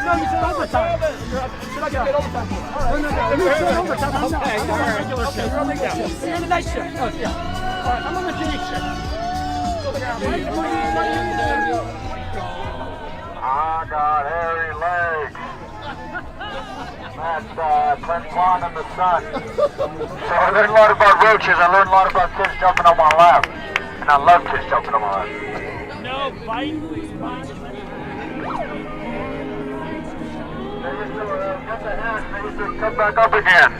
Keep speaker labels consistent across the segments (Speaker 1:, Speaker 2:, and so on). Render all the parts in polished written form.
Speaker 1: No, you said overtime. Should I get overtime? No. You said overtime. I'm not. I'm on a regular shift. You're on the night shift. Oh, yeah. All right, I'm on the day shift.
Speaker 2: I got hairy legs. That's Clint Lawn in the sun. So I learned a lot about roaches. I learned a lot about kids jumping on my lap. And I love kids jumping on my lap.
Speaker 1: No, bite, please.
Speaker 2: They used to get the hair, they used to come back up again.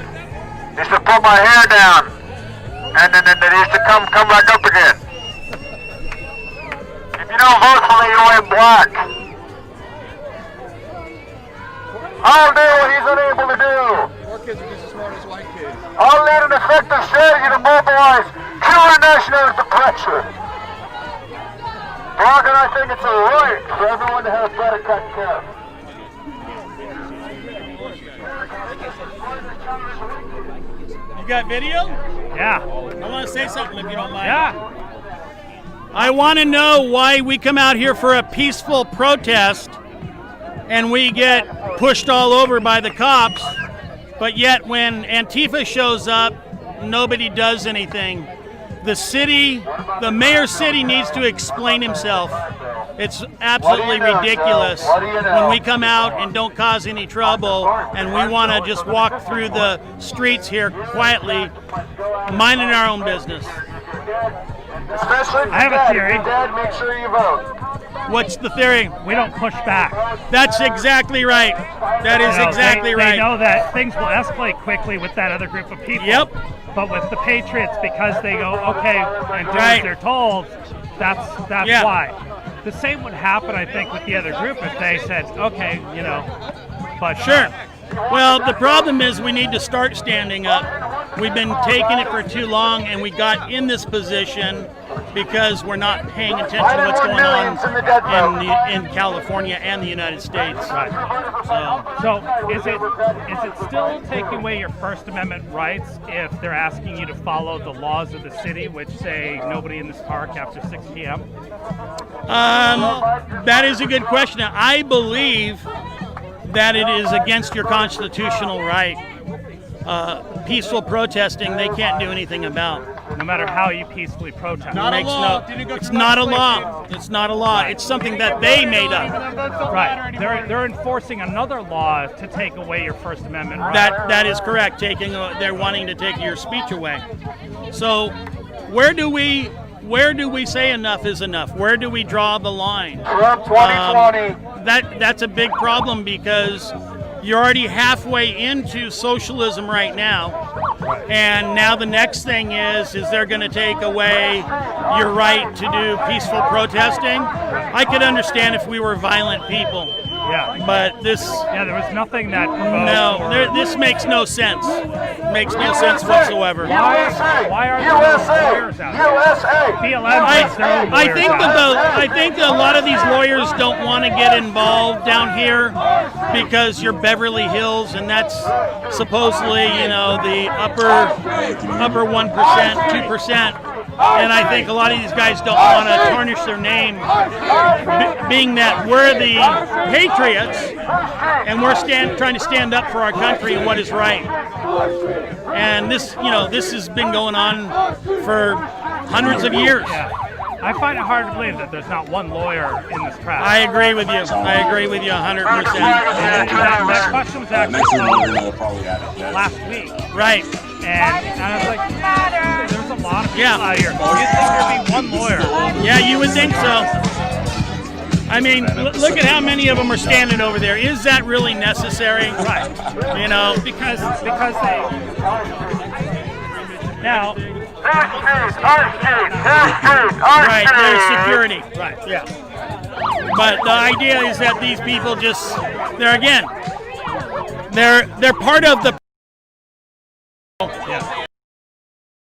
Speaker 2: They used to pull my hair down. And then they used to come back up again. If you don't vote for me, you ain't black. I'll do what he's unable to do.
Speaker 3: More kids are just as smart as white kids.
Speaker 2: I'll lead an effective strategy to mobilize true national pressure. Brock and I think it's a right for everyone to have better cut care.
Speaker 4: You got video?
Speaker 5: Yeah.
Speaker 4: I want to say something if you don't mind.
Speaker 5: Yeah.
Speaker 4: I want to know why we come out here for a peaceful protest and we get pushed all over by the cops, but yet when Antifa shows up, nobody does anything. The mayor's city needs to explain himself. It's absolutely ridiculous when we come out and don't cause any trouble and we want to just walk through the streets here quietly, minding our own business.
Speaker 2: Especially if
Speaker 5: I have a theory.
Speaker 2: Dad, make sure you vote.
Speaker 4: What's the theory?
Speaker 5: We don't push back.
Speaker 4: That's exactly right. That is exactly right.
Speaker 5: They know that things will escalate quickly with that other group of people.
Speaker 4: Yep.
Speaker 5: But with the Patriots, because they go, okay, and do
Speaker 4: Right.
Speaker 5: as they're told, that's
Speaker 4: Yeah.
Speaker 5: why. The same would happen, I think, with the other group if they said, okay, but
Speaker 4: Sure. Well, the problem is we need to start standing up. We've been taking it for too long, and we got in this position because we're not paying attention to what's going on in California and the United States.
Speaker 5: Right. So is it still taking away your First Amendment rights if they're asking you to follow the laws of the city, which say nobody in this park after 6 p.m.?
Speaker 4: That is a good question. I believe that it is against your constitutional right. Peaceful protesting, they can't do anything about.
Speaker 5: No matter how you peacefully protest.
Speaker 4: It's not a law. It's not a law. It's something that they made up.
Speaker 5: Right. They're enforcing another law to take away your First Amendment right.
Speaker 4: That is correct. They're wanting to take your speech away. So, where do we say enough is enough? Where do we draw the line?
Speaker 2: Trump 2020.
Speaker 4: That's a big problem because you're already halfway into socialism right now. And now the next thing is they're going to take away your right to do peaceful protesting? I could understand if we were violent people.
Speaker 5: Yeah.
Speaker 4: But this...
Speaker 5: Yeah, there was nothing that provoked.
Speaker 4: No, this makes no sense. Makes no sense whatsoever.
Speaker 5: Why are there lawyers out there?
Speaker 2: USA!
Speaker 5: BLM makes their own lawyers
Speaker 4: I think that a lot of these lawyers don't want to get involved down here because you're Beverly Hills, and that's supposedly, the upper 1%, 2%. And I think a lot of these guys don't want to tarnish their name, being that we're the patriots and we're trying to stand up for our country and what is right. And this has been going on for hundreds of years.
Speaker 5: Yeah. I find it hard to believe that there's not one lawyer in this crowd.
Speaker 4: I agree with you. I agree with you 100%.
Speaker 5: That question was actually last week.
Speaker 4: Right.
Speaker 5: And I was like, there's a lot of people out here. You'd think there'd be one lawyer.
Speaker 4: Yeah, you would think so. I mean, look at how many of them are standing over there. Is that really necessary?
Speaker 5: Right. Because they... Now...
Speaker 4: Right, there's security. Right, yeah. But the idea is that these people they're part of the...
Speaker 5: Yeah.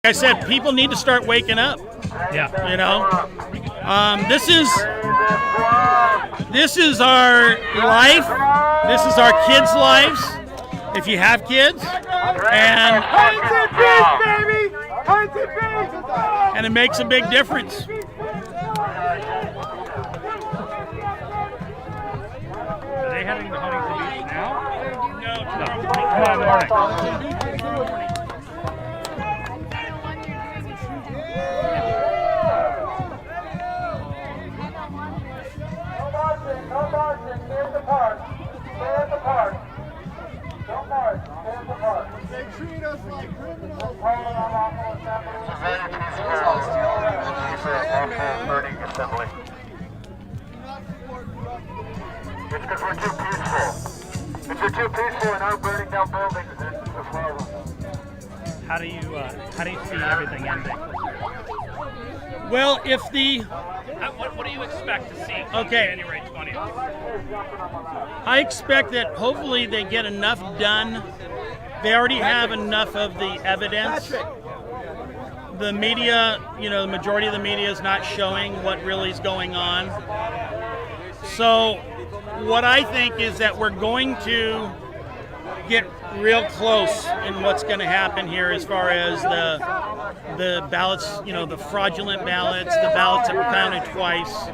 Speaker 4: Like I said, people need to start waking up.
Speaker 5: Yeah.
Speaker 4: This is our life. This is our kids' lives. If you have kids, and it makes a big difference.
Speaker 5: Are they heading to Huntington Beach now?
Speaker 4: No,
Speaker 5: Tomorrow morning.
Speaker 2: No marching, stay at the park. Stay at the park. Don't march, stay at the park.
Speaker 3: They treat us like criminals.
Speaker 2: It's because we're too peaceful. If you're too peaceful and aren't burning down buildings, it's a problem.
Speaker 5: How do you see everything ending?
Speaker 4: Well, if the
Speaker 5: What do you expect to see
Speaker 4: Okay.
Speaker 5: January 20th?
Speaker 4: I expect that hopefully they get enough done. They already have enough of the evidence. The media, the majority of the media is not showing what really is going on. So what I think is that we're going to get real close in what's going to happen here as far as the ballots, the fraudulent ballots, the ballots that were counted twice.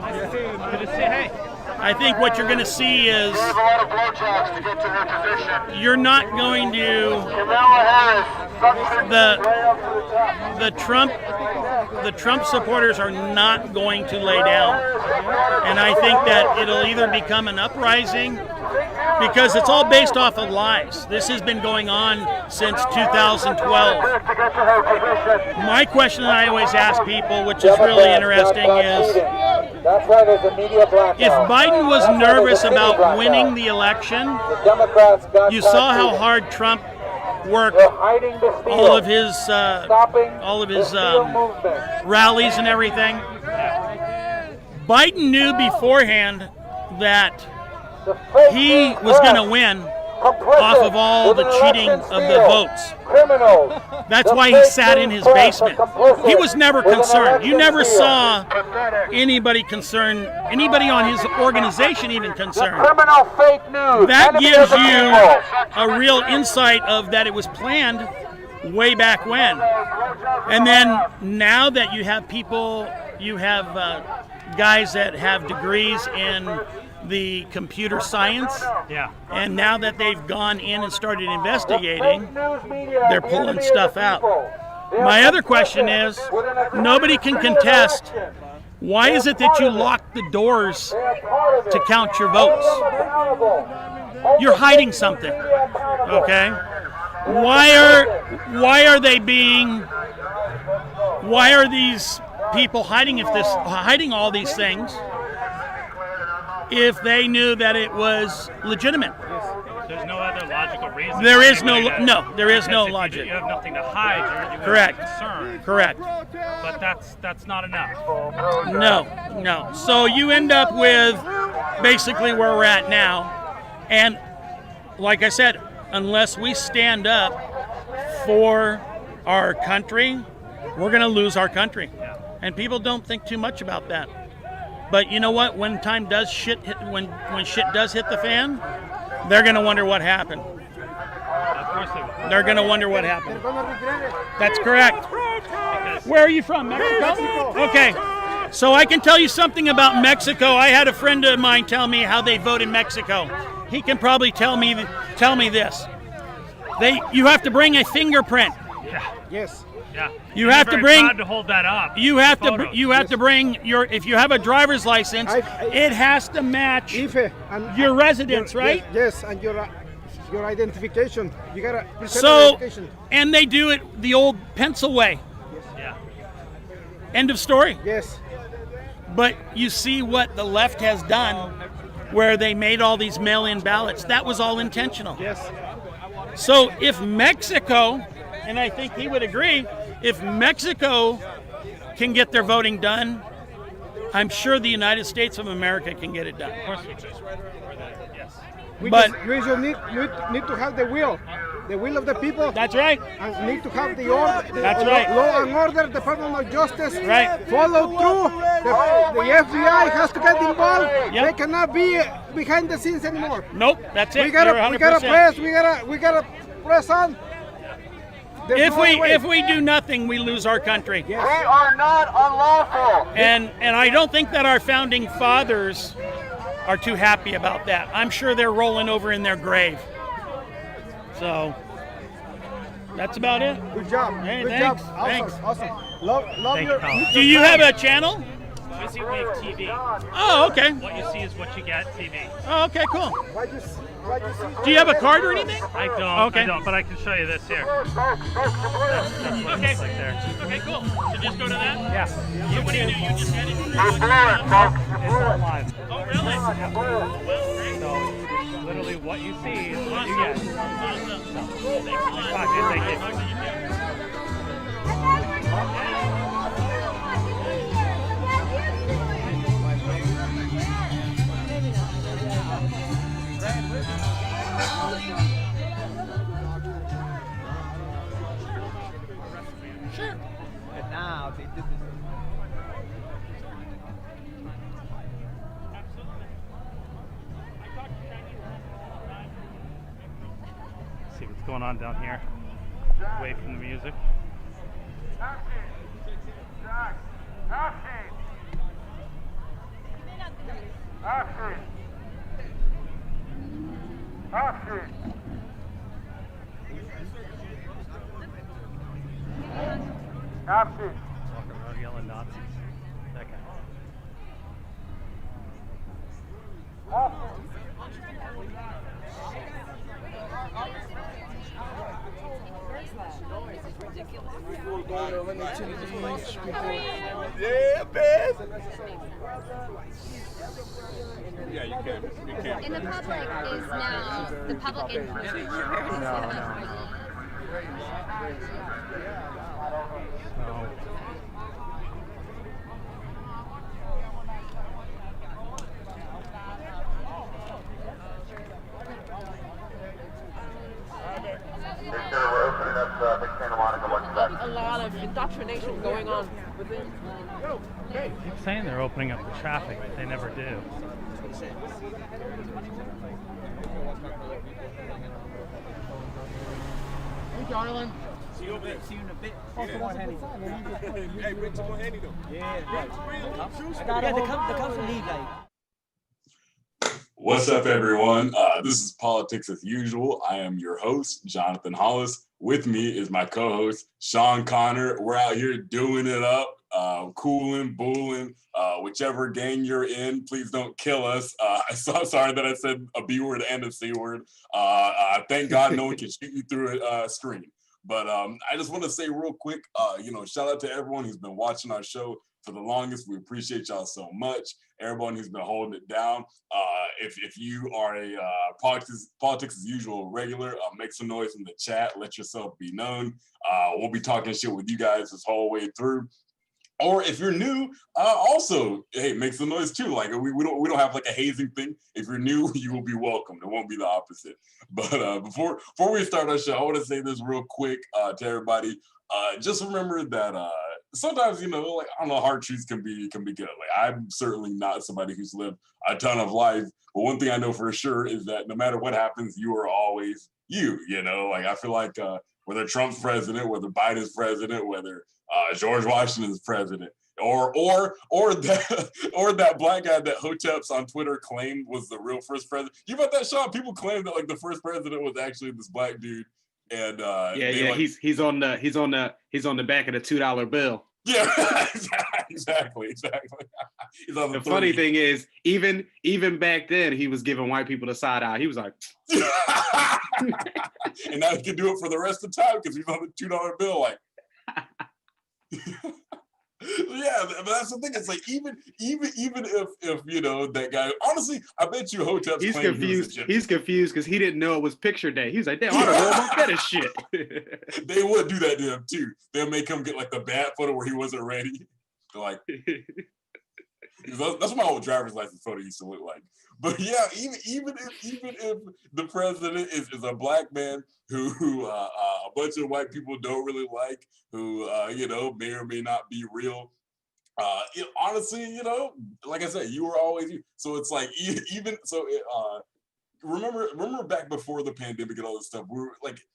Speaker 5: Good to see. Hey,
Speaker 4: I think what you're going to see is
Speaker 2: There's a lot of blowjobs to get to her position.
Speaker 4: you're not going to
Speaker 2: Kamala Harris sucks it
Speaker 4: The-
Speaker 2: way up to the top.
Speaker 4: the Trump supporters are not going to lay down. And I think that it'll either become an uprising because it's all based off of lies. This has been going on since 2012.
Speaker 2: To get to her position.
Speaker 4: My question that I always ask people, which is really interesting, is
Speaker 2: That's why there's a media blackout.
Speaker 4: if Biden was nervous about winning the election,
Speaker 2: The Democrats got
Speaker 4: you saw how hard Trump worked
Speaker 2: They're hiding the steal.
Speaker 4: all of his
Speaker 2: Stopping
Speaker 4: the
Speaker 2: steal movement.
Speaker 4: rallies and everything. Biden knew beforehand that
Speaker 2: The fake
Speaker 4: he
Speaker 2: news
Speaker 4: was going to
Speaker 2: press,
Speaker 4: win
Speaker 2: complicit
Speaker 4: off of all
Speaker 2: with
Speaker 4: the
Speaker 2: an
Speaker 4: cheating
Speaker 2: election
Speaker 4: of the
Speaker 2: steal.
Speaker 4: votes.
Speaker 2: Criminals.
Speaker 4: That's
Speaker 2: The
Speaker 4: why he
Speaker 2: fake
Speaker 4: sat in
Speaker 2: news
Speaker 4: his
Speaker 2: press are
Speaker 4: basement.
Speaker 2: complicit
Speaker 4: He was never
Speaker 2: with an
Speaker 4: concerned. You
Speaker 2: election
Speaker 4: never
Speaker 2: steal.
Speaker 4: saw
Speaker 2: Pathetic.
Speaker 4: anybody concerned, anybody on his organization even
Speaker 2: The
Speaker 4: concerned.
Speaker 2: criminal fake news.
Speaker 4: That
Speaker 2: Enemy
Speaker 4: gives
Speaker 2: of the
Speaker 4: you
Speaker 2: people.
Speaker 4: a real insight of that it was planned way back when. And then now that you have people, you have guys that have degrees in the computer science,
Speaker 5: yeah.
Speaker 4: and now that they've gone in and started investigating,
Speaker 2: Fake news media,
Speaker 4: they're
Speaker 2: the
Speaker 4: pulling
Speaker 2: enemy of
Speaker 4: stuff
Speaker 2: the
Speaker 4: out.
Speaker 2: people. They are
Speaker 4: My other
Speaker 2: complicit
Speaker 4: question is,
Speaker 2: with an aggressive
Speaker 4: nobody can
Speaker 2: steal
Speaker 4: contest.
Speaker 2: election.
Speaker 4: Why is it that you lock the doors
Speaker 2: They are part of it.
Speaker 4: to count your votes?
Speaker 2: Hold them accountable. Hold
Speaker 4: You're
Speaker 2: the
Speaker 4: hiding
Speaker 2: fake
Speaker 4: something,
Speaker 2: media accountable.
Speaker 4: okay? Why are these people hiding all these things if they knew that it was legitimate?
Speaker 5: There's no other logical reason.
Speaker 4: There
Speaker 5: for
Speaker 4: is no
Speaker 5: anybody to-
Speaker 4: there is no
Speaker 5: because if
Speaker 4: logic.
Speaker 5: You have nothing to hide. You
Speaker 4: Correct.
Speaker 5: have concern.
Speaker 4: Correct.
Speaker 5: But that's not enough.
Speaker 4: No. So you end up with basically where we're at now. And like I said, unless we stand up for our country, we're going to lose our country. And people don't think too much about that. But you know what? When when shit does hit the fan, they're going to wonder what happened.
Speaker 5: Of course they will.
Speaker 4: They're going to wonder what happened. That's correct. Where are you from? Mexico? Okay. So I can tell you something about Mexico. I had a friend of mine tell me how they vote in Mexico. He can probably tell me this. You have to bring a fingerprint.
Speaker 3: Yes.
Speaker 5: Yeah.
Speaker 4: You have to bring.
Speaker 5: Proud to hold that up.
Speaker 4: You have
Speaker 5: Photos.
Speaker 4: to bring if you have a driver's license, it has to match your residence, right?
Speaker 3: Yes, and your identification. You gotta present
Speaker 4: So,
Speaker 3: identification.
Speaker 4: and they do it the old pencil way.
Speaker 5: Yeah.
Speaker 4: End of story.
Speaker 3: Yes.
Speaker 4: But you see what the left has done, where they made all these mail-in ballots. That was all intentional.
Speaker 3: Yes.
Speaker 4: So if Mexico, and I think he would agree, if Mexico can get their voting done, I'm sure the United States of America can get it done.
Speaker 5: Of course we do. Yes.
Speaker 3: We
Speaker 4: But-
Speaker 3: just need to have the will of the people.
Speaker 4: That's right.
Speaker 3: And need to have the order.
Speaker 4: That's right.
Speaker 3: Law and order, Department of Justice.
Speaker 4: Right.
Speaker 3: Follow through. The FBI has to get involved.
Speaker 4: Yep.
Speaker 3: They cannot be behind the scenes anymore.
Speaker 4: Nope, that's it.
Speaker 3: We gotta
Speaker 4: You're 100%.
Speaker 3: press. We gotta press on. There's
Speaker 4: If
Speaker 3: no other way.
Speaker 4: we do nothing, we lose our country.
Speaker 2: We are not unlawful.
Speaker 4: And I don't think that our founding fathers are too happy about that. I'm sure they're rolling over in their grave. So that's about it.
Speaker 3: Good job.
Speaker 4: Hey,
Speaker 3: Good
Speaker 4: thanks.
Speaker 3: job. Awesome.
Speaker 4: Thanks.
Speaker 3: Awesome. Love
Speaker 5: Thank
Speaker 3: your.
Speaker 5: you, Tom.
Speaker 4: Do you have a channel?
Speaker 5: I see Wave TV.
Speaker 4: Oh, okay.
Speaker 5: What you see is what you get, TV.
Speaker 4: Oh, okay, cool.
Speaker 3: Why do you see?
Speaker 4: Do you have a card or anything?
Speaker 5: I don't.
Speaker 4: Okay.
Speaker 5: I don't. But I can show you this here.
Speaker 4: Okay.
Speaker 5: Like there.
Speaker 4: Okay, cool. So just go to that?
Speaker 5: Yeah.
Speaker 4: So what do? You just edit it?
Speaker 2: We're blowing, folks.
Speaker 5: It's all live.
Speaker 4: Oh, really?
Speaker 5: So literally, what you see is what you get.
Speaker 4: Awesome.
Speaker 5: Thank you.
Speaker 4: Sure.
Speaker 6: And now they did this.
Speaker 5: See what's going on down here. Away from the music. Walking around yelling Nazis. That guy.
Speaker 3: Yeah, man.
Speaker 7: Yeah, you can. You can.
Speaker 8: And the public is now the public input.
Speaker 2: We're opening up Santa Monica. What's that?
Speaker 9: A lot of indoctrination going on within.
Speaker 5: They keep saying they're opening up the traffic, but they never do.
Speaker 3: Hey, darling.
Speaker 6: See you in a bit.
Speaker 7: Hey, bring some more handy though.
Speaker 6: Yeah, right. They come from me, like.
Speaker 10: What's up, everyone? This is Politics as Usual. I am your host, Jonathon Hollis. With me is my co-host, Sean Connor. We're out here doing it up, cooling, booling, whichever gang you're in. Please don't kill us. I'm so sorry that I said a B word and a C word. Thank God no one can shoot you through a screen. But I just want to say real quick, shout out to everyone who's been watching our show for the longest. We appreciate y'all so much. Everyone who's been holding it down. If you are a politics as usual regular, make some noise in the chat. Let yourself be known. We'll be talking shit with you guys this whole way through. Or if you're new, also, hey, make some noise too. Like we don't have like a hazing thing. If you're new, you will be welcomed. It won't be the opposite. But before we start our show, I want to say this real quick to everybody. Just remember that sometimes, like, I don't know, hard truths can be good. Like, I'm certainly not somebody who's lived a ton of life, but one thing I know for sure is that no matter what happens, you are always you. Like, I feel like whether Trump's president, whether Biden's president, whether George Washington's president, or that black guy that Hoteps on Twitter claimed was the real first president. You about that, Sean? People claim that like the first president was actually this black dude. And
Speaker 7: He's on the back of the $2 bill.
Speaker 10: Yeah, exactly. He's on
Speaker 7: the funny thing is, even back then, he was giving white people the side eye. He was like,
Speaker 10: and now he can do it for the rest of the time because he's on the $2 bill. Like, yeah, but that's the thing. It's like even if that guy, honestly, I bet you Hotep's
Speaker 7: he's confused. He's confused because he didn't know it was picture day. He was like, damn, I don't know about that shit.
Speaker 10: They would do that to him too. They'll make him get like the bad photo where he wasn't ready. Like, that's what my old driver's license photo used to look like. But yeah, even if the president is a black man who a bunch of white people don't really like, who may or may not be real. Honestly, like I said, you were always you. So it's like remember back before the pandemic and all this stuff. We were like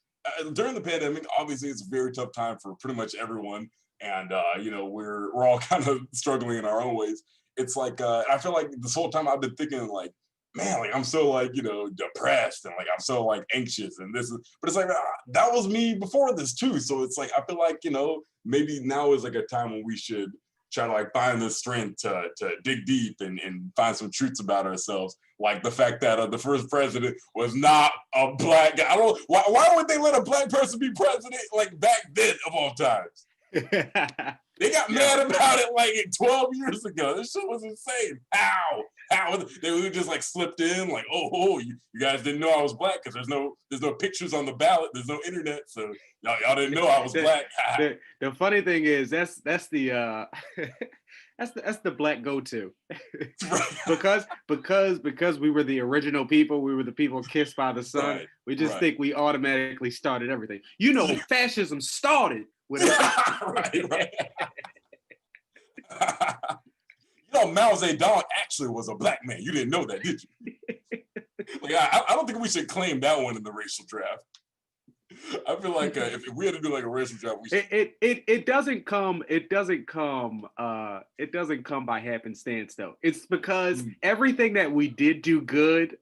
Speaker 10: during the pandemic. Obviously, it's a very tough time for pretty much everyone, and we're all kind of struggling in our own ways. it's like I feel like this whole time I've been thinking like, man, like I'm so like, you know, depressed and like I'm so like anxious and this is, but it's like that was me before this too. So it's like I feel like, you know, maybe now is like a time when we should try to like find the strength to dig deep and find some truths about ourselves. Like the fact that the first president was not a black guy. I don't. Why would they let a black person be president like back then of all times? They got mad about it like 12 years ago. This shit was insane. How? They just like slipped in like, oh, you guys didn't know I was black because there's no pictures on the ballot. There's no internet, so y'all didn't know I was black.
Speaker 7: The funny thing is that's the that's the black go-to. because we were the original people, we were the people kissed by the sun. Right, we just think we automatically started everything. You know, fascism started with right.
Speaker 10: You know, Mao Zedong actually was a black man. You didn't know that, did you? Like, I don't think we should claim that one in the racial draft. I feel like if we had to do like a racial draft, we should.
Speaker 7: It doesn't come by happenstance though. It's because everything that we did do good,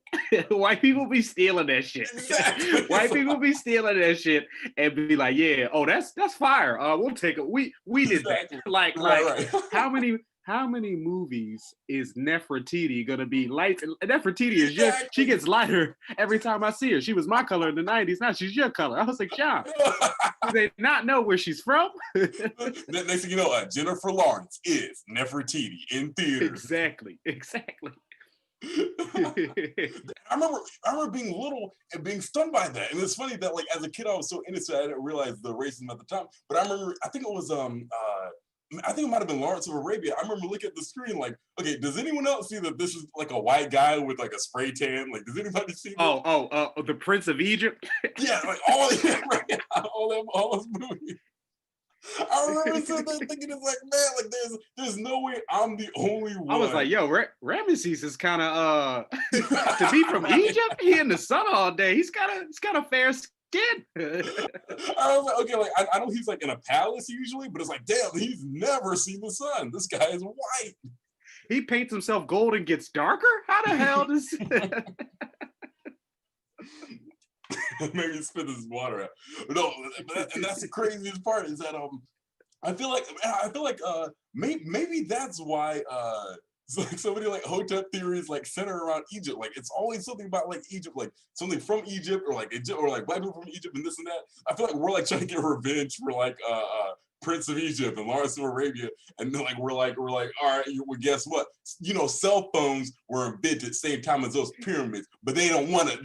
Speaker 7: white people be stealing that shit. Exactly. White people be stealing that shit and be like, yeah, oh that's fire. We'll take it. We did that. Like right. How many movies is Nefertiti gonna be light? Nefertiti is just, she gets lighter every time I see her. She was my color in the 90s, now she's your color. I was like, Sean, do they not know where she's from?
Speaker 10: Next thing you know, Jennifer Lawrence is Nefertiti in theaters.
Speaker 7: Exactly.
Speaker 10: I remember being little and being stunned by that. And it's funny that like as a kid I was so innocent I didn't realize the racism at the time. But I remember I think it might have been Lawrence of Arabia. I remember looking at the screen like, okay, does anyone else see that this is like a white guy with like a spray tan? Like, does anybody see that?
Speaker 7: The Prince of Egypt?
Speaker 10: Yeah, like all those movies. I remember thinking it's like, man, like there's no way I'm the only one.
Speaker 7: I was like, yo, Ramesses is kind of to be from Egypt. He in the sun all day. He's got a fair skin.
Speaker 10: I was like, okay, like I know he's like in a palace usually, but it's like, damn, he's never seen the sun. This guy is white.
Speaker 7: He paints himself gold and gets darker? How the hell does
Speaker 10: maybe spit this water out? No, and that's the craziest part is that I feel like maybe that's why so like so many like Hotep theories like center around Egypt. Like it's always something about like Egypt, like something from Egypt or like Egypt or like black people from Egypt and this and that. I feel like we're like trying to get revenge for like Prince of Egypt and Lawrence of Arabia, and then like we're like, all right, well, guess what? You know, cell phones were invented same time as those pyramids, but they don't want to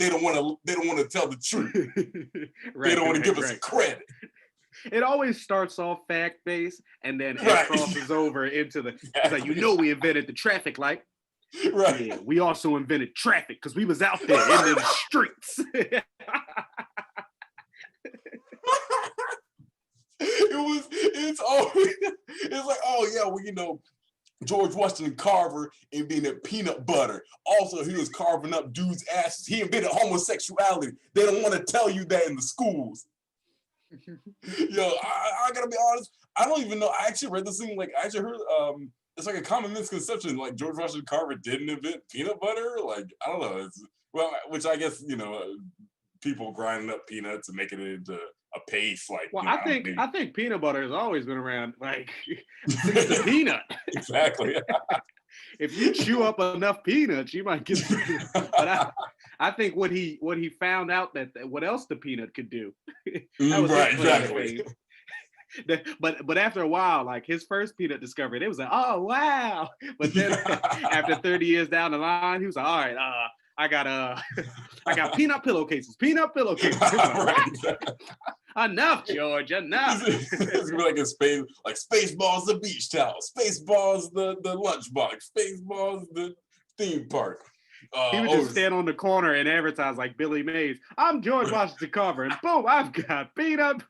Speaker 10: tell the truth. Right, they don't want to give us credit.
Speaker 7: It always starts off fact-based and then it crosses over into the, it's like, you know, we invented the traffic light.
Speaker 10: Right.
Speaker 7: Yeah, we also invented traffic because we was out there in the streets.
Speaker 10: It's like, oh yeah, well, you know, George Washington Carver invented peanut butter. Also, he was carving up dudes' asses. He invented homosexuality. They don't want to tell you that in the schools. Yo, I gotta be honest. I don't even know. I actually read this thing. Like, I actually heard it's like a common misconception. Like, George Washington Carver didn't invent peanut butter. Like, I don't know. Which I guess, you know, people grinding up peanuts and making it into a paste. Like,
Speaker 7: well, I think peanut butter has always been around. Like, since the peanut.
Speaker 10: Exactly.
Speaker 7: If you chew up enough peanuts, you might get. But I think what he found out that what else the peanut could do. That was
Speaker 10: right, exactly.
Speaker 7: But after a while, like his first peanut discovery, it was like, oh wow. But then after 30 years down the line, he was like, all right, I got peanut pillowcases. Right. Enough, George, enough.
Speaker 10: It's gonna be like Spaceballs the beach towel, Spaceballs the lunchbox, Spaceballs the theme park.
Speaker 7: He would just stand on the corner and advertise like Billy Mays. I'm George Washington Carver, and boom, I've got peanut.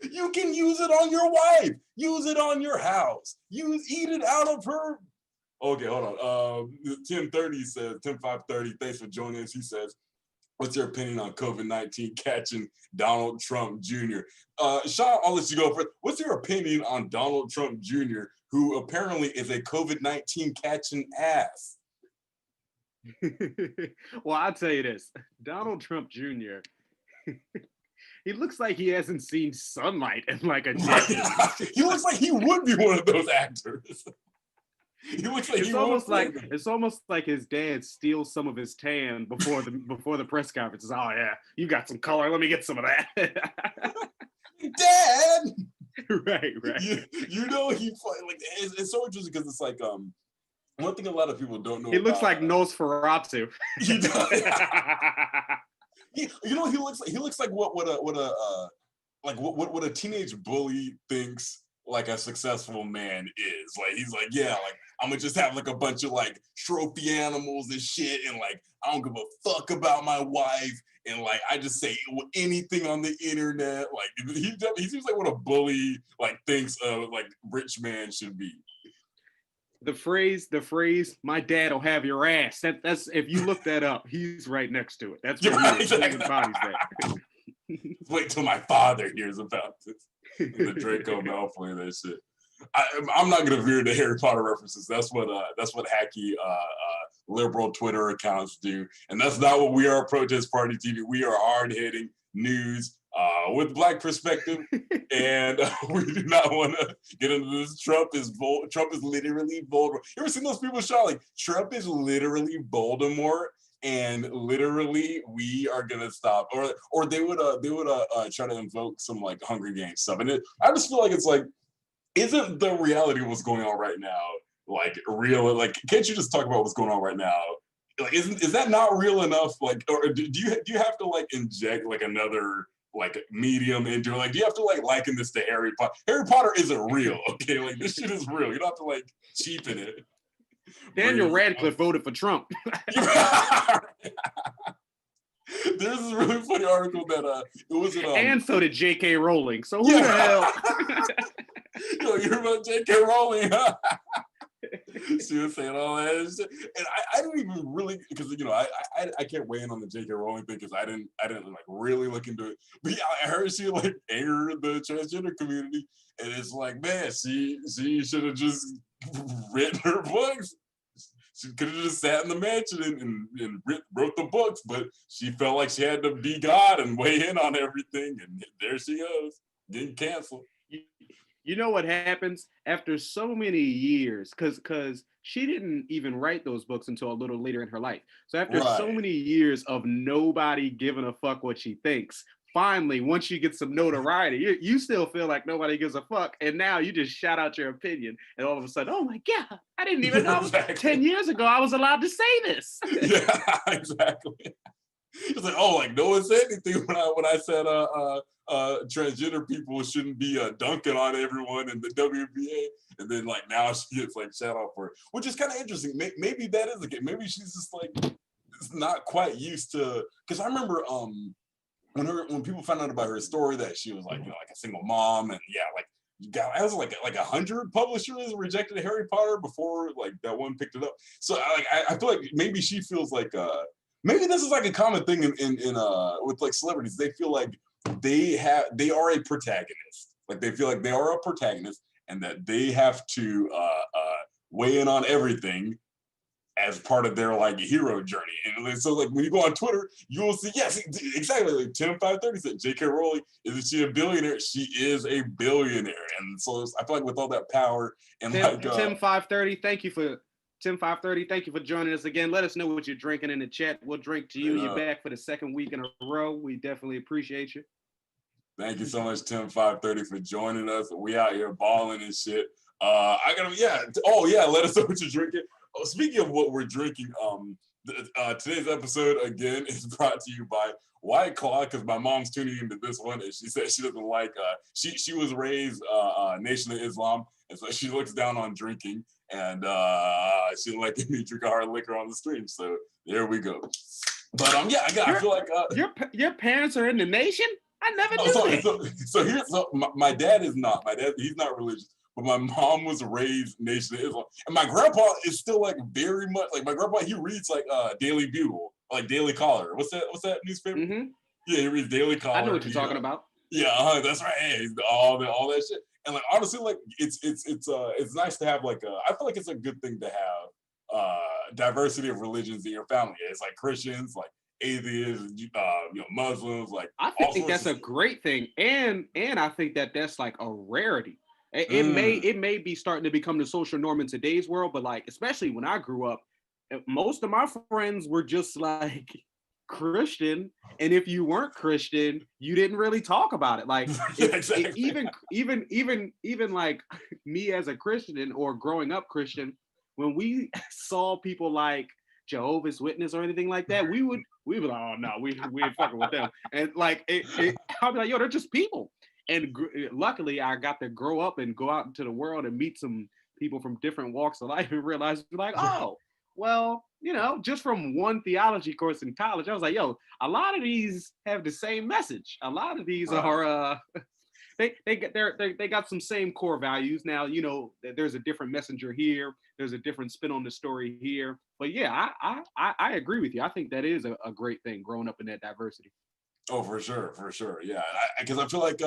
Speaker 10: You can use it on your wife. Use it on your house. Eat it out of her. Okay, hold on. 10:30 says 10:5:30. Thanks for joining us. He says, What's your opinion on COVID-19 catching Donald Trump Jr.? Sean, I'll let you go first. What's your opinion on Donald Trump Jr., who apparently is a COVID-19 catching ass?
Speaker 7: Well, I'll tell you this. Donald Trump Jr., he looks like he hasn't seen sunlight in like a decade.
Speaker 10: He looks like he would be one of those actors. He looks like
Speaker 7: it's almost like his dad steals some of his tan before the press conferences. Oh yeah, you got some color. Let me get some of that.
Speaker 10: Dad.
Speaker 7: Right.
Speaker 10: You know it's so interesting because it's like one thing a lot of people don't know.
Speaker 7: He looks like Nosferatu.
Speaker 10: He does. He looks like what a teenage bully thinks like a successful man is. Like he's like, yeah, like I'm gonna just have like a bunch of like trophy animals and shit, and like I don't give a fuck about my wife, and like I just say anything on the internet. Like he seems like what a bully like thinks like rich man should be.
Speaker 7: The phrase, my dad'll have your ass. That's if you look that up, he's right next to it. That's what he embodies that.
Speaker 10: Wait till my father hears about this. The Draco Malfoy and that shit. I'm not gonna veer to Harry Potter references. That's what hacky liberal Twitter accounts do, and that's not what we are at Protest Party TV. We are hard hitting news with Black perspective, and we do not want to get into this. Trump is literally Voldemort. You ever seen those people shout like Trump is literally Voldemort? And literally, we are gonna stop, or they would try to invoke some like Hunger Games stuff, and I just feel like it's like, isn't the reality of what's going on right now like real? Like, can't you just talk about what's going on right now? Like, is that not real enough? Like, or do you have to like inject like another like medium into it? Like, do you have to like liken this to Harry Potter? Harry Potter isn't real, okay? Like this shit is real. You don't have to like cheapen it.
Speaker 7: Daniel Radcliffe voted for Trump.
Speaker 10: There's this really funny article that it was
Speaker 7: and so did J.K. Rowling. So who the hell?
Speaker 10: Yo, you remember J.K. Rowling? She was saying all that shit. And I didn't even really, because I can't weigh in on the J.K. Rowling thing because I didn't like really look into it. But yeah, I heard she like angered the transgender community, and it's like, man, she should have just written her books. She could have just sat in the mansion and wrote the books, but she felt like she had to be God and weigh in on everything, and there she goes, getting canceled.
Speaker 7: You know what happens after so many years, because she didn't even write those books until a little later in her life. So after so many years of nobody giving a fuck what she thinks, finally, once you get some notoriety, you still feel like nobody gives a fuck, and now you just shout out your opinion, and all of a sudden, oh my God, I didn't even know 10 years ago I was allowed to say this.
Speaker 10: Yeah, exactly. It's like, oh, like no one said anything when I said transgender people shouldn't be dunking on everyone in the WNBA, and then like now she gets like shout out for it, which is kind of interesting. Maybe that is the case. Maybe she's just like not quite used to, because I remember when people found out about her story that she was like, like a single mom, and I was like 100 publishers rejected Harry Potter before like that one picked it up. So I feel like maybe she feels like maybe this is like a common thing in with like celebrities. They feel like they are a protagonist. Like they feel like they are a protagonist and that they have to weigh in on everything as part of their like hero journey. And so like when you go on Twitter, you will see, yes, exactly, like Tim530 said, J.K. Rowling, isn't she a billionaire? She is a billionaire. And so I feel like with all that power and
Speaker 7: Tim530, thank you for joining us again. Let us know what you're drinking in the chat. We'll drink to you. You're back for the second week in a row. We definitely appreciate you.
Speaker 10: Thank you so much, Tim530, for joining us. We out here balling and shit. Let us know what you're drinking. Oh, speaking of what we're drinking, today's episode again is brought to you by White Claw, because my mom's tuning into this one and she said she doesn't like she was raised Nation of Islam, and so she looks down on drinking, and she didn't like me drink a hard liquor on the stream. So there we go. But I feel like
Speaker 7: your parents are in the nation. I never knew
Speaker 10: my dad is not. He's not religious. But my mom was raised Nation of Islam. And my grandpa is still like very much like my grandpa, he reads like Daily Bugle. like Daily Caller. What's that newspaper?
Speaker 7: Mm-hmm.
Speaker 10: Yeah, he reads Daily Caller.
Speaker 7: I know what you're talking about.
Speaker 10: Yeah, that's right. Hey, all that shit. And like honestly, like it's nice to have like I feel like it's a good thing to have diversity of religions in your family. It's like Christians, like atheists, Muslims, like
Speaker 7: I think that's a great thing, and I think that's like a rarity. It may be starting to become the social norm in today's world, but like especially when I grew up, most of my friends were just like Christian, and if you weren't Christian, you didn't really talk about it. Like even like me as a Christian or growing up Christian, when we saw people like Jehovah's Witness or anything like that, we would like, oh no, we ain't fucking with them. And like I'll be like, yo, they're just people. And luckily, I got to grow up and go out into the world and meet some people from different walks of life and realize like, oh, well, just from one theology course in college, I was like, yo, a lot of these have the same message. A lot of these are they got some same core values. Now, there's a different messenger here. There's a different spin on the story here. But yeah, I agree with you. I think that is a great thing growing up in that diversity.
Speaker 10: Oh, for sure. Yeah, because I feel like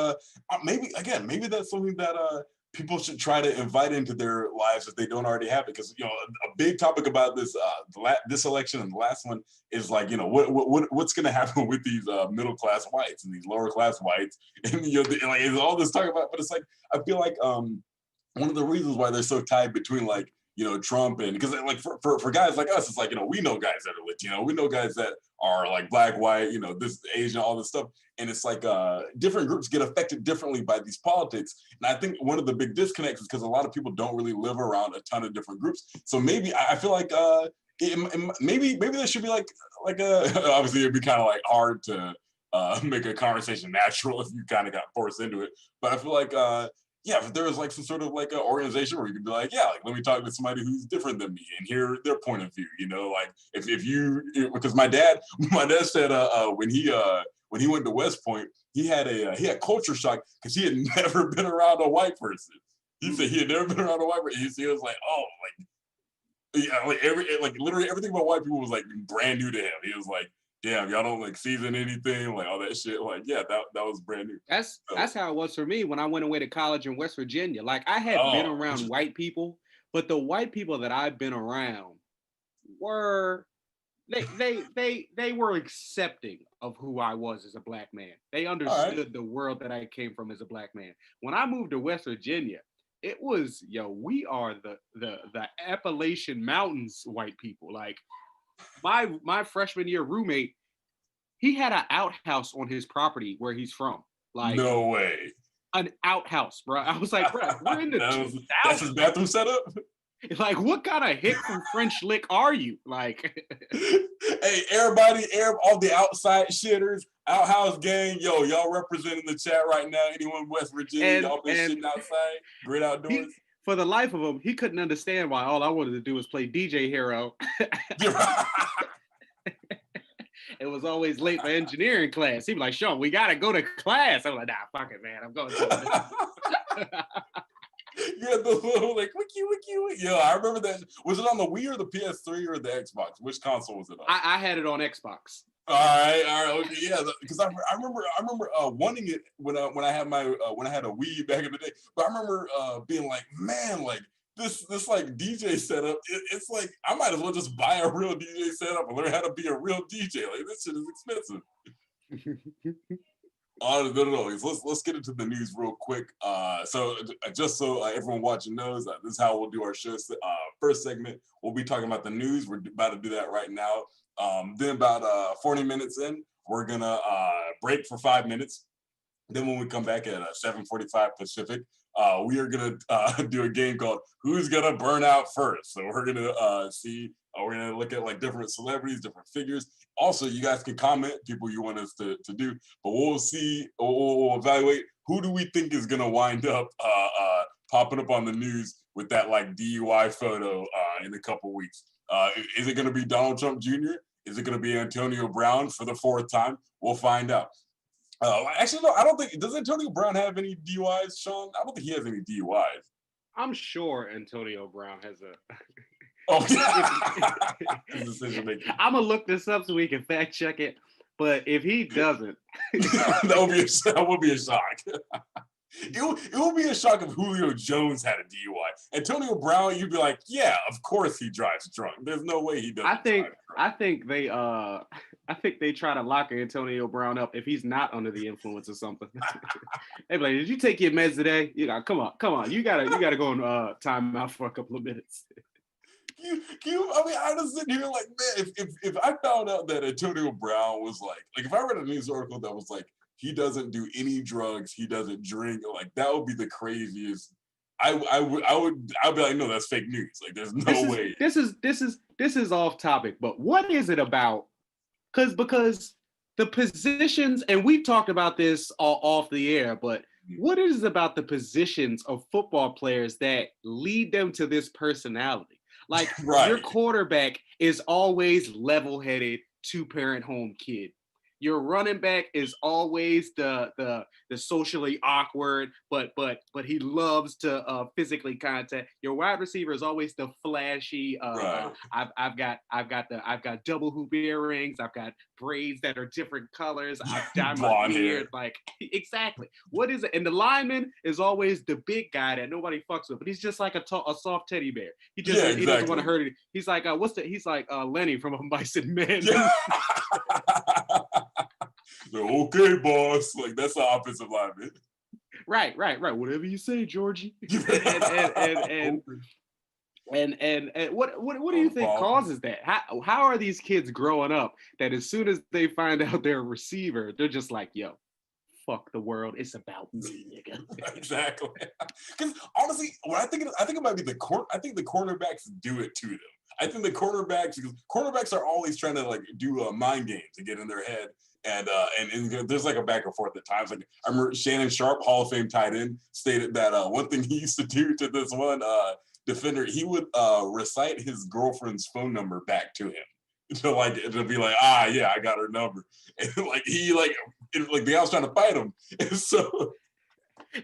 Speaker 10: maybe that's something that people should try to invite into their lives if they don't already have it. Because a big topic about this election and the last one is like what's going to happen with these middle class whites and these lower class whites, and like it's all this talk about. But it's like I feel like one of the reasons why they're so tied between like Trump and because like for guys like us, it's like we know guys that are Latino, we know guys that are like black, white, this Asian, all this stuff, and it's like different groups get affected differently by these politics. And I think one of the big disconnects is because a lot of people don't really live around a ton of different groups. So maybe I feel like maybe there should be like obviously it'd be kind of like hard to make a conversation natural if you kind of got forced into it. But I feel like if there was like some sort of like an organization where you could be like, let me talk to somebody who's different than me and hear their point of view, like if you, because my dad said when he went to West Point, he had culture shock because he had never been around a white person. He said he had never been around a white person. He was like, oh, like literally everything about white people was like brand new to him. He was like, damn, y'all don't like season anything, like all that shit. Like, yeah, that was brand new.
Speaker 7: That's how it was for me when I went away to college in West Virginia. Like I had been around white people, but the white people that I've been around were they were accepting of who I was as a black man. They understood the world that I came from as a black man. When I moved to West Virginia, it was we are the Appalachian Mountains white people. Like my freshman year roommate, he had an outhouse on his property where he's from. Like
Speaker 10: no way.
Speaker 7: An outhouse, bro. I was like, bro, we're in the 2000s.
Speaker 10: That's his bathroom setup?
Speaker 7: Like, what kind of hick from French Lick are you? Like,
Speaker 10: hey, everybody, all the outside shitters, outhouse gang, y'all representing the chat right now. Anyone in West Virginia, y'all been shitting outside, great outdoors.
Speaker 7: For the life of him, he couldn't understand why all I wanted to do was play DJ Hero. It was always late for engineering class. He'd be like, Sean, we got to go to class. I was like, nah, fuck it, man. I'm going to it.
Speaker 10: You had the little like wiki. Yeah, I remember that. Was it on the Wii or the PS3 or the Xbox? Which console was it on?
Speaker 7: I had it on Xbox.
Speaker 10: All right, okay, yeah. Because I remember wanting it when I had a Wii back in the day. But I remember being like, man, like this like DJ setup. It's like I might as well just buy a real DJ setup and learn how to be a real DJ. Like this shit is expensive. No. Let's get into the news real quick. So just so everyone watching knows, this is how we'll do our show. First segment, we'll be talking about the news. We're about to do that right now. Then about 40 minutes in, we're gonna break for 5 minutes. Then when we come back at 7:45 Pacific, we are gonna do a game called Who's Gonna Burn Out First. So we're gonna see. We're gonna look at like different celebrities, different figures. Also, you guys can comment people you want us to do, but we'll see. We'll evaluate who do we think is gonna wind up popping up on the news with that like DUI photo in a couple weeks. Is it gonna be Donald Trump Jr.? Is it gonna be Antonio Brown for the 4th time? We'll find out. Actually, no, I don't think. Does Antonio Brown have any DUIs, Sean? I don't think he has any DUIs.
Speaker 7: I'm sure Antonio Brown has a.
Speaker 10: Oh, decision making.
Speaker 7: I'm gonna look this up so we can fact check it. But if he doesn't,
Speaker 10: that would be a shock. It would be a shock if Julio Jones had a DUI. Antonio Brown, you'd be like, yeah, of course he drives drunk. There's no way he doesn't.
Speaker 7: I think they try to lock Antonio Brown up if he's not under the influence of something. They be like, did you take your meds today? You got come on. You gotta go on timeout for a couple of minutes.
Speaker 10: I mean, I just sit here like, man, if I found out that Antonio Brown was like if I read a news article that was like, he doesn't do any drugs, he doesn't drink, like that would be the craziest. I'd be like, no, that's fake news. Like, there's no way.
Speaker 7: This is off topic, but what is it about? Because the positions, and we've talked about this off the air, but what is it about the positions of football players that lead them to this personality? Like, your quarterback is always level-headed, two-parent home kid. Your running back is always the socially awkward, but he loves to physically contact. Your wide receiver is always the flashy. I've got double hoop earrings. I've got braids that are different colors. I've dyed my beard. Like, exactly. What is it? And the lineman is always the big guy that nobody fucks with, but he's just like a soft teddy bear. He doesn't want to hurt it. He's like he's like Lenny from Mice and Men. Yeah.
Speaker 10: Okay, boss. Like, that's the offensive lineman.
Speaker 7: Right. Whatever you say, Georgie. and what do you think causes that? How are these kids growing up that as soon as they find out they're a receiver, they're just like, yo, fuck the world. It's about me, nigga.
Speaker 10: Exactly. Because honestly, when I think it might be I think the cornerbacks do it to them. I think the cornerbacks are always trying to like do mind games to get in their head. And there's like a back and forth at times. Like, I remember Shannon Sharp, Hall of Fame tight end, stated that one thing he used to do to this one defender, he would recite his girlfriend's phone number back to him to be like, yeah, I got her number, and like the guy was trying to fight him, and so.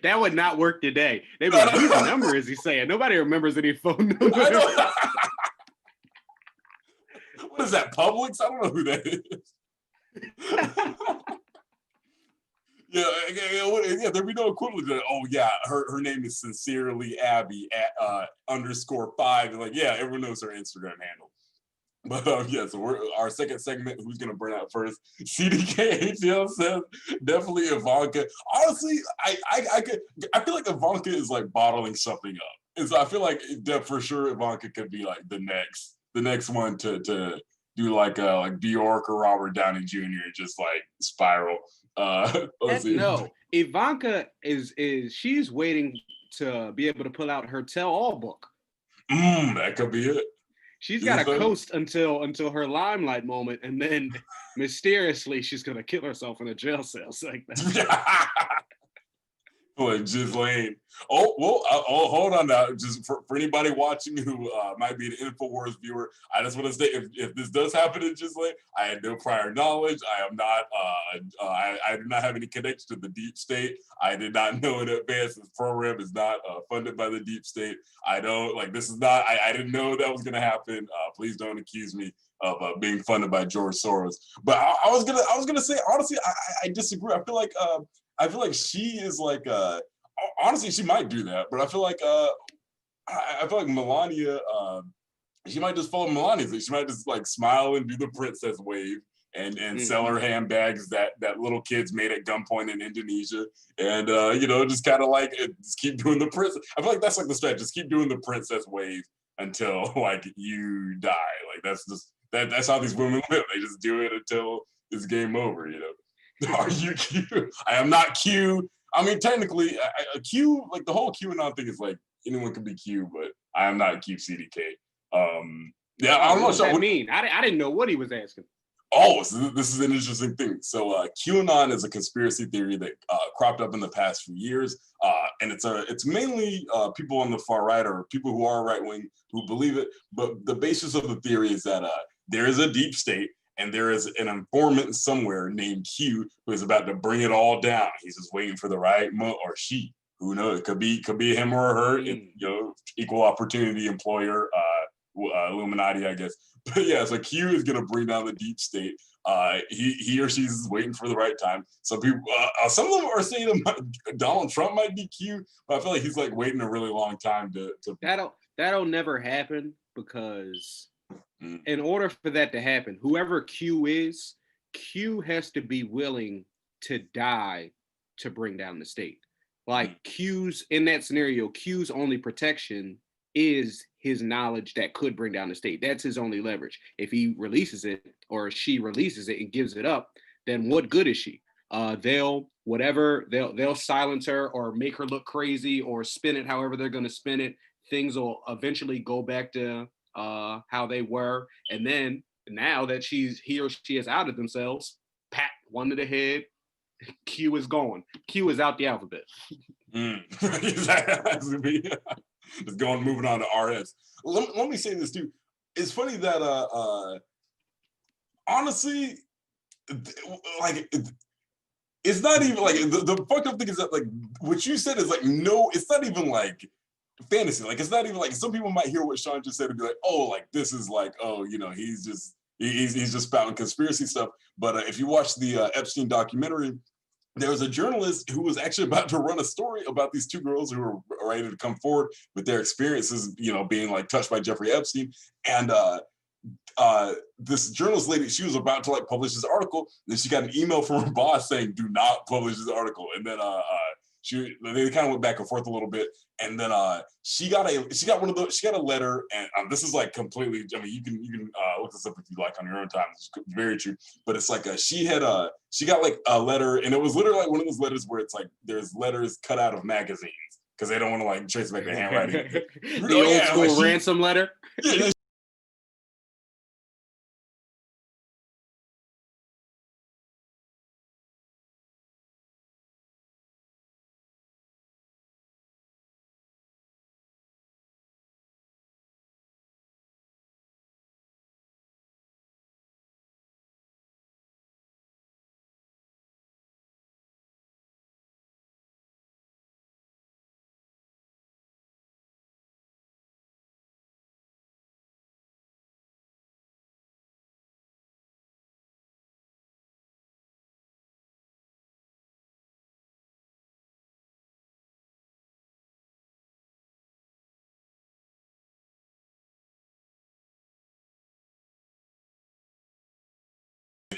Speaker 7: That would not work today. They'd be like, whose number is he saying? Nobody remembers any phone number.
Speaker 10: What is that, Publix? I don't know who that is. Yeah, there'd be no equivalent to that. Oh yeah, her name is Sincerely Abby at _5. And like, yeah, everyone knows her Instagram handle. But so our second segment, who's gonna burn out first? CDK ATL says definitely Ivanka. Honestly, I feel like Ivanka is like bottling something up, and so I feel like that for sure Ivanka could be like the next one to do like Bjork or Robert Downey Jr. just like spiral.
Speaker 7: No, Ivanka she's waiting to be able to pull out her tell-all book.
Speaker 10: That could be it.
Speaker 7: She's got to coast until her limelight moment, and then mysteriously she's gonna kill herself in a jail cell. Like that.
Speaker 10: Like Ghislaine. Hold on now. Just for anybody watching who might be an InfoWars viewer, I just want to say if this does happen to Ghislaine, I had no prior knowledge. I am not. I do not have any connection to the deep state. I did not know in advance this program is not funded by the deep state. I don't like this is not. I didn't know that was going to happen. Please don't accuse me of being funded by George Soros. But I was gonna say honestly, I disagree. I feel like she is like honestly she might do that, but I feel like Melania she might just follow Melania. She might just like smile and do the princess wave and sell her handbags that little kids made at gunpoint in Indonesia, and just kind of like just keep doing the princess. I feel like that's like the strategy. Just keep doing the princess wave until like you die. Like that's how these women live. They just do it until it's game over. Are you Q? I am not Q. I mean, technically, Q, like the whole QAnon thing is like anyone can be Q, but I am not Q CDK. I don't know.
Speaker 7: What does that mean? I didn't know what he was asking.
Speaker 10: Oh, so this is an interesting thing. So QAnon is a conspiracy theory that cropped up in the past few years, and it's mainly people on the far right or people who are right wing who believe it. But the basis of the theory is that there is a deep state. And there is an informant somewhere named Q who is about to bring it all down. He's just waiting for the right moment, or she. Who knows? It could be him or her. Equal opportunity employer. Illuminati, I guess. But yeah, so Q is gonna bring down the deep state. He or she's waiting for the right time. Some people, some of them are saying Donald Trump might be Q, but I feel like he's like waiting a really long time to.
Speaker 7: That'll never happen because in order for that to happen, whoever Q is, Q has to be willing to die to bring down the state. Like Q's in that scenario, Q's only protection is his knowledge that could bring down the state. That's his only leverage. If he releases it or she releases it and gives it up, then what good is she? They'll silence her or make her look crazy or spin it however they're going to spin it. Things will eventually go back to how they were. And then now that he or she has outed themselves, pat, one to the head, Q is gone. Q is out the alphabet.
Speaker 10: Exactly. Just moving on to RS. Let me say this too. It's funny that honestly, like it's not even like the fucked up thing is that like what you said is like no, it's not even like fantasy. Like it's not even like some people might hear what Sean just said and be like, oh, like this is like, oh, you know, he's just spouting conspiracy stuff. But if you watch the Epstein documentary, there was a journalist who was actually about to run a story about these two girls who were ready to come forward with their experiences, you know, being like touched by Jeffrey Epstein. And this journalist lady, she was about to like publish this article, and she got an email from her boss saying, "Do not publish this article." And then they kind of went back and forth a little bit, and then she got a letter, and this is like completely. I mean, you can look this up if you like on your own time. It's very true, but it's like she got like a letter, and it was literally like one of those letters where it's like there's letters cut out of magazines because they don't want to like trace back the handwriting.
Speaker 7: The old school like ransom letter.
Speaker 10: Yeah,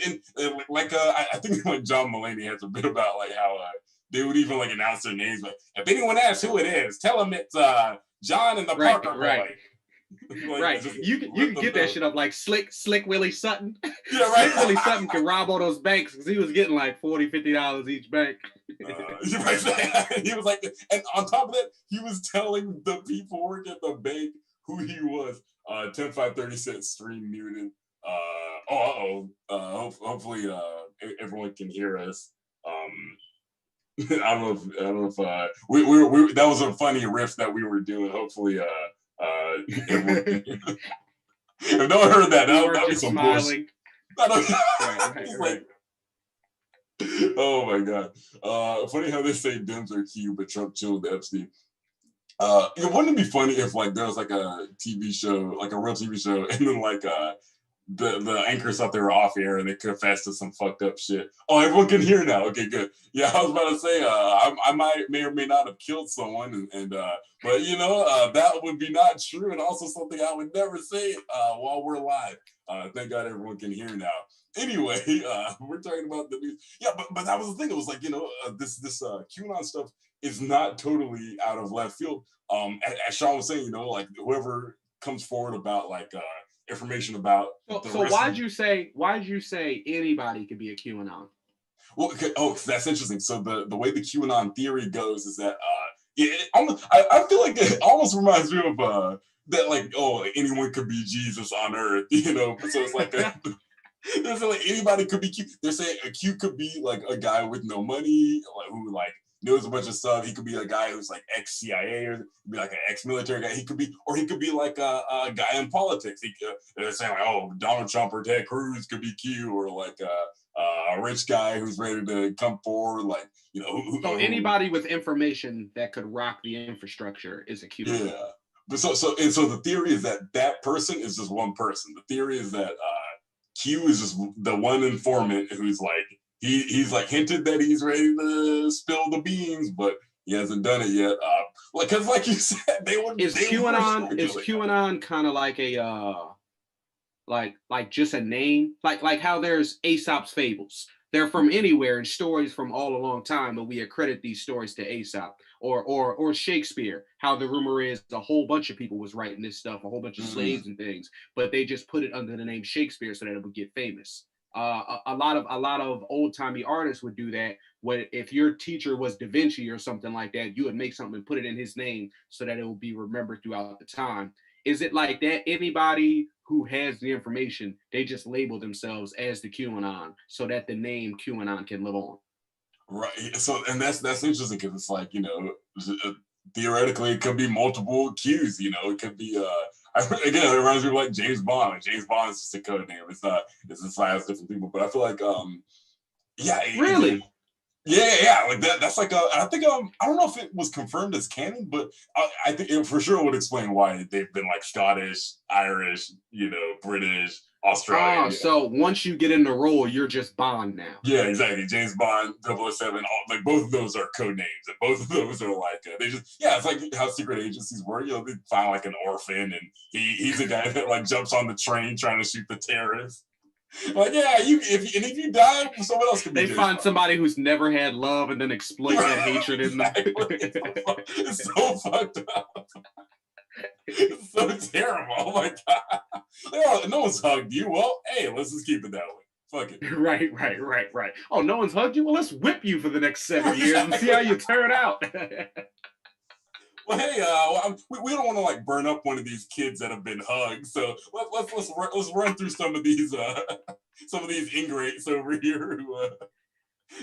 Speaker 10: and like I think like John Mulaney has a bit about like how they would even like announce their names, but if anyone asks who it is, tell them it's John and the Parker boy. Like,
Speaker 7: right. You can get that shit up like Slick Willie Sutton.
Speaker 10: Yeah, right.
Speaker 7: Slick Willie Sutton could rob all those banks because he was getting like $40-$50 each bank.
Speaker 10: He was like, and on top of that, he was telling the people working at the bank who he was. 10-5-30 stream muted. Hopefully everyone can hear us. I don't know if we that was a funny riff that we were doing. Hopefully everyone if no one heard that, that'd be some bullshit. Right. Oh my god. Funny how they say Dems are Q, but Trump chilled with Epstein. Wouldn't it be funny if like there was like a TV show, like a real TV show, and then like the anchors thought they were off air and they confessed to some fucked up shit. Oh, everyone can hear now. Okay, good. Yeah, I was about to say I may or may not have killed someone, but you know that would be not true, and also something I would never say while we're live. Thank God everyone can hear now. Anyway, we're talking about the news. Yeah, but that was the thing. It was like, you know, this QAnon stuff is not totally out of left field. As Sean was saying, you know, like whoever comes forward about like information about.
Speaker 7: So why'd you say anybody could be a QAnon?
Speaker 10: Well, that's interesting. So the way the QAnon theory goes is that I feel like it almost reminds me of that like, oh, anyone could be Jesus on earth, you know. So it's like there's like anybody could be Q. They're saying a Q could be like a guy with no money, like who like knows a bunch of stuff. He could be a guy who's like ex-CIA or be like an ex-military guy. He could be like a guy in politics. They're saying like, oh, Donald Trump or Ted Cruz could be Q, or like a rich guy who's ready to come forward, like, you know.
Speaker 7: So anybody with information that could rock the infrastructure is a Q.
Speaker 10: Yeah. But so the theory is that person is just one person. The theory is that Q is just the one informant who's like he's like hinted that he's ready to spill the beans, but he hasn't done it yet. Because like you said,
Speaker 7: Is QAnon kind of like a like just a name, like how there's Aesop's fables. They're from anywhere and stories from all a long time, but we accredit these stories to Aesop or Shakespeare. How the rumor is a whole bunch of people was writing this stuff, a whole bunch of slaves and things, but they just put it under the name Shakespeare so that it would get famous. A lot of old timey artists would do that. If your teacher was Da Vinci or something like that, you would make something and put it in his name so that it will be remembered throughout the time. Is it like that? Anybody who has the information, they just label themselves as the QAnon so that the name QAnon can live on.
Speaker 10: Right. So, and that's interesting because it's like, theoretically it could be multiple Qs. It could be again, it reminds me of like James Bond. Like James Bond is just a code name. It's just five different people. But I feel like
Speaker 7: really.
Speaker 10: Yeah, like that's like I think I don't know if it was confirmed as canon, but I think it for sure would explain why they've been like Scottish, Irish, British, Australian.
Speaker 7: So once you get in the role, you're just Bond now.
Speaker 10: Yeah, exactly. James Bond, 007, like both of those are code names, and both of those are like it's like how secret agencies were. They find like an orphan, and he's a guy that like jumps on the train trying to shoot the terrorists. Like, yeah, if you die, someone else can be.
Speaker 7: They find somebody who's never had love and then exploit that hatred in them.
Speaker 10: It's so fucked up. It's so terrible. Oh my god. No one's hugged you. Well, hey, let's just keep it that way. Fuck it.
Speaker 7: Right. Oh, no one's hugged you? Well, let's whip you for the next 7 years and see how you turn out.
Speaker 10: Well, hey, we don't want to like burn up one of these kids that have been hugged. So let's run through some of these ingrates over here who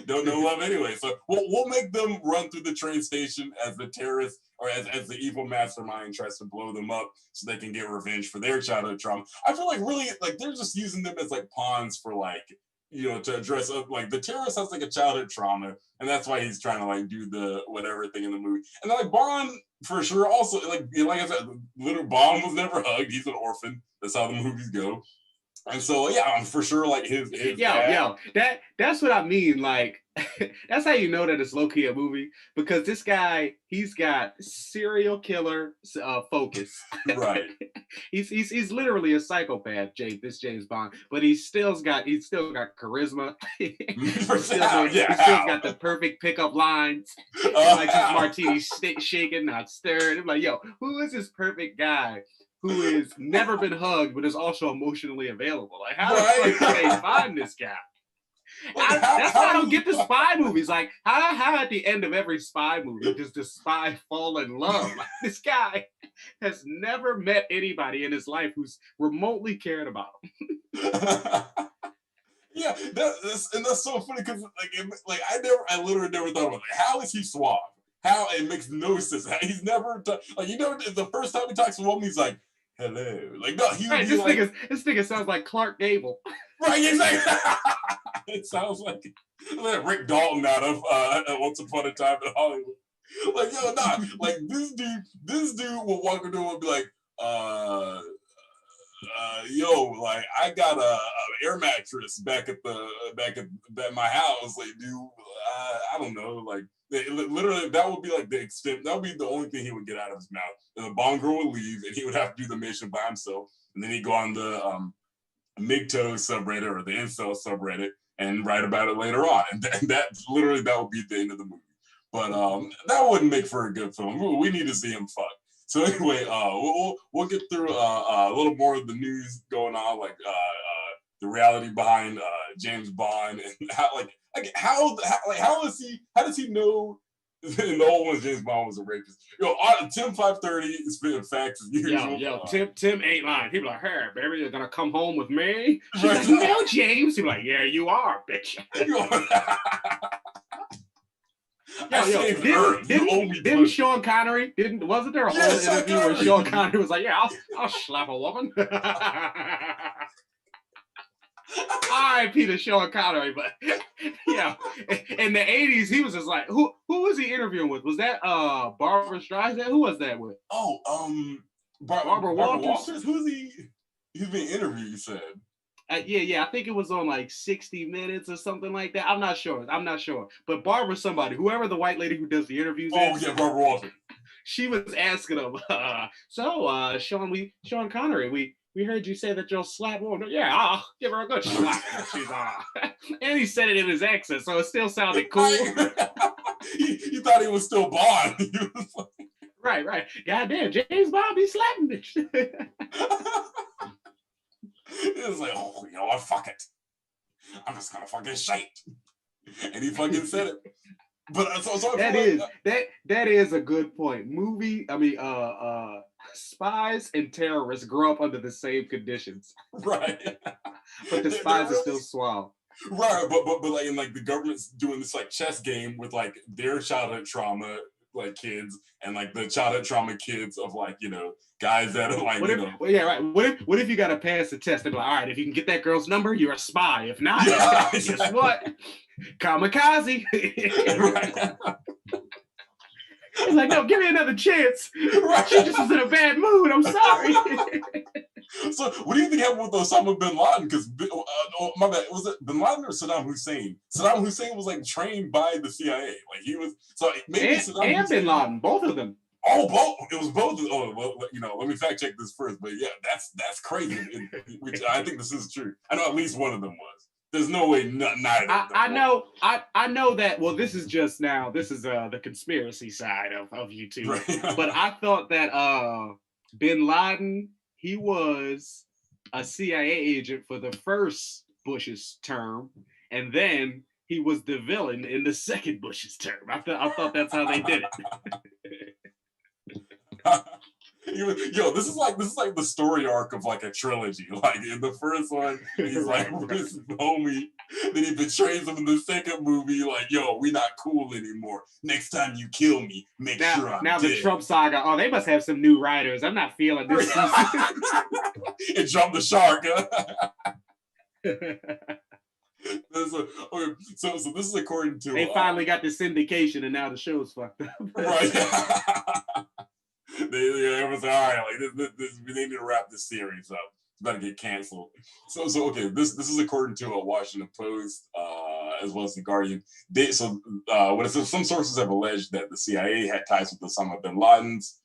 Speaker 10: don't know love anyway. So we'll make them run through the train station as the terrorist or as the evil mastermind tries to blow them up so they can get revenge for their childhood trauma. I feel like really like they're just using them as like pawns for like to address like the terrorist has like a childhood trauma, and that's why he's trying to like do the whatever thing in the movie. And then like Bond for sure also like I said, little Bond was never hugged. He's an orphan. That's how the movies go. And so I'm for sure like his
Speaker 7: that's what I mean. Like that's how you know that it's low-key a movie, because this guy, he's got serial killer focus.
Speaker 10: Right.
Speaker 7: he's literally a psychopath, this James Bond, but he's still got charisma. He's still got the perfect pickup lines. Like his martini shaking, not stirred. I'm like, yo, who is this perfect guy who has never been hugged but is also emotionally available? Like, how the fuck did they find this guy? That's why I don't get the spy movies. Like, how at the end of every spy movie does the spy fall in love? Like, this guy has never met anybody in his life who's remotely cared about him.
Speaker 10: Yeah, that's so funny because I literally never thought about it. How is he suave? How it makes no sense. He's never the first time he talks to a woman, he's like, hello. Like, no,
Speaker 7: this nigga sounds like Clark Gable.
Speaker 10: Right, exactly. It sounds like Rick Dalton out of Once Upon a Time in Hollywood. Like, yo, nah, like this dude will walk into and be like, yo, like I got a air mattress back at my house. Like, dude, I don't know, like literally that would be like the extent. That would be the only thing he would get out of his mouth. And the Bond girl would leave, and he would have to do the mission by himself. And then he'd go on the MGTOW subreddit or the incel subreddit and write about it later on. And that would be the end of the movie. But that wouldn't make for a good film. We need to see him fuck. So anyway, we'll get through a little more of the news going on, like the reality behind James Bond and how does he know in the old ones James Bond was a rapist? Yo, Tim 530 is spitting facts as usual.
Speaker 7: Yo, Tim ain't lying. He be like, hey, baby, you're gonna come home with me? She's like, no, James. He be like, yeah, you are, bitch. Didn't Sean Connery? Wasn't there a whole interview where Sean Connery was like, yeah, I'll slap a woman? R.I.P. to Sean Connery, but yeah, in the 80s, he was just like, who was he interviewing with? Was that Barbara Streisand? Who was that with? Barbara Walters?
Speaker 10: Who's he? He's being interviewed, you said.
Speaker 7: Yeah. I think it was on like 60 Minutes or something like that. I'm not sure. But Barbara somebody, whoever the white lady who does the interviews is.
Speaker 10: Yeah, Barbara Walters.
Speaker 7: She was asking him, Sean Connery, we heard you say that you'll slap woman. Yeah, I'll give her a good slap. And he said it in his accent, so it still sounded cool.
Speaker 10: You thought he was still Bond. He was like...
Speaker 7: Right. Goddamn, James Bond be slapping bitch.
Speaker 10: It was like, oh, you know what? Fuck it. I'm just gonna fucking shite. And he fucking said it. But
Speaker 7: that is a good point. Spies and terrorists grow up under the same conditions.
Speaker 10: Right.
Speaker 7: But the spies are still suave.
Speaker 10: Right, but like, and like the government's doing this like chess game with like their childhood trauma like kids and like the childhood trauma kids of like, you know, guys that are like,
Speaker 7: What if you gotta pass the test? They're like, all right, if you can get that girl's number, you're a spy. If not, guess what? Kamikaze.
Speaker 10: Right.
Speaker 7: He's like, no, give me another chance. Right. She just was in a bad mood. I'm sorry.
Speaker 10: So, what do you think happened with Osama bin Laden? Because, my bad, was it bin Laden or Saddam Hussein? Saddam Hussein was like trained by the CIA. Like he was, so maybe Saddam
Speaker 7: and bin Laden, both of them.
Speaker 10: Oh, both. It was both. Oh, well, you know, let me fact check this first. But yeah, that's crazy. Which I think this is true. I know at least one of them was. There's no way neither.
Speaker 7: I know that. Well, this is the conspiracy side of YouTube. Right. But I thought that bin Laden, he was a CIA agent for the first Bush's term, and then he was the villain in the second Bush's term. I thought that's how they did it.
Speaker 10: Yo, this is like the story arc of like a trilogy. Like in the first one, he's like his homie. Then he betrays him in the second movie. Like, yo, we not cool anymore. Next time you kill me, make sure I'm dead.
Speaker 7: The Trump saga. Oh, they must have some new writers. I'm not feeling this.
Speaker 10: And jump the shark. So this is according to.
Speaker 7: They finally got the syndication, and now the show's fucked up.
Speaker 10: Right. They was all right. Like this, we need to wrap this series up. It's about to get canceled. So okay. This is according to a Washington Post as well as the Guardian. Some sources have alleged that the CIA had ties with Osama bin Laden's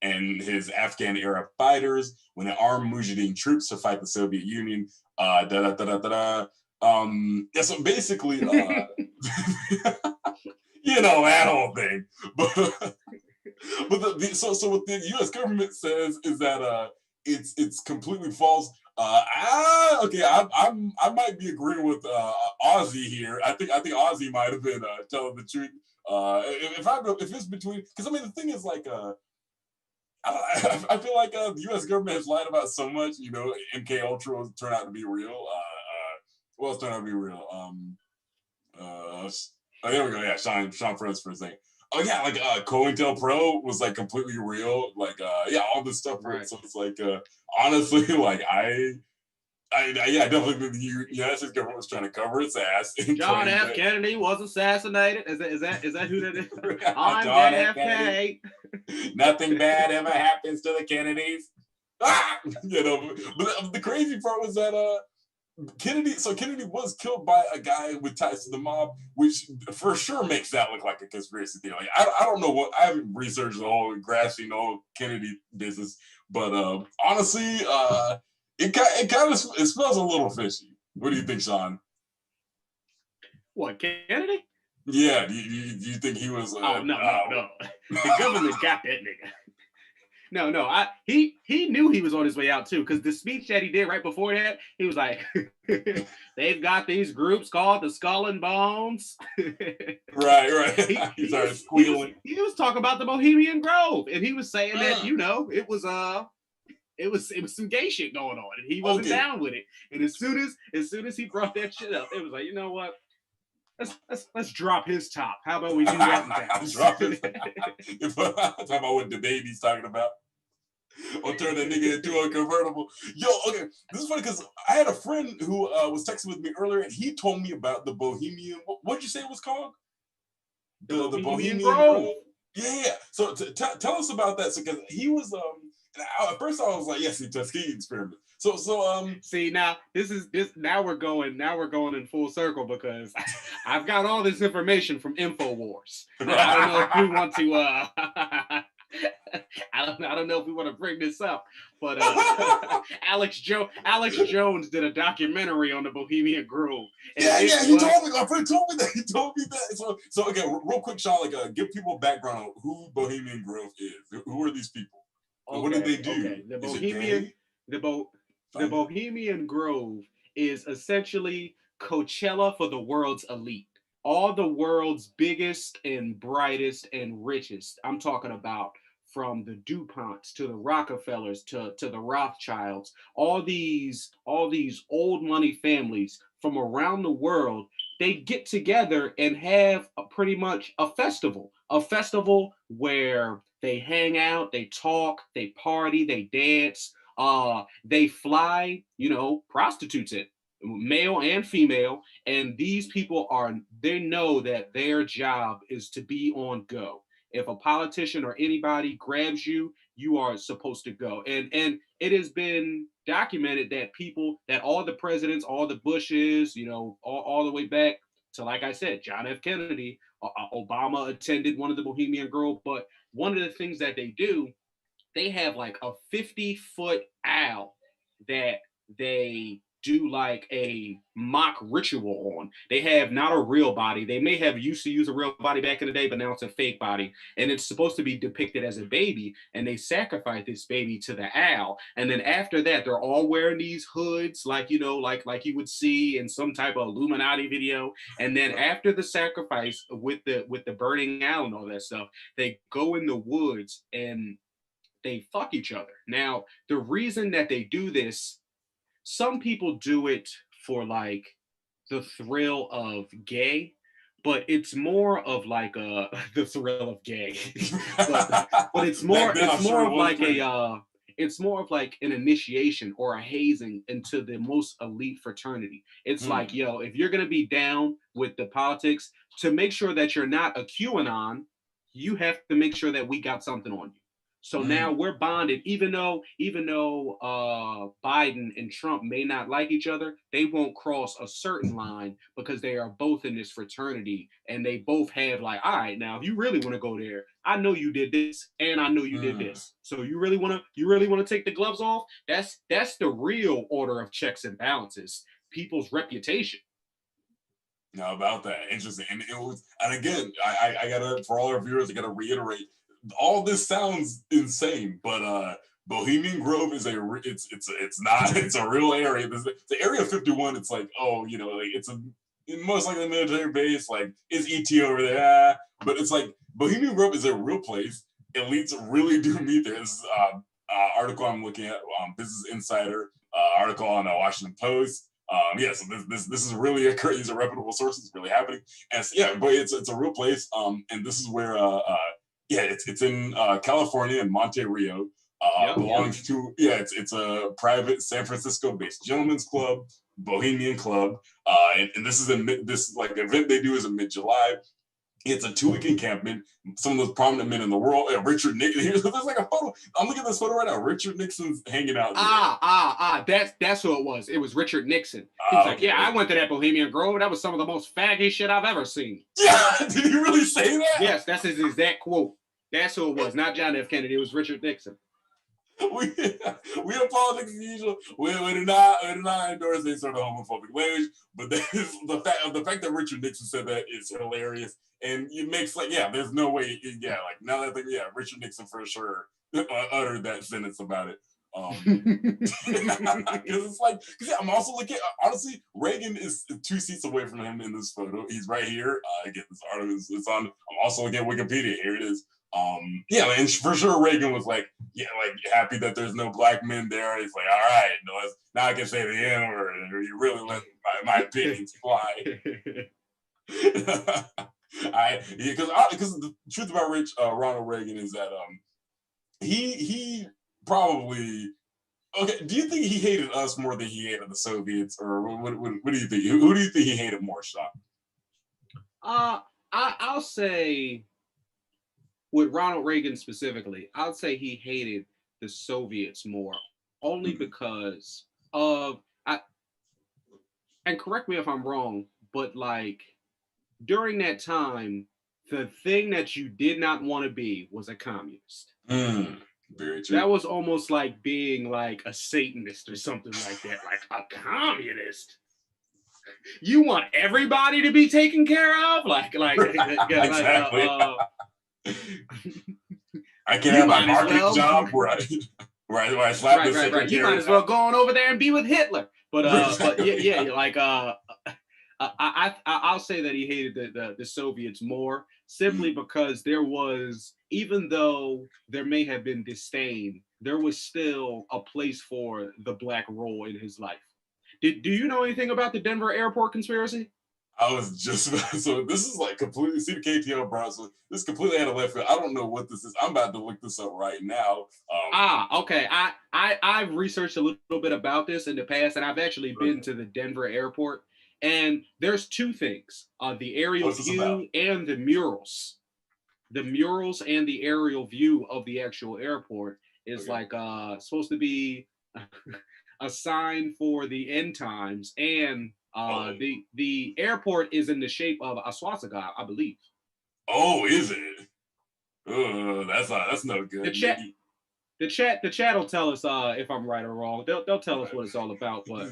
Speaker 10: and his Afghan-era fighters when they armed Mujahideen troops to fight the Soviet Union. So basically, you know, that whole thing, But so what the U.S. government says is that it's completely false. I might be agreeing with Ozzy here. I think Ozzy might have been telling the truth. If it's between, because I mean the thing is like I feel like the U.S. government has lied about so much. You know, MK Ultra turned out to be real. What else turned out to be real? There we go. Yeah, Sean froze for a second. Oh yeah, like COINTELPRO was like completely real. Like all this stuff. Right. So it's like honestly, like I definitely think the United States government was trying to cover its ass.
Speaker 7: John F. Kennedy was assassinated. Is that who that is? I'm John F. Kennedy.
Speaker 10: Nothing bad ever happens to the Kennedys. You know, but the crazy part was that Kennedy was killed by a guy with ties to the mob, which for sure makes that look like a conspiracy theory. Like, I don't know I haven't researched the whole grasping the whole Kennedy business, but honestly, it smells a little fishy. What do you think, Sean?
Speaker 7: What, Kennedy?
Speaker 10: Yeah, do you think he was?
Speaker 7: No. The government got that nigga. No. He knew he was on his way out too, because the speech that he did right before that, he was like, "They've got these groups called the Skull and Bones."
Speaker 10: Right. He started squealing.
Speaker 7: He was talking about the Bohemian Grove, and he was saying that it was some gay shit going on, and he wasn't down with it. And as soon as he brought that shit up, it was like, you know what? Let's drop his top. How about we do that now?
Speaker 10: Drop his top. Talking about what the baby's talking about. Or turn that nigga into a convertible. Yo, okay. This is funny because I had a friend who was texting with me earlier, and he told me about the Bohemian. What'd you say it was called? The Bohemian Grove. Yeah. So tell us about that. So because he was At first, I was like, yes, the Tuskegee experiment. So
Speaker 7: see now now we're going in full circle because I've got all this information from InfoWars. I don't know if we want to I don't know if we want to bring this up, but Alex Jones did a documentary on the Bohemian Grove.
Speaker 10: He told me. My friend told me that. He told me that. So again, real quick, Sean, like give people background on who Bohemian Grove is. Who are these people? Okay, what did they do?
Speaker 7: Okay. The Bohemian Grove is essentially Coachella for the world's elite. All the world's biggest and brightest and richest. I'm talking about from the DuPonts to the Rockefellers to the Rothschilds. All these old money families from around the world, they get together and have pretty much a festival where they hang out, they talk, they party, they dance, they fly, prostitutes in, male and female, and these people they know that their job is to be on go. If a politician or anybody grabs you, you are supposed to go. And it has been documented that all the presidents, all the Bushes, all the way back to, like I said, John F. Kennedy, Obama attended one of the Bohemian Grove. But one of the things that they do, they have like a 50-foot owl that they do like a mock ritual on. They have not a real body. They may have used to use a real body back in the day, but now it's a fake body. And it's supposed to be depicted as a baby. And they sacrifice this baby to the owl. And then after that, they're all wearing these hoods, like you would see in some type of Illuminati video. And then after the sacrifice with the burning owl and all that stuff, they go in the woods and they fuck each other. Now, the reason that they do this, some people do it for like the thrill of gay, but it's more of like the thrill of gay. but it's more of like an initiation or a hazing into the most elite fraternity. It's like, if you're gonna be down with the politics, to make sure that you're not a QAnon, you have to make sure that we got something on you. So now we're bonded, even though Biden and Trump may not like each other, they won't cross a certain line because they are both in this fraternity and they both have like, all right, now if you really want to go there, I know you did this and I know you did this. So you really want to take the gloves off? That's the real order of checks and balances. People's reputation.
Speaker 10: Now about that, interesting, and it was, and again, I gotta, for all our viewers, I gotta reiterate. All this sounds insane, but Bohemian Grove is it's a real area. The Area 51, it's like, it's most likely a military base, like is ET over there, but it's like Bohemian Grove is a real place. Elites really do meet there. This is article I'm looking at, Business Insider article on Washington Post. So this is really these are reputable sources, really happening, and but it's a real place. And this is where it's in California in Monte Rio. Belongs to it's a private San Francisco-based gentlemen's club, Bohemian Club, and this is this like event they do is in mid-July. It's a 2-week encampment. Some of those prominent men in the world, Richard Nixon. There's like a photo. I'm looking at this photo right now. Richard Nixon's hanging out there.
Speaker 7: That's who it was. It was Richard Nixon. He was like, I went to that Bohemian Grove. That was some of the most faggy shit I've ever seen.
Speaker 10: Yeah, did he really say that?
Speaker 7: Yes, that's his exact quote. That's who it was. Not John F. Kennedy. It was Richard Nixon.
Speaker 10: We have politics as usual. We do not endorse any sort of homophobic language, but the fact that Richard Nixon said that is hilarious, and it makes there's no way, now that I think, Richard Nixon for sure uttered that sentence about it. Because I'm also looking, honestly, Reagan is 2 seats away from him in this photo. He's right here. Again, this article is on. I'm also looking at Wikipedia. Here it is. And for sure Reagan was happy that there's no black men there. He's like, all right, now I can say the N word, and you really let my opinions fly. Because the truth about Ronald Reagan is that he probably, do you think he hated us more than he hated the Soviets, or what do you think? Who do you think he hated more, Sean?
Speaker 7: I'll say, with Ronald Reagan specifically, I'd say he hated the Soviets more, only because of and correct me if I'm wrong, but like during that time, the thing that you did not want to be was a communist.
Speaker 10: Very true.
Speaker 7: That was almost like being like a Satanist or something like that. Like a communist. You want everybody to be taken care of?
Speaker 10: Exactly. I can have my marketing job where I slap the secretary.
Speaker 7: Right. You might as well go on over there and be with Hitler. But yeah, like I'll say that he hated the Soviets more simply because there was, even though there may have been disdain, there was still a place for the black role in his life. Do you know anything about the Denver airport conspiracy?
Speaker 10: I was just so this is like completely see the KTL Bronson. This completely out of left field. I don't know what this is. I'm about to look this up right now.
Speaker 7: Okay. I've researched a little bit about this in the past, and I've actually been to the Denver airport. And there's two things: the aerial view and the murals. The murals and the aerial view of the actual airport is like supposed to be a sign for the end times, and the airport is in the shape of a swastika, I believe.
Speaker 10: Oh, is it? That's no good.
Speaker 7: The chat will tell us if I'm right or wrong. They'll tell us what it's all about. But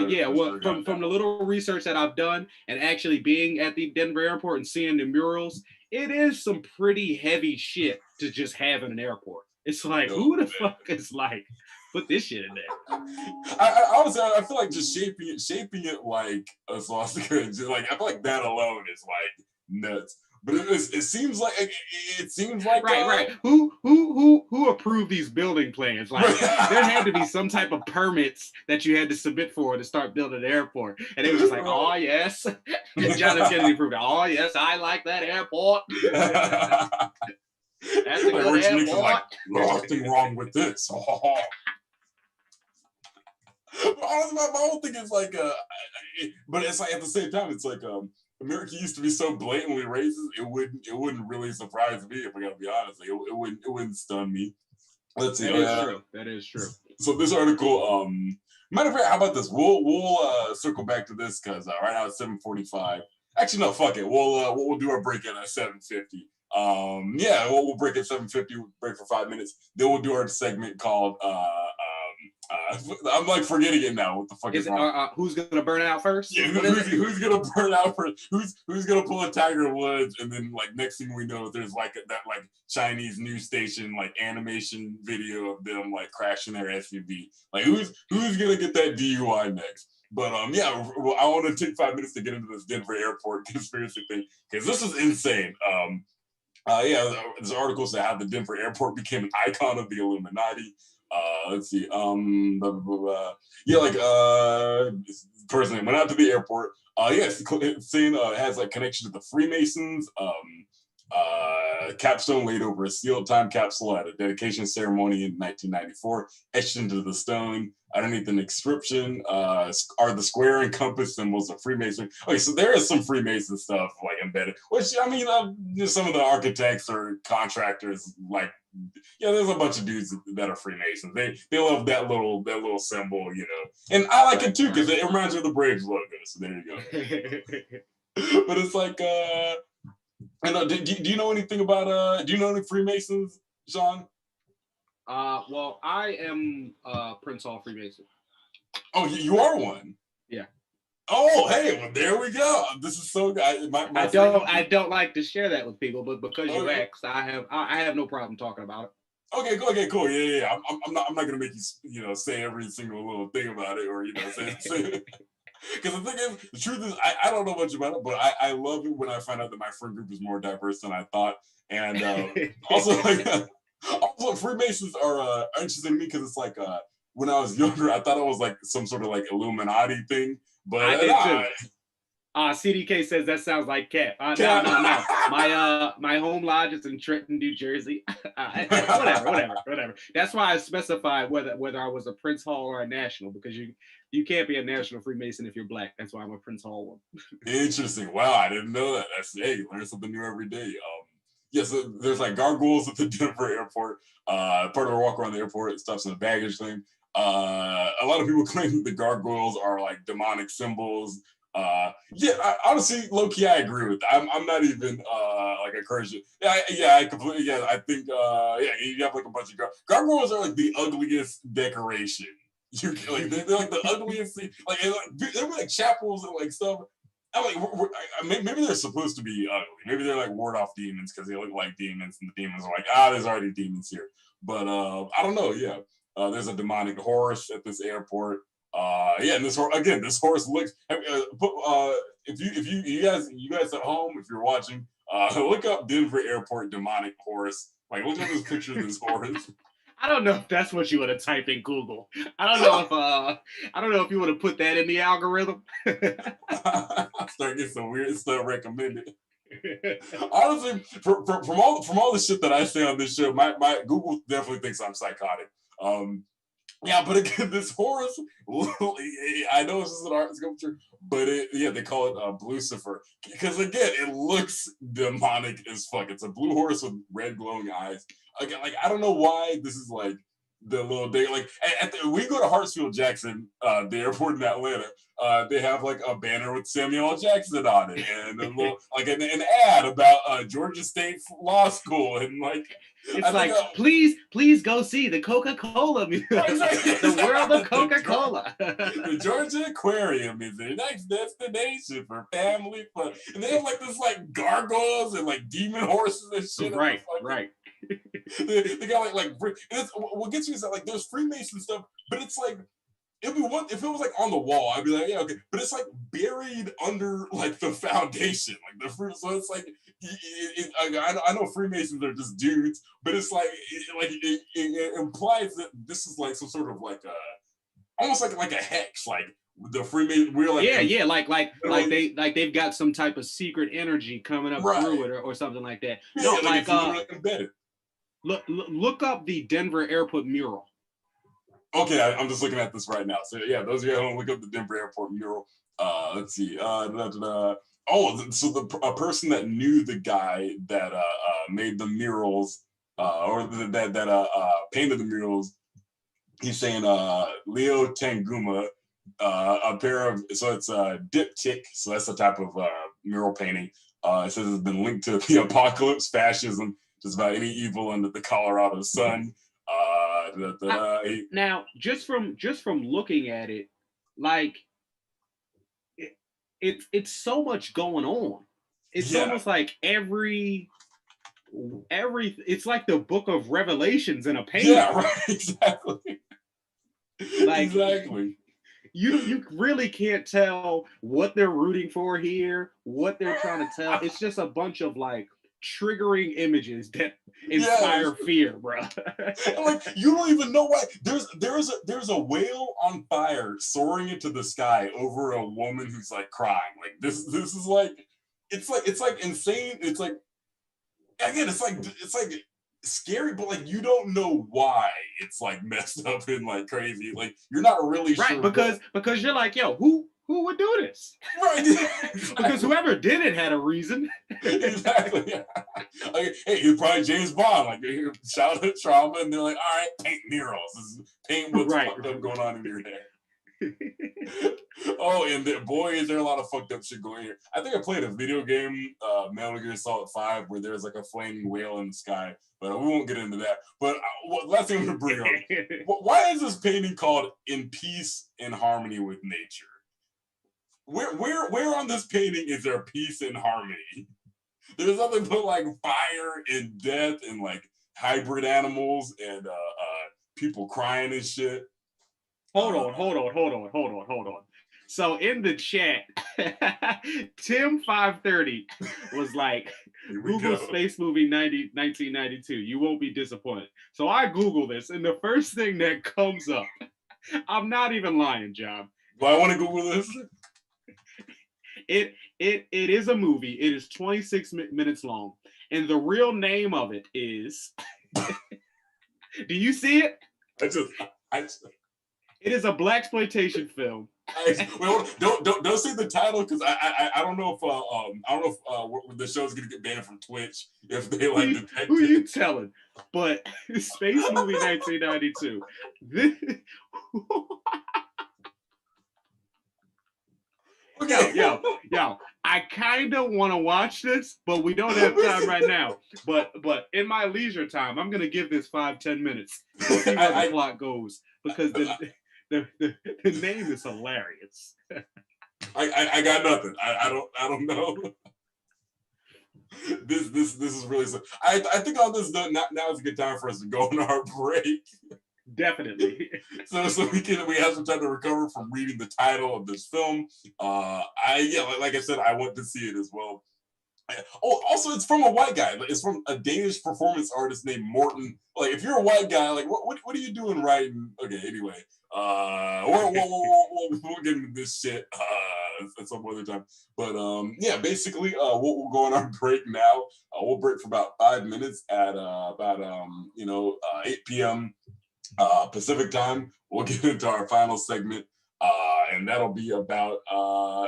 Speaker 7: yeah, from the little research that I've done and actually being at the Denver airport and seeing the murals, it is some pretty heavy shit to just have in an airport. It's like, who the fuck is like put this shit in there?
Speaker 10: I honestly, I feel like just shaping it like a swastika, just like I feel like that alone is like nuts. But it seems like
Speaker 7: right. Who approved these building plans? Like there had to be some type of permits that you had to submit for to start building an airport, and it was just like, oh yes, John F. Kennedy approved it. Oh yes, I like that airport. That's a good airport.
Speaker 10: Like, nothing wrong with this. Honestly, my whole thing is like, but it's like at the same time, it's like America used to be so blatantly racist. It wouldn't really surprise me if I gotta be honest. Like, it wouldn't stun me. Let's see.
Speaker 7: That is true.
Speaker 10: So this article, matter of fact, how about this? We'll circle back to this because right now it's 7:45. Actually, no, fuck it. We'll do our break at 7:50. Yeah, we'll break at 7:50. Break for 5 minutes. Then we'll do our segment called I'm like forgetting it now. What the fuck is wrong?
Speaker 7: Who's gonna burn out first?
Speaker 10: Yeah, who's gonna burn out first? Who's gonna pull a Tiger Woods? And then like next thing we know, there's like that like Chinese news station like animation video of them like crashing their SUV. Like who's gonna get that DUI next? But yeah, I want to take 5 minutes to get into this Denver airport conspiracy thing because this is insane. Yeah, this article said how the Denver airport became an icon of the Illuminati. Let's see. Yeah, like person went out to the airport. Yes, saying it has like connection to the Freemasons. Capstone laid over a sealed time capsule at a dedication ceremony in 1994, etched into the stone. Underneath an inscription are the square and compass symbols of Freemason. Okay, so there is some Freemason stuff like embedded, which I mean, some of the architects or contractors like, yeah, there's a bunch of dudes that are Freemasons. They love that little symbol, you know, and I like it too because it reminds me of the Braves logo. So there you go. But it's like, and do you know anything about do you know any Freemasons, Sean?
Speaker 7: Well, I am Prince Hall Freemason.
Speaker 10: Oh, you are one?
Speaker 7: Yeah.
Speaker 10: Oh, hey, well, there we go. This is so good.
Speaker 7: I don't like to share that with people, but because you asked, I have no problem talking about it.
Speaker 10: Okay, cool. Yeah. I'm not gonna make you say every single little thing about it or say because the thing is, the truth is, I don't know much about it, but I love it when I find out that my friend group is more diverse than I thought, and also like. Also, Freemasons are interesting to me because it's like when I was younger, I thought it was like some sort of like Illuminati thing. But
Speaker 7: I did too. CDK says that sounds like Cap. No. My home lodge is in Trenton, New Jersey. Whatever. That's why I specified whether I was a Prince Hall or a National, because you can't be a National Freemason if you're black. That's why I'm a Prince Hall one.
Speaker 10: Interesting. Wow, I didn't know that. Hey, learn something new every day. yeah, so there's like gargoyles at the Denver airport. Part of our walk around the airport, stuff's in the baggage claim. A lot of people claim the gargoyles are like demonic symbols. Honestly, low key, I agree with that. I'm not even like encouraging. I completely. Yeah, I think. You have like a bunch of gargoyles are like the ugliest decoration. They're like the ugliest thing. Like they're like chapels and like stuff. I'm like, maybe they're supposed to be ugly. Maybe they're like ward off demons because they look like demons, and the demons are like, there's already demons here. But I don't know. Yeah, there's a demonic horse at this airport. And this horse looks. If you guys at home, if you're watching, look up Denver Airport demonic horse. Like, look at this picture of this horse.
Speaker 7: I don't know if that's what you want to type in Google. I don't know if you want to put that in the algorithm.
Speaker 10: Start getting some weird stuff recommended. Honestly, from all the shit that I say on this show, my Google definitely thinks I'm psychotic. But again, this horse, I know it's just an art sculpture, but they call it Lucifer. Because again, it looks demonic as fuck. It's a blue horse with red glowing eyes. Again, like, I don't know why this is like the little day. Like, we go to Hartsfield-Jackson, the airport in Atlanta. They have like a banner with Samuel L. Jackson on it, and a little like an ad about Georgia State Law School, and like
Speaker 7: it's like please go see the Coca-Cola Museum, the world of Coca-Cola.
Speaker 10: The Georgia Aquarium is the next destination for family fun, and they have like this like gargoyles and like demon horses and shit.
Speaker 7: Right.
Speaker 10: They got like what gets me is that like there's Freemason stuff, but it's like it'd be one if it was like on the wall, I'd be like, yeah, okay, but it's like buried under like the foundation, like so it's like I know Freemasons are just dudes, but it's like it implies that this is like some sort of like almost like a hex, like the Freemason. We're like like they've got some type of secret energy coming up through it or something like that. No, like embedded.
Speaker 7: Look up the Denver Airport mural.
Speaker 10: Okay, I'm just looking at this right now. So yeah, those of you who don't look up the Denver Airport mural. Let's see. So a person that knew the guy that made the murals, or that painted the murals, he's saying Leo Tanguma, a pair of, so it's a diptych, so that's the type of mural painting. It says it's been linked to the apocalypse, fascism, just about any evil under the Colorado sun.
Speaker 7: Now, just from looking at it, like it's so much going on. It's almost like every it's like the book of Revelations in a painting.
Speaker 10: Yeah, right, exactly. Exactly.
Speaker 7: You really can't tell what they're rooting for here, what they're trying to tell. It's just a bunch of like triggering images that inspire fear, bro.
Speaker 10: Like, you don't even know why. There's a whale on fire soaring into the sky over a woman who's like crying. Like this is like it's like insane. It's like, again, it's like scary, but like you don't know why it's like messed up and like crazy. Like you're not really sure.
Speaker 7: Right, because you're like, yo, who would do this?
Speaker 10: Right.
Speaker 7: Because whoever did it had a reason.
Speaker 10: Exactly. Yeah. Like, hey, you're probably James Bond. Like, you shout out trauma, and they're like, all right, paint murals. Paint what's fucked up going on in your head. Oh, and boy, is there a lot of fucked up shit going here. I think I played a video game, Metal Gear Solid 5, where there's like a flaming whale in the sky, but we won't get into that. But last thing I'm gonna bring up, why is this painting called "In Peace and Harmony with Nature"? Where on this painting is there peace and harmony? There's nothing but like fire and death and like hybrid animals and people crying and shit.
Speaker 7: Hold on. So in the chat, Tim530 was like, Google Space Movie 1992. You won't be disappointed. So I Google this, and the first thing that comes up, I'm not even lying, John.
Speaker 10: Do I want to Google this?
Speaker 7: It is a movie. It is 26 minutes long, and the real name of it is. Do you see it?
Speaker 10: I just.
Speaker 7: It is a blaxploitation film
Speaker 10: Don't say the title because I don't know if the show's gonna get banned from Twitch if they like detect
Speaker 7: Who
Speaker 10: it.
Speaker 7: you telling? But Space Movie 1992. Yo, I kind of want to watch this, but we don't have time right now. But in my leisure time, I'm gonna give this 5-10 minutes to see where the plot goes because the name is hilarious.
Speaker 10: I got nothing. I don't know. This is really. I think on this note, now is a good time for us to go on our break.
Speaker 7: Definitely.
Speaker 10: So we have some time to recover from reading the title of this film. Like I said, I want to see it as well. Oh, also, it's from a white guy. It's from a Danish performance artist named Morten. Like, if you're a white guy, like, what are you doing writing? Okay, anyway, we'll get into this shit at some other time. But basically, we'll go on our break now. We'll break for about 5 minutes at 8 p.m. Pacific time. We'll get into our final segment, and that'll be about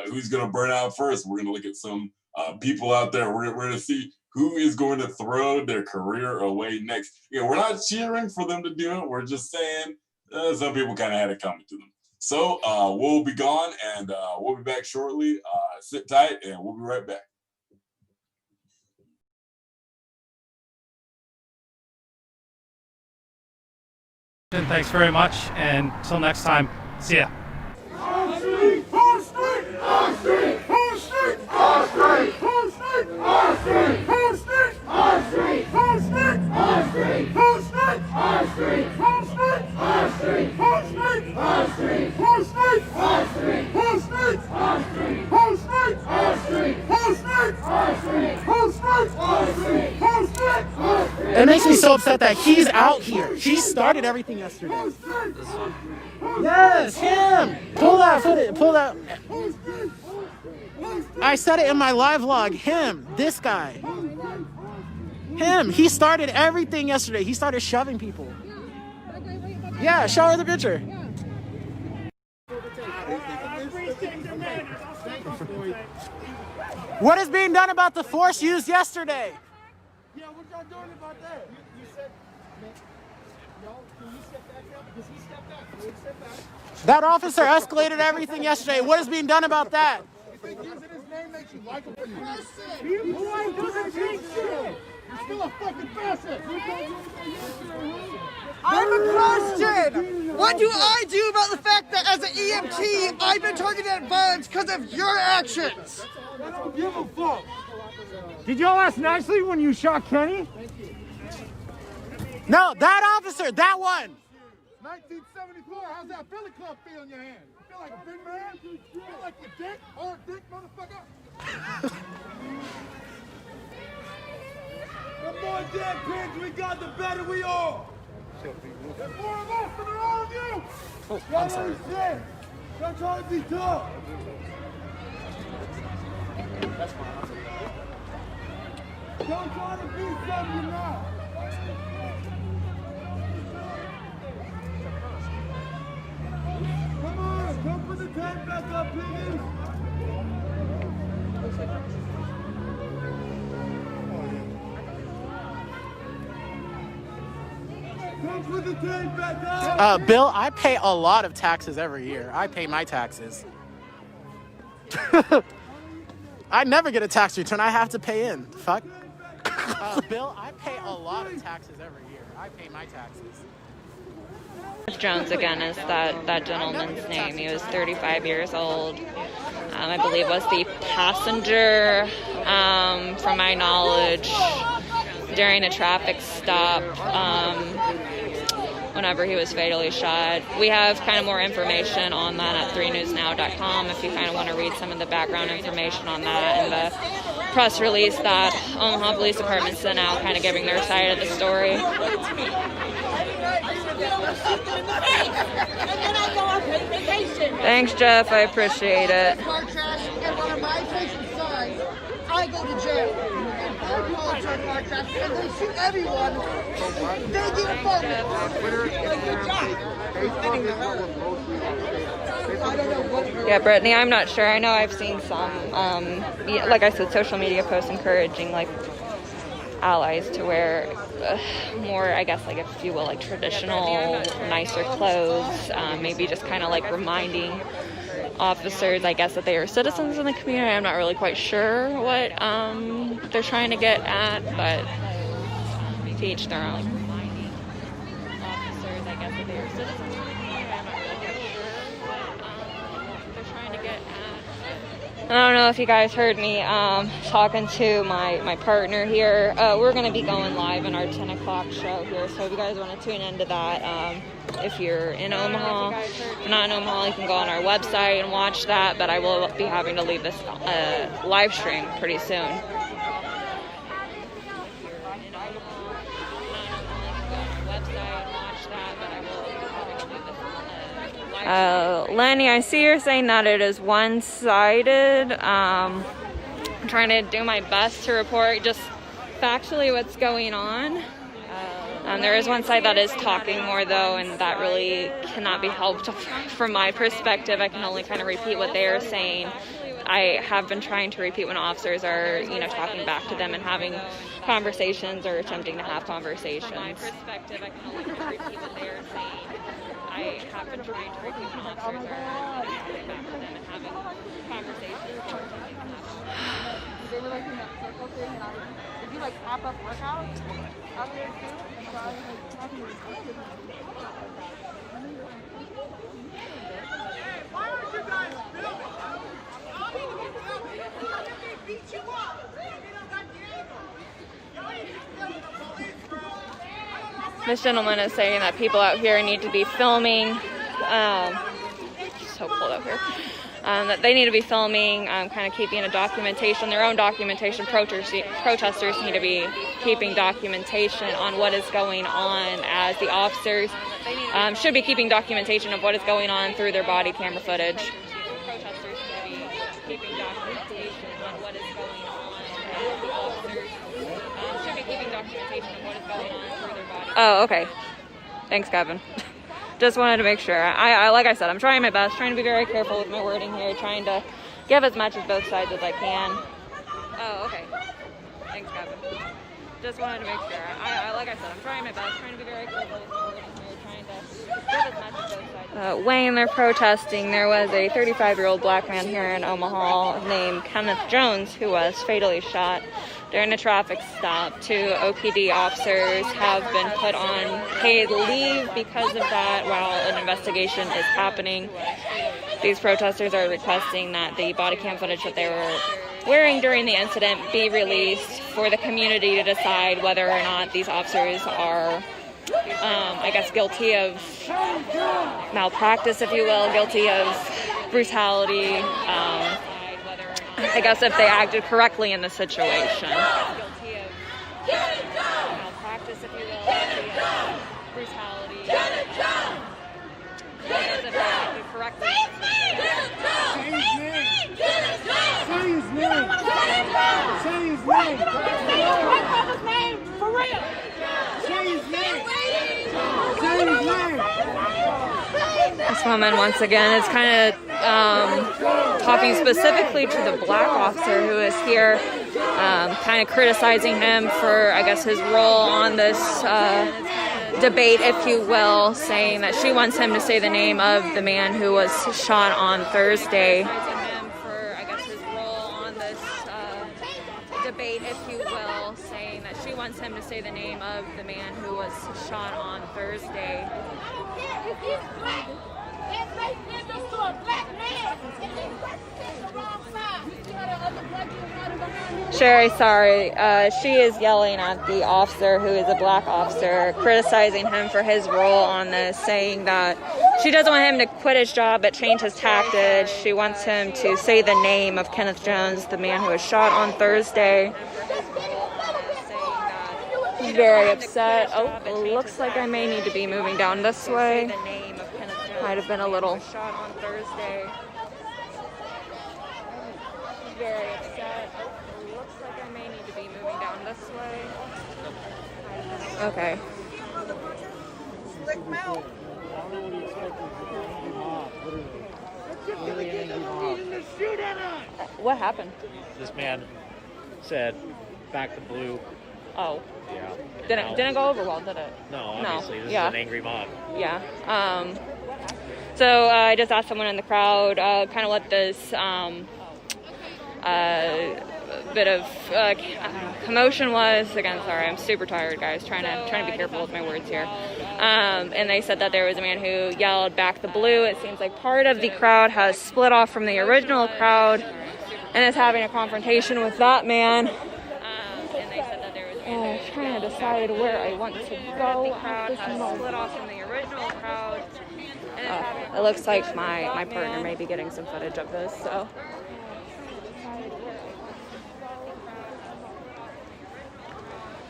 Speaker 10: who's gonna burn out first. We're gonna look at some people out there. We're gonna see who is going to throw their career away next. We're not cheering for them to do it. We're just saying some people kind of had it coming to them. So we'll be gone, and we'll be back shortly. Sit tight, and we'll be right back.
Speaker 5: Thanks very much, and until next time, see ya.
Speaker 11: It makes me so upset that he's out here. He started everything yesterday. Yes, him. Pull that footage. Pull that. I said it in my live vlog. Him. This guy. Him. He started everything yesterday. He started shoving people. Yeah, show her the picture. What is being done about the force used yesterday?
Speaker 3: Yeah, what y'all doing about that? You said, no, can you step back up? Because he stepped back. Can you step back?
Speaker 11: That officer escalated everything yesterday. What is being done about that?
Speaker 3: You think using his name makes you likable? Boy, doesn't change shit. You're still a fucking fascist.
Speaker 12: I have a question. What do I do about the fact that as an EMT, I've been targeted at violence because of your actions?
Speaker 3: I don't give a fuck. Did y'all ask nicely when you shot Kenny?
Speaker 11: No, that officer, that one.
Speaker 3: 1974, how's that Billy Club feel in your hand? You feel like a big man? You feel like your dick? Hard dick, motherfucker? The more dead pigs we got, the better we are. There's more of us than there are of you.
Speaker 11: Oh, I'm sorry.
Speaker 3: Don't try to be tough.
Speaker 11: That's fine.
Speaker 3: Don't try to be something you're not. Come on, come put the tape back up, please. Come put the tape back up.
Speaker 11: Bill, I pay a lot of taxes every year. I pay my taxes. I never get a tax return. I have to pay in. Fuck. Bill, I pay a lot of taxes every year. I pay my taxes.
Speaker 13: Jones again is that gentleman's name. He was 35 years old. I believe was the passenger, from my knowledge, during a traffic stop whenever he was fatally shot. We have kind of more information on that at 3newsnow.com if you kind of want to read some of the background information on that and the press release that Omaha Police Department sent out kind of giving their side of the story. Thanks, Jeff. I appreciate it.
Speaker 12: I go to jail. I apologize for our trash, and they shoot everyone. They get a phone. Good job.
Speaker 13: Yeah, Brittany, I'm not sure. I know I've seen some, like I said, social media posts encouraging like allies to wear more, I guess, like if you will, like traditional, nicer clothes. Maybe just kind of like reminding officers, I guess, that they are citizens in the community. I'm not really quite sure what they're trying to get at, but to each their own. Officers, I guess, that they are citizens in the community. I'm not really quite sure what they're trying to get at. I don't know if you guys heard me talking to my partner here. We're going to be going live in our 10 o'clock show here, so if you guys want to tune into that, if you're in Omaha, if not in Omaha, you can go on our website and watch that, but I will be having to leave this live stream pretty soon. Lenny, I see you're saying that it is one-sided. I'm trying to do my best to report just factually what's going on. There is one side that is talking more, though, and that really cannot be helped from my perspective. I can only kind of repeat what they are saying. I have been trying to repeat when officers are, talking back to them and having conversations or attempting to have conversations. From my perspective, I can only kind of repeat what they are saying. I have been trying to repeat when officers are talking back to them and having conversations or attempting to have.
Speaker 9: They were like in that circle thing, and did you like pop up workouts out there too? So I was like talking to the why aren't you guys filming? Y'all need to be filming. They beat you up.
Speaker 13: This gentleman is saying that people out here need to be filming. It's so cold out here. That they need to be filming, kind of keeping a documentation, their own documentation. Protesters need to be keeping documentation on what is going on, as the officers should be keeping documentation of what is going on through their body camera footage. Protesters should be keeping documentation on what is going on, as the officers should be keeping documentation of what is going on through their body. Oh, okay. Thanks, Kevin. Just wanted to make sure. I like I said, I'm trying my best, trying to be very careful with my wording here, trying to give as much as both sides as I can. Oh, okay. Thanks, Kevin. Just wanted to make sure. I like I said, I'm trying my best, trying to be very careful with my wording here, trying to give as much as both sides. Wayne, they're protesting. There was a 35-year-old black man here in Omaha named Kenneth Jones who was fatally shot during a traffic stop. 2 OPD officers have been put on paid leave because of that while an investigation is happening. These protesters are requesting that the body cam footage that they were wearing during the incident be released for the community to decide whether or not these officers are, I guess, guilty of malpractice, if you will, guilty of brutality. I guess if they acted correctly in the situation. Guilty of malpractice, if you will, guilty of brutality. I guess if they acted correctly.
Speaker 3: Say his name! Say his name! Say his name! For real! Say his name! Say his name!
Speaker 13: This woman, once again, is kind of talking specifically to the black officer who is here, kind of criticizing him for, I guess, his role on this debate, if you will, saying that she wants him to say the name of the man who was shot on Thursday. For, I guess, his role on this debate, if you will, saying that she wants him to say the name of the man who was shot on Thursday. Sherry, sorry. She is yelling at the officer who is a black officer, criticizing him for his role on this, saying that she doesn't want him to quit his job but change his tactics. She wants him to say the name of Kenneth Jones, the man who was shot on Thursday. He's very upset. Oh, looks like I may need to be moving down this way. Might have been a little. Shot on Thursday. He's very upset. Oh, looks like I may need to be moving down this way. Okay.
Speaker 11: Really angry mob.
Speaker 13: What happened?
Speaker 11: This man said, "Back the blue."
Speaker 13: Oh.
Speaker 11: Yeah.
Speaker 13: Didn't go over well, did it?
Speaker 11: No, obviously. This is
Speaker 13: Yeah.
Speaker 11: an angry mob.
Speaker 13: Yeah. So I just asked someone in the crowd kind of what this bit of commotion was. Again, sorry, I'm super tired, guys. Trying to be careful with my words here. And they said that there was a man who yelled, "Back the blue." It seems like part of the crowd has split off from the original crowd and is having a confrontation with that man. And they said that there was a man who trying to decide where I want to go. The crowd has split off from the original crowd. It looks like my partner may be getting some footage of this, so.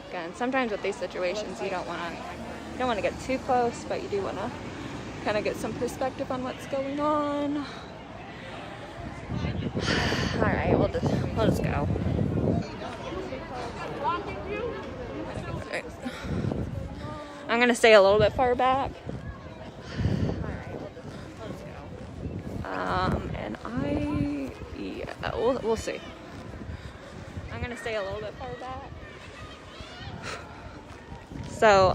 Speaker 13: Again, sometimes with these situations you don't want to get too close, but you do want to kind of get some perspective on what's going on. All right, we'll just go. Right. I'm gonna stay a little bit far back. And we'll see. I'm gonna stay a little bit far back. So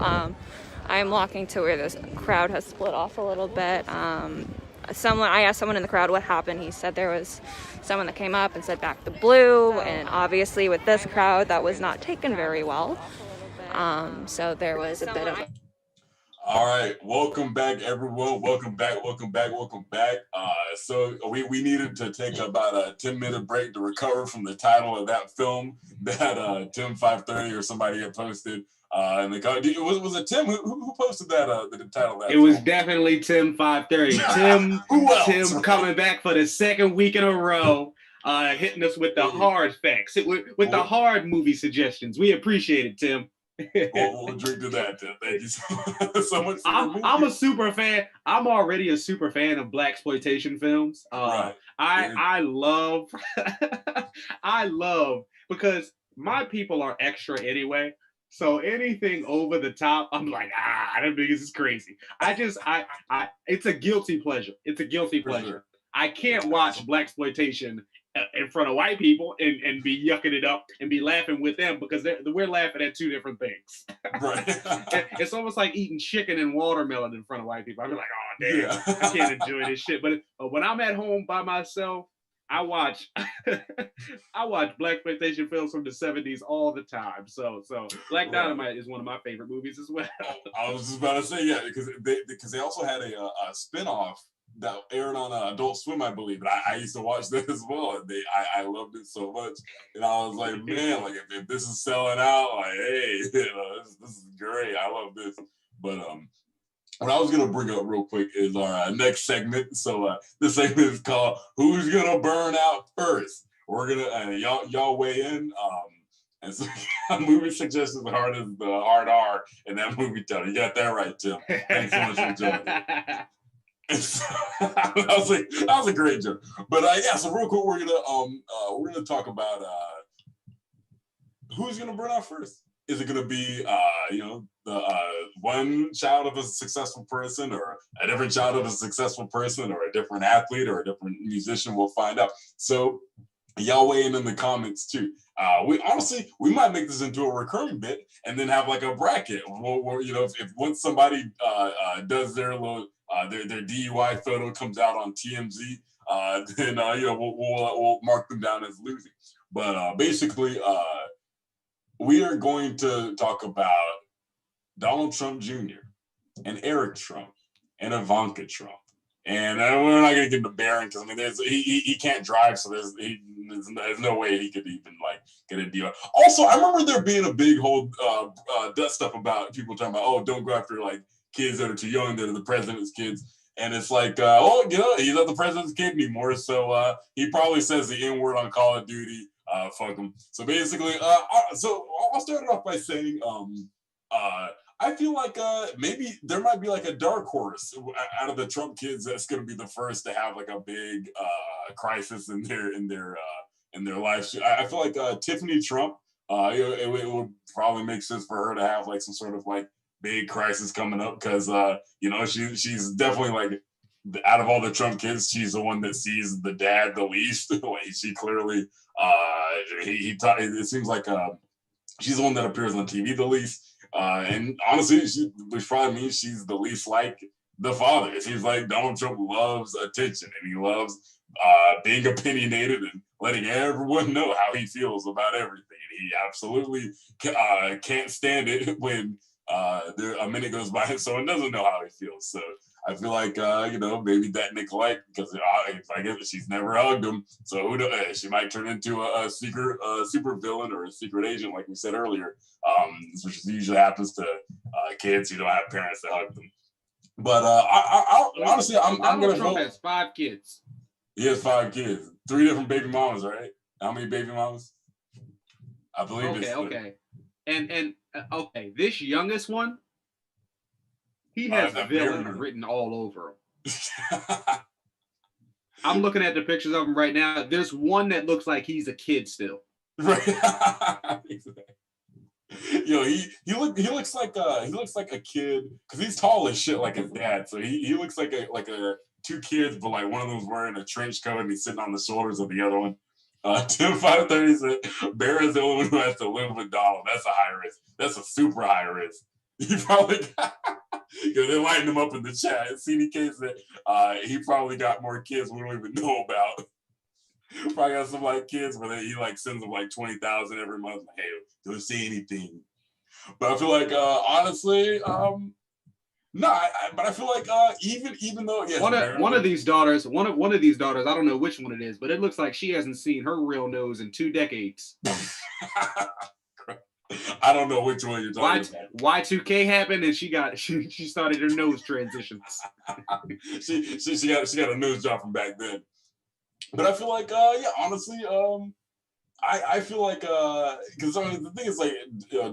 Speaker 13: I'm walking to where this crowd has split off a little bit. I asked someone in the crowd what happened. He said there was someone that came up and said "back the blue," and obviously with this crowd that was not taken very well. So there was a bit of.
Speaker 10: All right, welcome back, everyone. Welcome back. So we needed to take about a 10-minute break to recover from the title of that film that Tim 530 or somebody had posted. And was it Tim who posted that? The title of that.
Speaker 7: It was definitely Tim 530. Tim coming back for the second week in a row, hitting us with the hard facts, with the hard movie suggestions. We appreciate it, Tim.
Speaker 10: We'll drink to that, Tim. Thank you so much.
Speaker 7: I'm a super fan. I'm already a super fan of blaxploitation films.
Speaker 10: Right.
Speaker 7: I love because my people are extra anyway. So anything over the top, I'm like, that niggas is crazy. It's a guilty pleasure.
Speaker 10: Sure.
Speaker 7: I can't watch blaxploitation in front of white people and be yucking it up and be laughing with them because we're laughing at two different things.
Speaker 10: Right.
Speaker 7: It's almost like eating chicken and watermelon in front of white people. I'd be like, oh, damn, yeah. I can't enjoy this shit. But when I'm at home by myself, I watch blaxploitation films from the 70s all the time. So Black Dynamite is one of my favorite movies as well.
Speaker 10: I was just about to say, yeah, because they also had a spinoff that aired on Adult Swim, I believe. But I used to watch that as well. And I loved it so much. And I was like, man, like if this is selling out, like, hey, this is great. I love this. But what I was gonna bring up real quick is our next segment. So this segment is called "Who's Gonna Burn Out First?" We're gonna y'all weigh in. And so movie suggestions hard as the hard R in that movie title. You got that right, Tim. Thanks so much for joining. That was a great joke. But yeah, so real quick, we're gonna talk about who's gonna burn out first. Is it gonna be the one child of a successful person, or a different child of a successful person, or a different athlete, or a different musician? We'll find out. So y'all weigh in the comments too. We might make this into a recurring bit and then have like a bracket. Where if once somebody does their little their DUI photo comes out on TMZ, then we'll mark them down as losing. But basically, we are going to talk about Donald Trump Jr. and Eric Trump and Ivanka Trump. And we're not going to get into Barron because he can't drive, so there's no way he could even get a deal. Also, I remember there being a big whole dust stuff about people talking about, don't go after kids that are too young, that are the president's kids. And it's like, he's not the president's kid anymore, so he probably says the N-word on Call of Duty. Fuck him. So basically, so I'll start it off by saying, I feel like maybe there might be a dark horse out of the Trump kids that's going to be the first to have a big crisis in their life. I feel like Tiffany Trump, it would probably make sense for her to have some sort of big crisis coming up because she's definitely out of all the Trump kids, she's the one that sees the dad the least. Like she clearly, it seems like she's the one that appears on TV the least. And honestly, which probably means she's the least like the father. It seems like Donald Trump loves attention and he loves being opinionated and letting everyone know how he feels about everything. He absolutely can't stand it when a minute goes by and someone doesn't know how he feels. So I feel like, maybe that neglect, because I guess she's never hugged him. So who knows? She might turn into a secret super villain or a secret agent, like we said earlier, which usually happens to kids who don't have parents that hug them. But honestly, I'm going to vote.
Speaker 7: Trump has 5 kids.
Speaker 10: He has 5 kids. 3 different baby mamas, right? How many baby mamas? I believe it's
Speaker 7: okay. And this youngest one, he has villain written all over him. I'm looking at the pictures of him right now. There's one that looks like he's a kid still.
Speaker 10: Right. Yo, he looks like a kid because he's tall as shit like his dad. So he looks like a 2 kids, but like one of them's wearing a trench coat and he's sitting on the shoulders of the other one. Tim 530 said Bear is the only one who has to live with Donald. That's a high risk. That's a super high risk. He probably got, they lighten him up in the chat. CDK said he probably got more kids we don't even know about. Probably got some like kids where he like sends them like 20,000 every month. Like, hey, don't say anything. But I feel like honestly, but I feel like even though
Speaker 7: one of these daughters, one of these daughters, I don't know which one it is, but it looks like she hasn't seen her real nose in 2 decades.
Speaker 10: I don't know which one you're talking about.
Speaker 7: Y2K happened and she started her nose transitions.
Speaker 10: she got a nose job from back then. But I feel like honestly, I feel like because the thing is like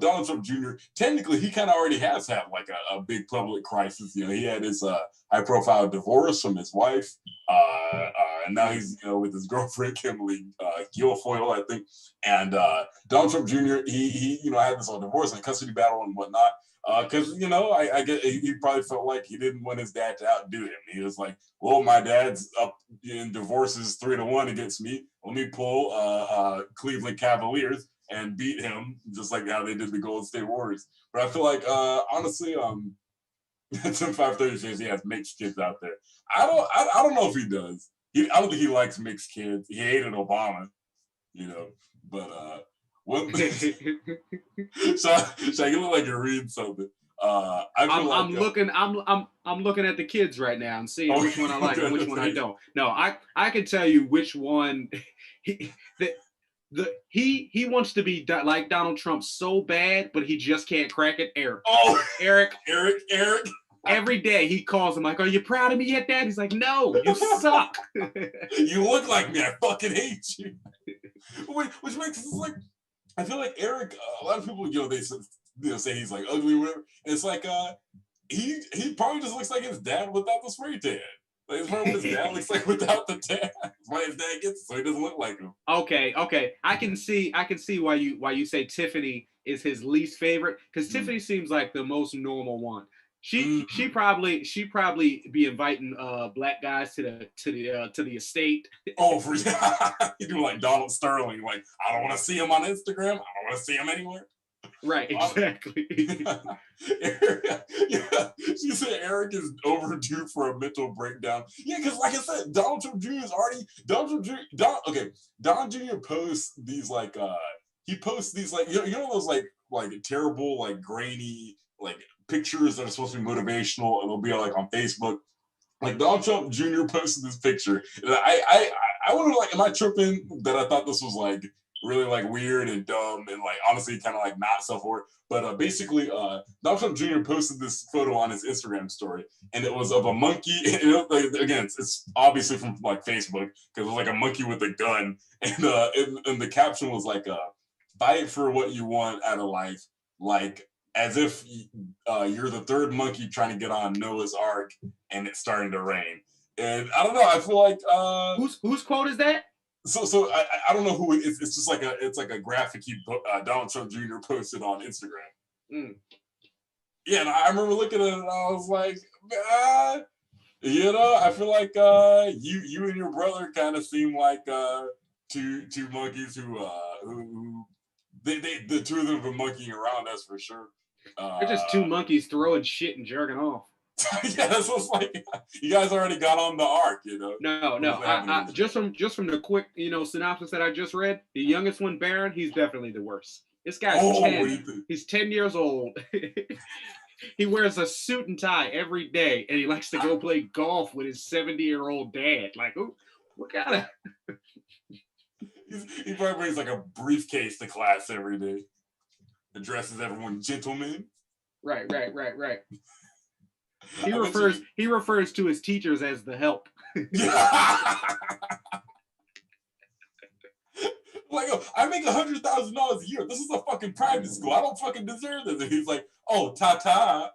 Speaker 10: Donald Trump Jr. technically he kind of already has had like a big public crisis. He had his high profile divorce from his wife, and now he's with his girlfriend Kimberly Guilfoyle, I think. And Donald Trump Jr. he had this divorce and custody battle and whatnot. Because I get he probably felt like he didn't want his dad to outdo him. He was like, well, my dad's up in divorces 3-1 against me. Let me pull Cleveland Cavaliers and beat him, just like how they did the Golden State Warriors. But I feel like honestly, Tim 530 says he has mixed kids out there. I don't know if he does. I don't think he likes mixed kids. He hated Obama, but. So you look like you're reading something.
Speaker 7: I'm looking at the kids right now and seeing which one I like and which one I don't. No, I can tell you which one he wants to be like Donald Trump so bad, but he just can't crack it. Eric.
Speaker 10: Oh,
Speaker 7: Eric.
Speaker 10: Every
Speaker 7: day he calls him like, "Are you proud of me yet, Dad?" He's like, "No, you suck.
Speaker 10: You look like me. I fucking hate you." Which makes it like. I feel like Eric, a lot of people, they say he's like ugly or whatever. And it's like, he probably just looks like his dad without the spray tan. Like, it's probably what his dad looks like without the tan. That's why his dad gets it, so he doesn't look like him.
Speaker 7: Okay. I can see why you say Tiffany is his least favorite, because Tiffany seems like the most normal one. She probably be inviting black guys to the estate.
Speaker 10: Oh, for you do like Donald Sterling. Like, I don't want to see him on Instagram. I don't want to see him anywhere.
Speaker 7: Right, exactly.
Speaker 10: Yeah, she said Eric is overdue for a mental breakdown. Yeah, because like I said, Donald Trump Jr. is already Donald Jr. posts these like he posts these like those like terrible like grainy like pictures that are supposed to be motivational and they'll be like on Facebook. Like Donald Trump Jr. posted this picture. And I wonder, like, am I tripping that I thought this was like really like weird and dumb and like honestly kind of like not self-aware? But basically, Donald Trump Jr. posted this photo on his Instagram story, and it was of a monkey. And again, it's obviously from like Facebook because it was like a monkey with a gun, and the caption was like, "Fight for what you want out of life," like. As if you're the third monkey trying to get on Noah's Ark and it's starting to rain. And I don't know, I feel like
Speaker 7: whose quote is that?
Speaker 10: So I don't know who it is. It's just like a graphic Donald Trump Jr. posted on Instagram. Yeah, and I remember looking at it and I was like, You know, I feel like you and your brother kind of seem like two monkeys who the two of them have been monkeying around. That's for sure.
Speaker 7: They're just two monkeys throwing shit and jerking off.
Speaker 10: Yeah, that's what's like. You guys already got on the arc, you know.
Speaker 7: No. I just from the quick, synopsis that I just read, the youngest one, Baron, he's definitely the worst. This guy's 10. He's 10 years old. He wears a suit and tie every day, and he likes to go play golf with his 70-year-old dad. Like, ooh, what kind of?
Speaker 10: He probably brings like a briefcase to class every day. Addresses everyone gentlemen.
Speaker 7: Right. He refers to his teachers as the help.
Speaker 10: Like, I make $100,000 a year. This is a fucking private school. I don't fucking deserve this. And he's like, oh, ta-ta.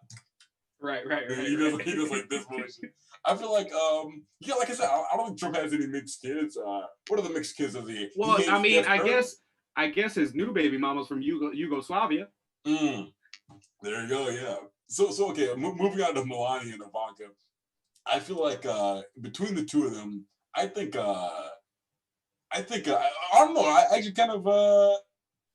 Speaker 7: Right.
Speaker 10: He does like this bullshit. I feel like, like I said, I don't think Trump has any mixed kids. What are the mixed kids of the?
Speaker 7: Well, I mean, I guess his new baby mama's from Yugoslavia.
Speaker 10: There you go. Yeah. So okay. Moving on to Melania and Ivanka, I feel like between the two of them, I don't know. I actually kind of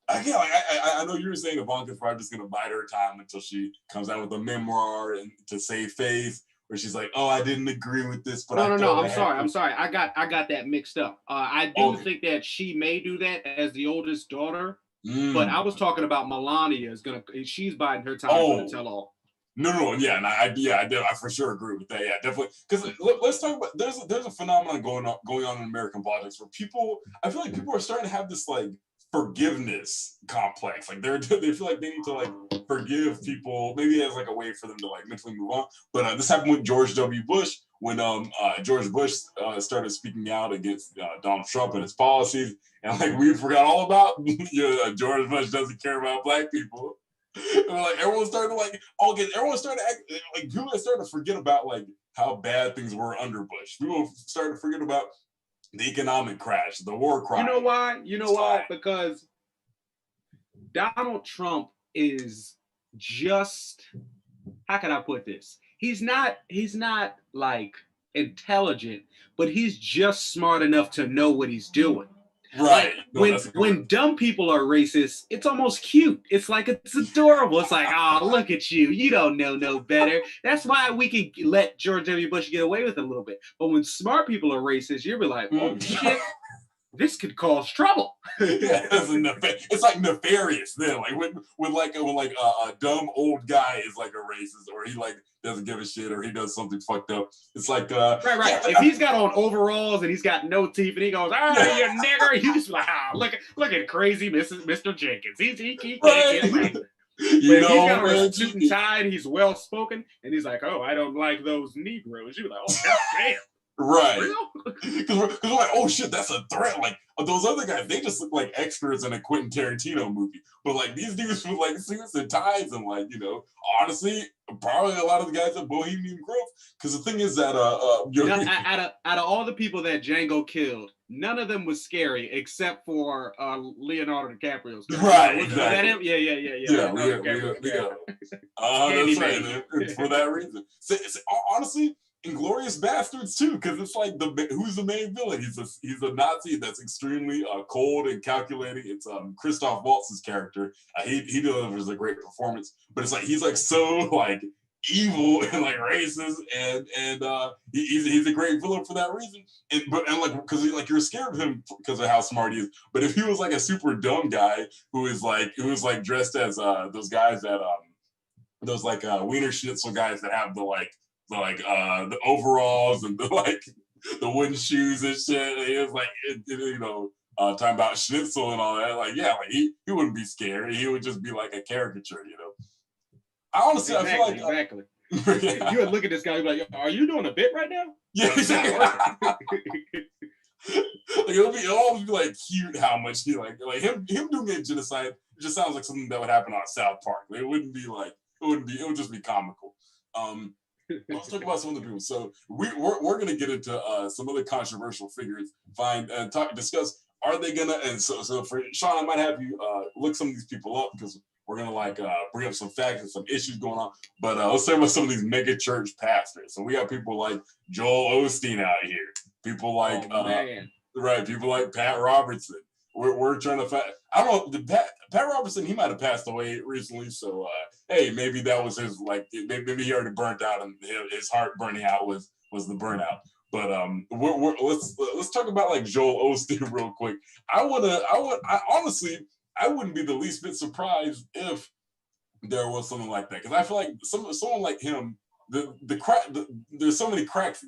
Speaker 10: I know you were saying Ivanka's probably just gonna bide her time until she comes out with a memoir and to save face, where she's like, "Oh, I didn't agree with this, but
Speaker 7: no. I'm sorry. I got that mixed up. I do think that she may do that as the oldest daughter, but I was talking about Melania she's biding her time for the tell all.
Speaker 10: No, yeah, and I for sure agree with that. Yeah, definitely. Because let's talk about there's a phenomenon going on in American politics where I feel like people are starting to have this like forgiveness complex. Like they feel like they need to like forgive people, maybe as like a way for them to like mentally move on. But this happened with George W. Bush when George Bush started speaking out against Donald Trump and his policies, and like we forgot all about George Bush doesn't care about black people. Like everyone started to act like people started to forget about like how bad things were under Bush. People started to forget about the economic crash, the war crash.
Speaker 7: You know why? Because Donald Trump is just, how can I put this? He's not like intelligent, but he's just smart enough to know what he's doing.
Speaker 10: Right.
Speaker 7: Like, when dumb people are racist, it's almost cute. It's like it's adorable. It's like, oh, look at you. You don't know no better. That's why we can let George W. Bush get away with it a little bit. But when smart people are racist, you'll be like, oh shit, this could cause trouble.
Speaker 10: Yeah, it's like nefarious then. Like when a dumb old guy is like a racist, or he like doesn't give a shit, or he does something fucked up. It's like
Speaker 7: right. Yeah, if he's got on overalls and he's got no teeth and he goes, you nigger, you just like, look at crazy Mr. Jenkins. He can't get away. He's got on a suit and tie and he's well spoken and he's like, oh, I don't like those Negroes. You're like, oh damn.
Speaker 10: Right. Because we're like, oh shit, that's a threat. Like those other guys, they just look like extras in a Quentin Tarantino movie. But like these dudes with like suits and ties and like, honestly, probably a lot of the guys at Bohemian Grove. Because the thing is that
Speaker 7: out of all the people that Django killed, none of them was scary except for Leonardo DiCaprio's character.
Speaker 10: Right.
Speaker 7: Was that him? Yeah.
Speaker 10: That's right. Man. For that reason. Honestly, Inglourious Bastards too, because it's like who's the main villain? He's a Nazi that's extremely cold and calculating. It's Christoph Waltz's character. He delivers a great performance, but it's like he's like so like evil and like racist, and he's a great villain for that reason. And like because like you're scared of him because of how smart he is. But if he was like a super dumb guy who was like dressed as those guys that those like Wiener Schnitzel guys that have the overalls and the wooden shoes and shit. And he was like, talking about Schnitzel and all that. Like, yeah, like he wouldn't be scared. He would just be like a caricature, I honestly, I feel like
Speaker 7: exactly. Yeah. You would look at this guy and be like, "Are you doing a bit right now?"
Speaker 10: Yeah, exactly. Like it'll always be like cute how much he like him doing a genocide. It just sounds like something that would happen on South Park. Like, it would just be comical. Let's talk about some of the people. So we're gonna get into some other controversial figures. Discuss. Are they gonna? And so for Sean, I might have you look some of these people up because We're gonna bring up some facts and some issues going on. But let's talk about some of these mega church pastors. So we got people like Joel Osteen out here. People like people like Pat Robertson. We're trying to I don't know, Pat Robertson, he might have passed away recently, so hey, maybe that was his maybe he already burnt out and his heart burning out was the burnout. But let's talk about like Joel Osteen real quick. I honestly wouldn't be the least bit surprised if there was something like that, because I feel like someone like him, there's so many cracks.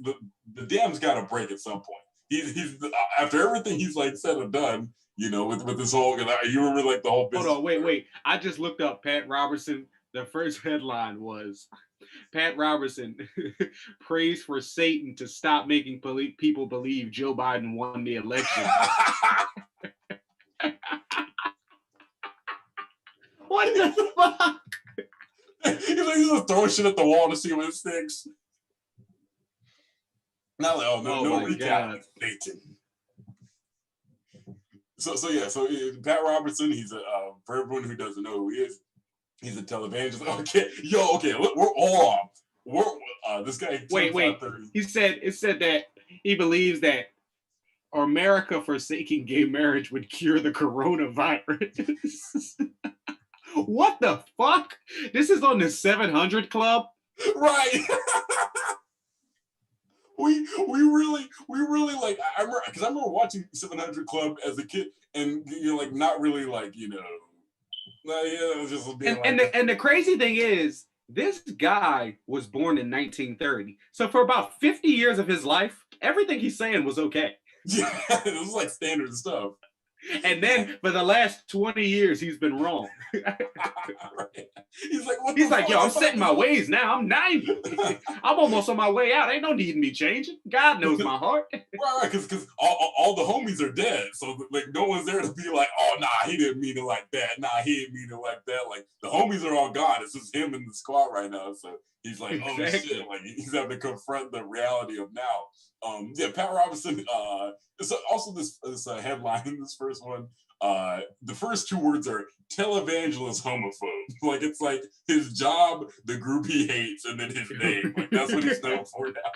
Speaker 10: The dam's got to break at some point. He's after everything he's like said and done, with this whole. You remember like the whole business.
Speaker 7: Hold on, wait. I just looked up Pat Robertson. The first headline was Pat Robertson prays for Satan to stop making people believe Joe Biden won the election. What the fuck?
Speaker 10: He's just throwing shit at the wall to see what it sticks. Not like, oh no recap. So Pat Robertson, he's for everyone who doesn't know who he is, he's a televangelist. Okay, we're all on. This guy.
Speaker 7: Wait. It said that he believes that America forsaking gay marriage would cure the coronavirus. What the fuck? This is on the 700 Club,
Speaker 10: right? we really like. I remember watching 700 Club as a kid, and you're like not really like it was just
Speaker 7: and the crazy thing is, this guy was born in 1930. So for about 50 years of his life, everything he's saying was okay.
Speaker 10: Yeah, it was like standard stuff.
Speaker 7: And then for the last 20 years, he's been wrong.
Speaker 10: Right.
Speaker 7: He's like, yo, I'm setting my ways now. I'm 90. I'm almost on my way out. Ain't no need me changing. God knows my heart.
Speaker 10: Right, because all the homies are dead. So like no one's there to be like, oh nah, he didn't mean it like that. Nah, he didn't mean it like that. Like the homies are all gone. It's just him and the squad right now. So he's like, oh shit. Like he's having to confront the reality of now. Pat Robertson, so also this headline in this first one, the first two words are televangelist homophobe. Like it's like his job, the group he hates, and then his name. Like that's what he's known for now.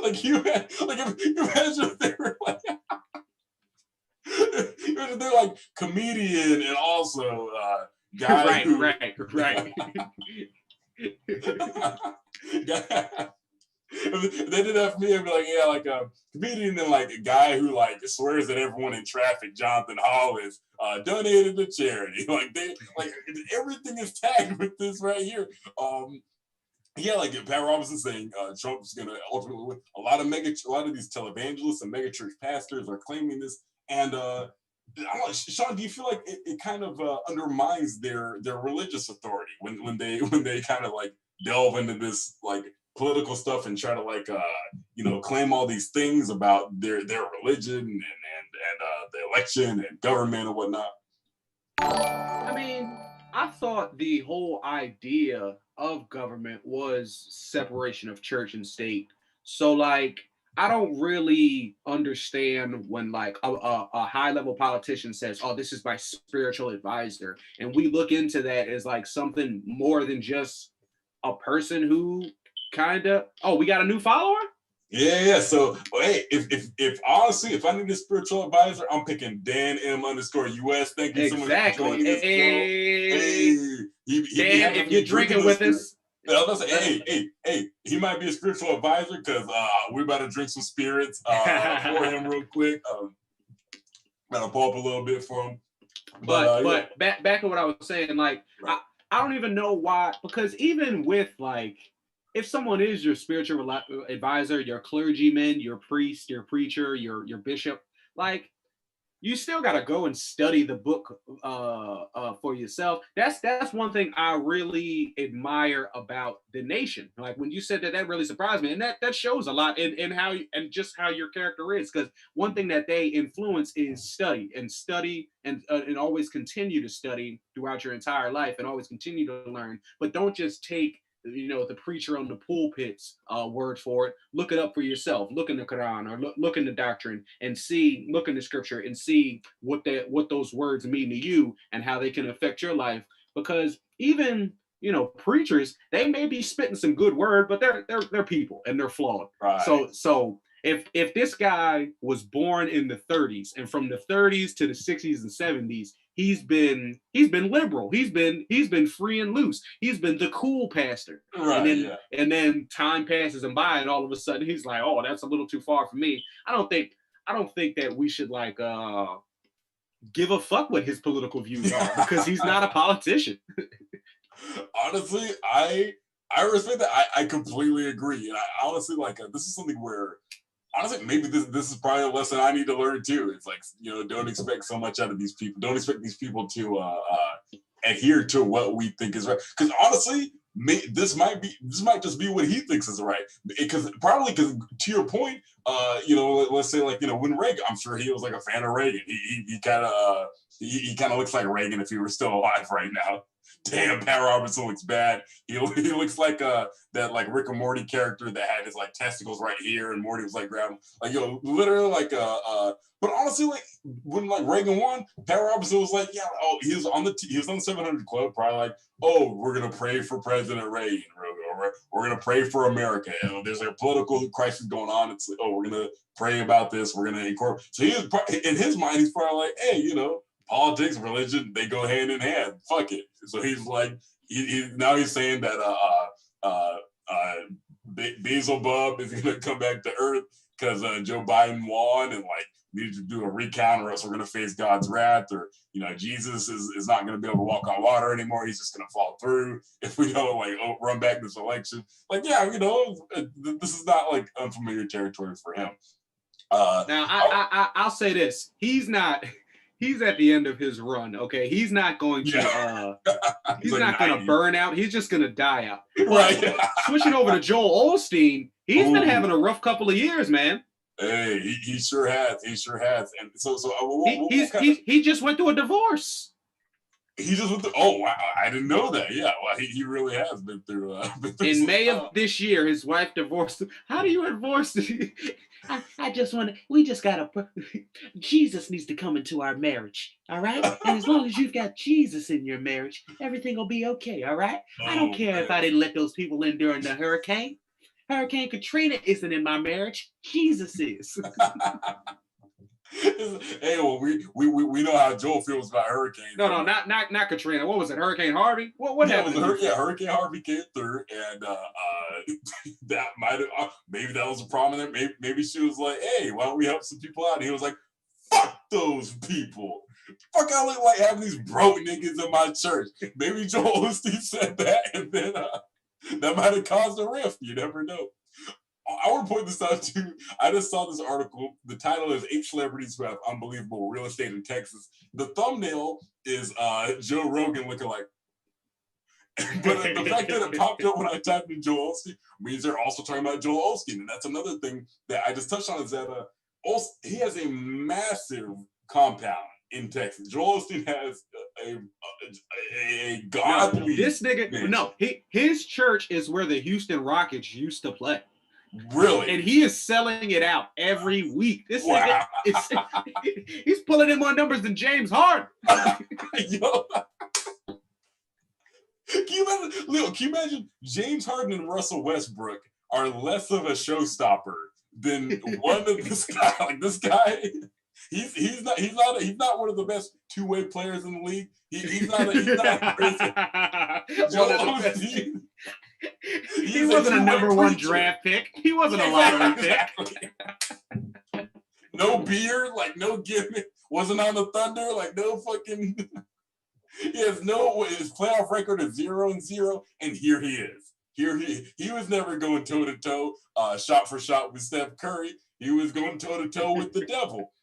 Speaker 10: Like you imagine if they were like they're like comedian and also guy
Speaker 7: right.
Speaker 10: They did that for me. I'd be like, yeah, like a comedian and like a guy who like swears at everyone in traffic. Jonathon Hollis donated to charity. Like everything is tagged with this right here. Like Pat Robertson saying Trump's gonna ultimately win. A lot of these televangelists and megachurch pastors are claiming this. And I don't know, Sean, do you feel like it kind of undermines their religious authority when they kind of like delve into this like political stuff and try to like claim all these things about their religion and the election and government and whatnot?
Speaker 7: I mean, I thought the whole idea of government was separation of church and state. So like I don't really understand when like a high level politician says, oh, this is my spiritual advisor, and we look into that as like something more than just a person who we got a new follower?
Speaker 10: Yeah. So, hey, if honestly, if I need a spiritual advisor, I'm picking Dan M_US. Thank you so much for joining this show.
Speaker 7: Dan, if you're drinking with us.
Speaker 10: I was gonna say, hey, he might be a spiritual advisor because we're about to drink some spirits for him real quick. Gotta pull up a little bit for him.
Speaker 7: But back to what I was saying, like right. I don't even know why, because even with like, if someone is your spiritual advisor, your clergyman, your priest, your preacher, your bishop, like you still got to go and study the book for yourself. That's one thing I really admire about the nation. Like when you said that really surprised me, and that shows a lot in how and just how your character is. Because one thing that they influence is study and always continue to study throughout your entire life and always continue to learn. But don't just take the preacher on the pulpit's word for it. Look it up for yourself. Look in the Quran or look in the doctrine and look in the scripture and see what those words mean to you and how they can affect your life. because even preachers, they may be spitting some good word, but they're people and they're flawed.
Speaker 10: Right.
Speaker 7: So if this guy was born in the 30s, and from the 30s to the 60s and 70s, he's been liberal. He's been free and loose. He's been the cool pastor.
Speaker 10: Right,
Speaker 7: and then time passes him by, and all of a sudden he's like, oh, that's a little too far for me. I don't think that we should like give a fuck what his political views are, because he's not a politician.
Speaker 10: Honestly, I respect that. I completely agree, and I honestly like this is something where. Honestly, maybe this is probably a lesson I need to learn too. It's like, don't expect so much out of these people. Don't expect these people to adhere to what we think is right. Because honestly, this might just be what he thinks is right. Because to your point, let's say like when Reagan, I'm sure he was like a fan of Reagan. He kind of looks like Reagan if he were still alive right now. Damn, Pat Robertson looks bad. He looks like that like Rick and Morty character that had his like testicles right here, and Morty was like grabbing like literally like But honestly, like when like Reagan won, Pat Robertson was like, he was on the 700 Club, probably like, oh, we're gonna pray for President Reagan, we're gonna pray for America. And there's a political crisis going on. It's like, oh, we're gonna pray about this. We're gonna incorporate. So in his mind, he's probably like, hey, politics, religion, they go hand in hand. Fuck it. So he's like, he's saying that Beelzebub is gonna come back to Earth because Joe Biden won and like needed to do a recount, or else we're gonna face God's wrath, or Jesus is not gonna be able to walk on water anymore. He's just gonna fall through if we don't like run back this election. Like, this is not like unfamiliar territory for him.
Speaker 7: Now I'll say this: he's at the end of his run. Okay, he's not going to he's like not going to burn out. He's just going to die out. Right. Switching over to Joel Osteen, he's been having a rough couple of years, man.
Speaker 10: Hey, he sure has. He sure has. And so
Speaker 7: he just went through a divorce.
Speaker 10: He just went through. Oh wow, I didn't know that. Yeah, well, he really has been through.
Speaker 7: In May of this year, his wife divorced him. How do you divorce? We just gotta. Jesus needs to come into our marriage, all right? And as long as you've got Jesus in your marriage, everything will be okay, all right? I don't care if I didn't let those people in during the hurricane. Hurricane Katrina isn't in my marriage. Jesus is.
Speaker 10: Hey, well, we know how Joel feels about hurricanes.
Speaker 7: No, not Katrina. What was it? Hurricane Harvey? What happened?
Speaker 10: Hurricane Harvey came through, and that might have maybe that was a problem there. Maybe she was like, "Hey, why don't we help some people out?" And he was like, "Fuck those people. Fuck, I look like having these broke niggas in my church." Maybe Joel Osteen said that, and then that might have caused a rift. You never know. I want to point this out too. I just saw this article. The title is 8 Celebrities Who Have Unbelievable Real Estate in Texas. The thumbnail is Joe Rogan looking like. But the fact that it popped up when I typed in Joel Osteen means they're also talking about Joel Osteen. And that's another thing that I just touched on is that he has a massive compound in Texas. Joel Osteen has a godly.
Speaker 7: This nigga, his church is where the Houston Rockets used to play.
Speaker 10: Really?
Speaker 7: And he is selling it out every week. This nigga he's pulling in more numbers than James Harden.
Speaker 10: Yo. Can you imagine James Harden and Russell Westbrook are less of a showstopper than one of this guy? Like this guy, he's not one of the best two-way players in the league. He's not
Speaker 7: he wasn't a number one draft pick. He wasn't a lottery pick.
Speaker 10: No beard, like no gimmick. Wasn't on the Thunder, like no fucking. He has his playoff record is 0-0, and here he is. He was never going toe to toe, shot for shot with Steph Curry. He was going toe to toe with the devil,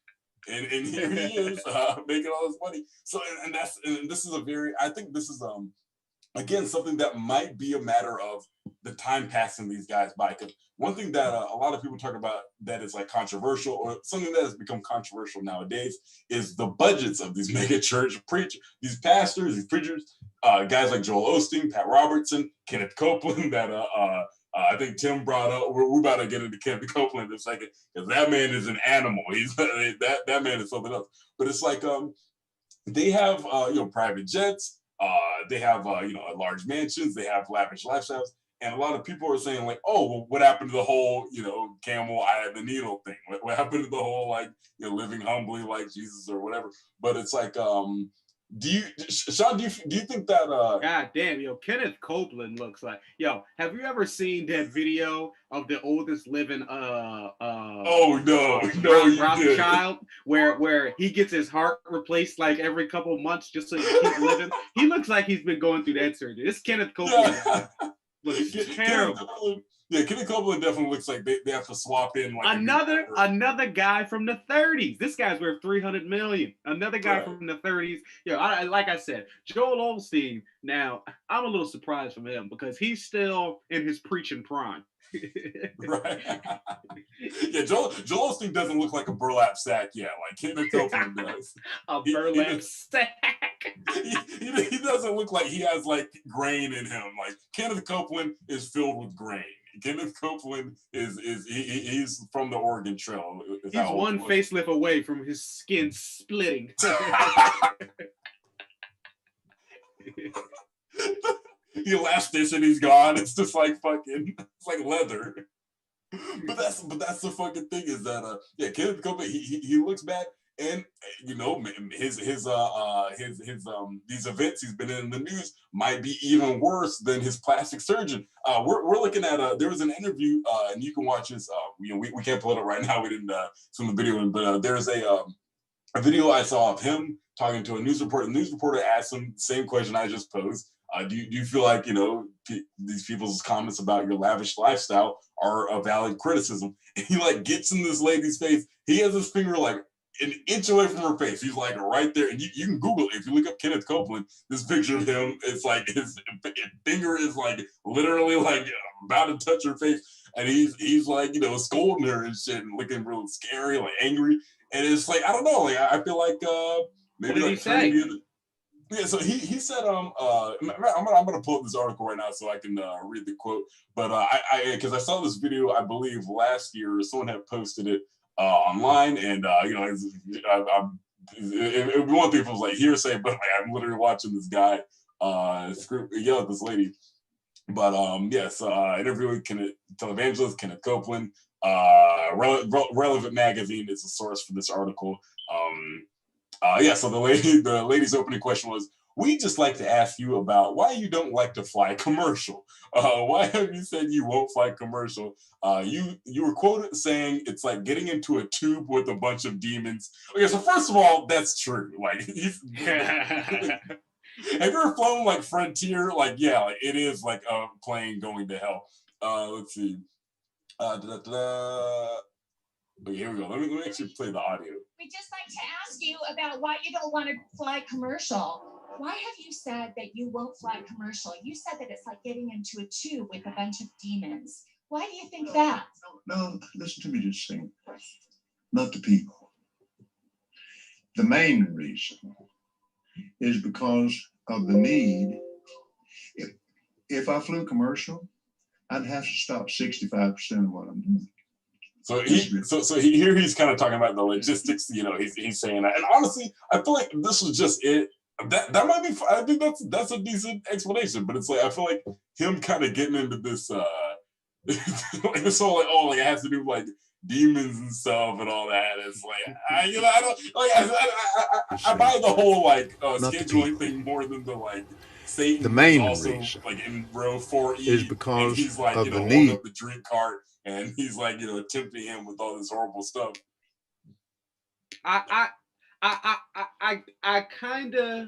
Speaker 10: and here he is making all this money. So and this is I think this is again something that might be a matter of the time passing these guys by. Because one thing that a lot of people talk about that is like controversial, or something that has become controversial nowadays, is the budgets of these mega church preachers, these pastors, these preachers, guys like Joel Osteen, Pat Robertson, Kenneth Copeland, that I think Tim brought up. We're about to get into Kenneth Copeland in a second, because that man is an animal. He's that man is something else. But it's like they have private jets. They have large mansions. They have lavish lifestyles. And a lot of people are saying like, oh, well, what happened to the whole, camel eye of the needle thing? What happened to the whole like, living humbly like Jesus or whatever? But it's like, Sean, do you think that?
Speaker 7: God damn, Kenneth Copeland looks like. Have you ever seen that video of the oldest living Rothschild, where he gets his heart replaced like every couple months just so he can keep living? He looks like he's been going through that surgery. This Kenneth Copeland.
Speaker 10: Yeah.
Speaker 7: Looks terrible.
Speaker 10: Kenneth Copeland definitely looks like they have to swap in like
Speaker 7: another guy from the 30s. This guy's worth $300 million. Another guy from the 30s. Like I said, Joel Osteen. Now I'm a little surprised from him because he's still in his preaching prime.
Speaker 10: Right. Yeah, Joel Osteen doesn't look like a burlap sack yet, like Kenneth Copeland does.
Speaker 7: A burlap sack.
Speaker 10: He doesn't look like he has like grain in him. Like Kenneth Copeland is filled with grain. Kenneth Copeland he's from the Oregon Trail.
Speaker 7: He's one facelift away from his skin splitting.
Speaker 10: The elasticity's gone. It's just like fucking, it's like leather. But that's the fucking thing is that Kenneth Copeland he looks bad, and his these events he's been in the news might be even worse than his plastic surgeon. We're looking at there was an interview and you can watch this. We can't pull it up right now. We didn't film the video in, but there's a video I saw of him talking to a news reporter. The news reporter asked him the same question I just posed. Do you feel like these people's comments about your lavish lifestyle are a valid criticism? And he like gets in this lady's face. He has his finger like an inch away from her face. He's like right there, and you can Google it. If you look up Kenneth Copeland, this picture of him, it's like his finger is like literally like about to touch her face, and he's like scolding her and shit and looking real scary, like angry. And it's like I don't know, like I feel like maybe
Speaker 7: what did he say?
Speaker 10: Yeah, so he said I'm gonna pull up this article right now so I can read the quote. But because I saw this video, I believe last year, someone had posted it online, and if one thing was like hearsay, but like, I'm literally watching this guy yell at this lady. But interview with televangelist Kenneth Copeland. Relevant Magazine is the source for this article. So the lady's opening question was, "We just like to ask you about why you don't like to fly commercial. Why have you said you won't fly commercial? You were quoted saying it's like getting into a tube with a bunch of demons." Okay, so first of all, that's true. Like, have you ever flown like Frontier? Like, yeah, like it is like a plane going to hell. Let's see. But here we go. Let me actually play the audio.
Speaker 14: We'd just like to ask you about why you don't want to fly commercial. Why have you said that you won't fly commercial? You said that it's like getting into a tube with a bunch of demons. Why do you think that?
Speaker 15: No, listen to me just sing. Not the people. The main reason is because of the need. If I flew commercial, I'd have to stop 65% of what I'm doing.
Speaker 10: So here he's kind of talking about the logistics. He's saying that, and honestly, I feel like this was just it. That might be. I think that's a decent explanation, but it's like I feel like him kind of getting into this like this whole like it has to do with like demons and stuff and all that. It's like I don't like I buy the whole like scheduling thing more than the like. Satan
Speaker 15: the main
Speaker 10: also,
Speaker 15: reason
Speaker 10: like in row 4E
Speaker 15: is because
Speaker 10: he's like
Speaker 15: of the
Speaker 10: holding
Speaker 15: need.
Speaker 10: up the drink cart and he's like tempting him with all this horrible stuff.
Speaker 7: I kind of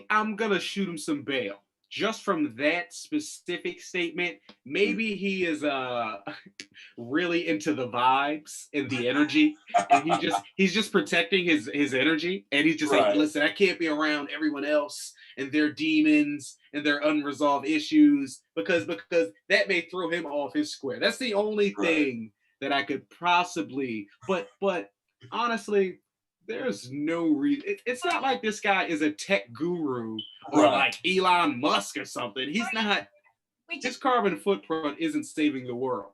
Speaker 7: I'm gonna shoot him some bail just from that specific statement. Maybe he is really into the vibes and the energy, and he's just protecting his energy, and he's just like, listen, I can't be around everyone else and their demons and their unresolved issues because that may throw him off his square. That's the only thing that I could possibly. But honestly, there's no reason. It's not like this guy is a tech guru or like Elon Musk or something. He's not. His carbon footprint isn't saving the world.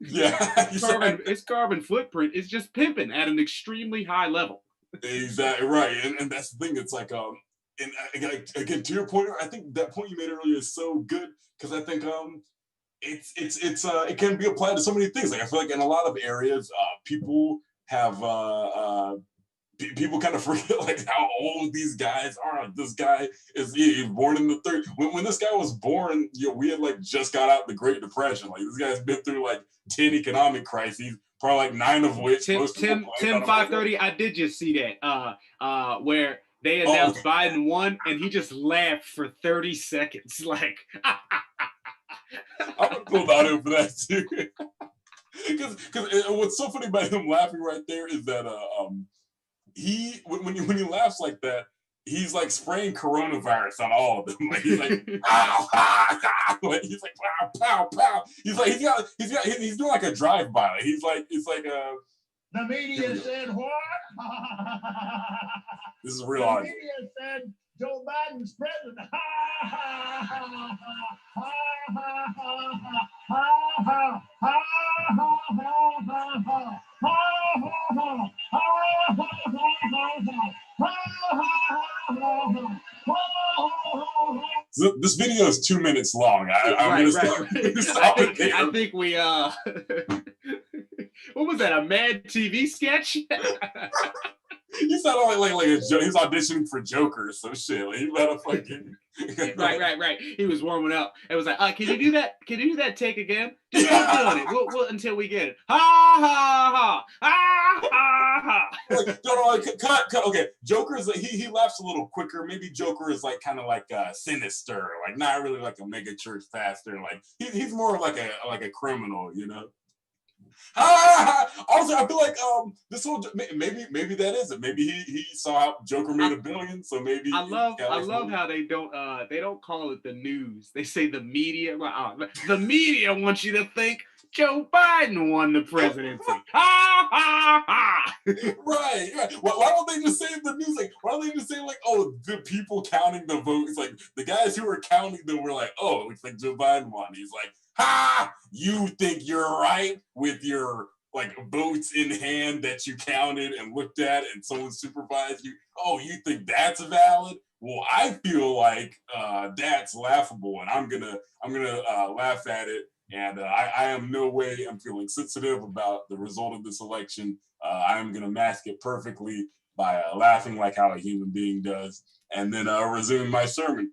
Speaker 10: Yeah,
Speaker 7: his carbon footprint is just pimping at an extremely high level.
Speaker 10: Exactly right, and that's the thing. It's like again, to your point, I think that point you made earlier is so good because I think it can be applied to so many things. Like I feel like in a lot of areas, people have people kind of forget like how old these guys are. Like, this guy he's born in the 30s. When this guy was born, we had like just got out the Great Depression. Like this guy's been through like 10 economic crises, probably like 9 of which.
Speaker 7: Tim 530. I did just see that where they announced Biden won, and he just laughed for 30 seconds. Like,
Speaker 10: I'm gonna pull out him for that too. Because what's so funny about him laughing right there is that when he laughs like that, he's like spraying coronavirus on all of them. Like he's like pow, pow, pow. Like he's like pow, pow, pow. He's like he's doing like a drive-by. Like he's like it's like a.
Speaker 15: The media said what?
Speaker 10: This is real
Speaker 15: The
Speaker 10: audio.
Speaker 15: media said Joe Biden's president.
Speaker 10: So this video is 2 minutes long. I'm gonna stop it there.
Speaker 7: I think we what was that? A Mad TV sketch?
Speaker 10: You sound like he's auditioning for Joker or some shit. Like, you better fucking
Speaker 7: right. He was warming up. It was like, can you do that? Can you do that take again? Just keep doing it. We'll until we get it. Ha ha ha ha ha.
Speaker 10: Cut. Okay, Joker is he laughs a little quicker. Maybe Joker is like kind of like sinister, like not really like a mega church pastor. Like he's more like a criminal, you know. Also, I feel like this whole maybe that is it. Maybe he saw how Joker made $1 billion, so maybe
Speaker 7: I love how they don't call it the news. They say the media. The media wants you to think Joe Biden won the presidency.
Speaker 10: Right. Why don't they just say the news? Like, why don't they just say like, oh, the people counting the votes? Like the guys who were counting them were like, oh, it looks like Joe Biden won. He's like, ha! You think you're right with your like votes in hand that you counted and looked at, and someone supervised you? Oh, you think that's valid? Well, I feel like that's laughable, and I'm gonna laugh at it. And I am no way I'm feeling sensitive about the result of this election. I'm going to mask it perfectly by laughing like how a human being does, and then resume my sermon.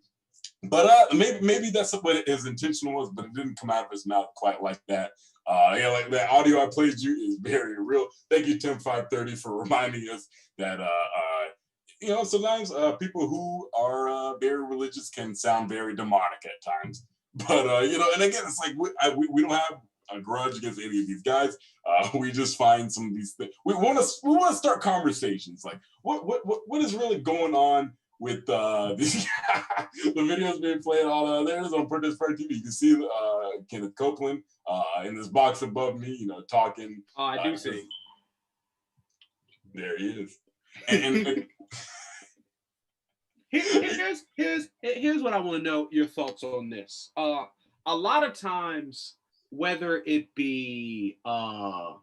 Speaker 10: But maybe that's what his intention was, but it didn't come out of his mouth quite like that. Yeah, like that audio I played you is very real. Thank you, Tim 530, for reminding us that sometimes people who are very religious can sound very demonic at times. But and again, it's like we don't have a grudge against any of these guys. We just find some of these things. We want to start conversations. Like what is really going on with these the videos being played on there is on Prentice Fair TV. You can see Kenneth Copeland in this box above me, talking.
Speaker 7: Oh, I do see.
Speaker 10: There he is. And
Speaker 7: Here's what I want to know your thoughts on this. A lot of times, whether it be when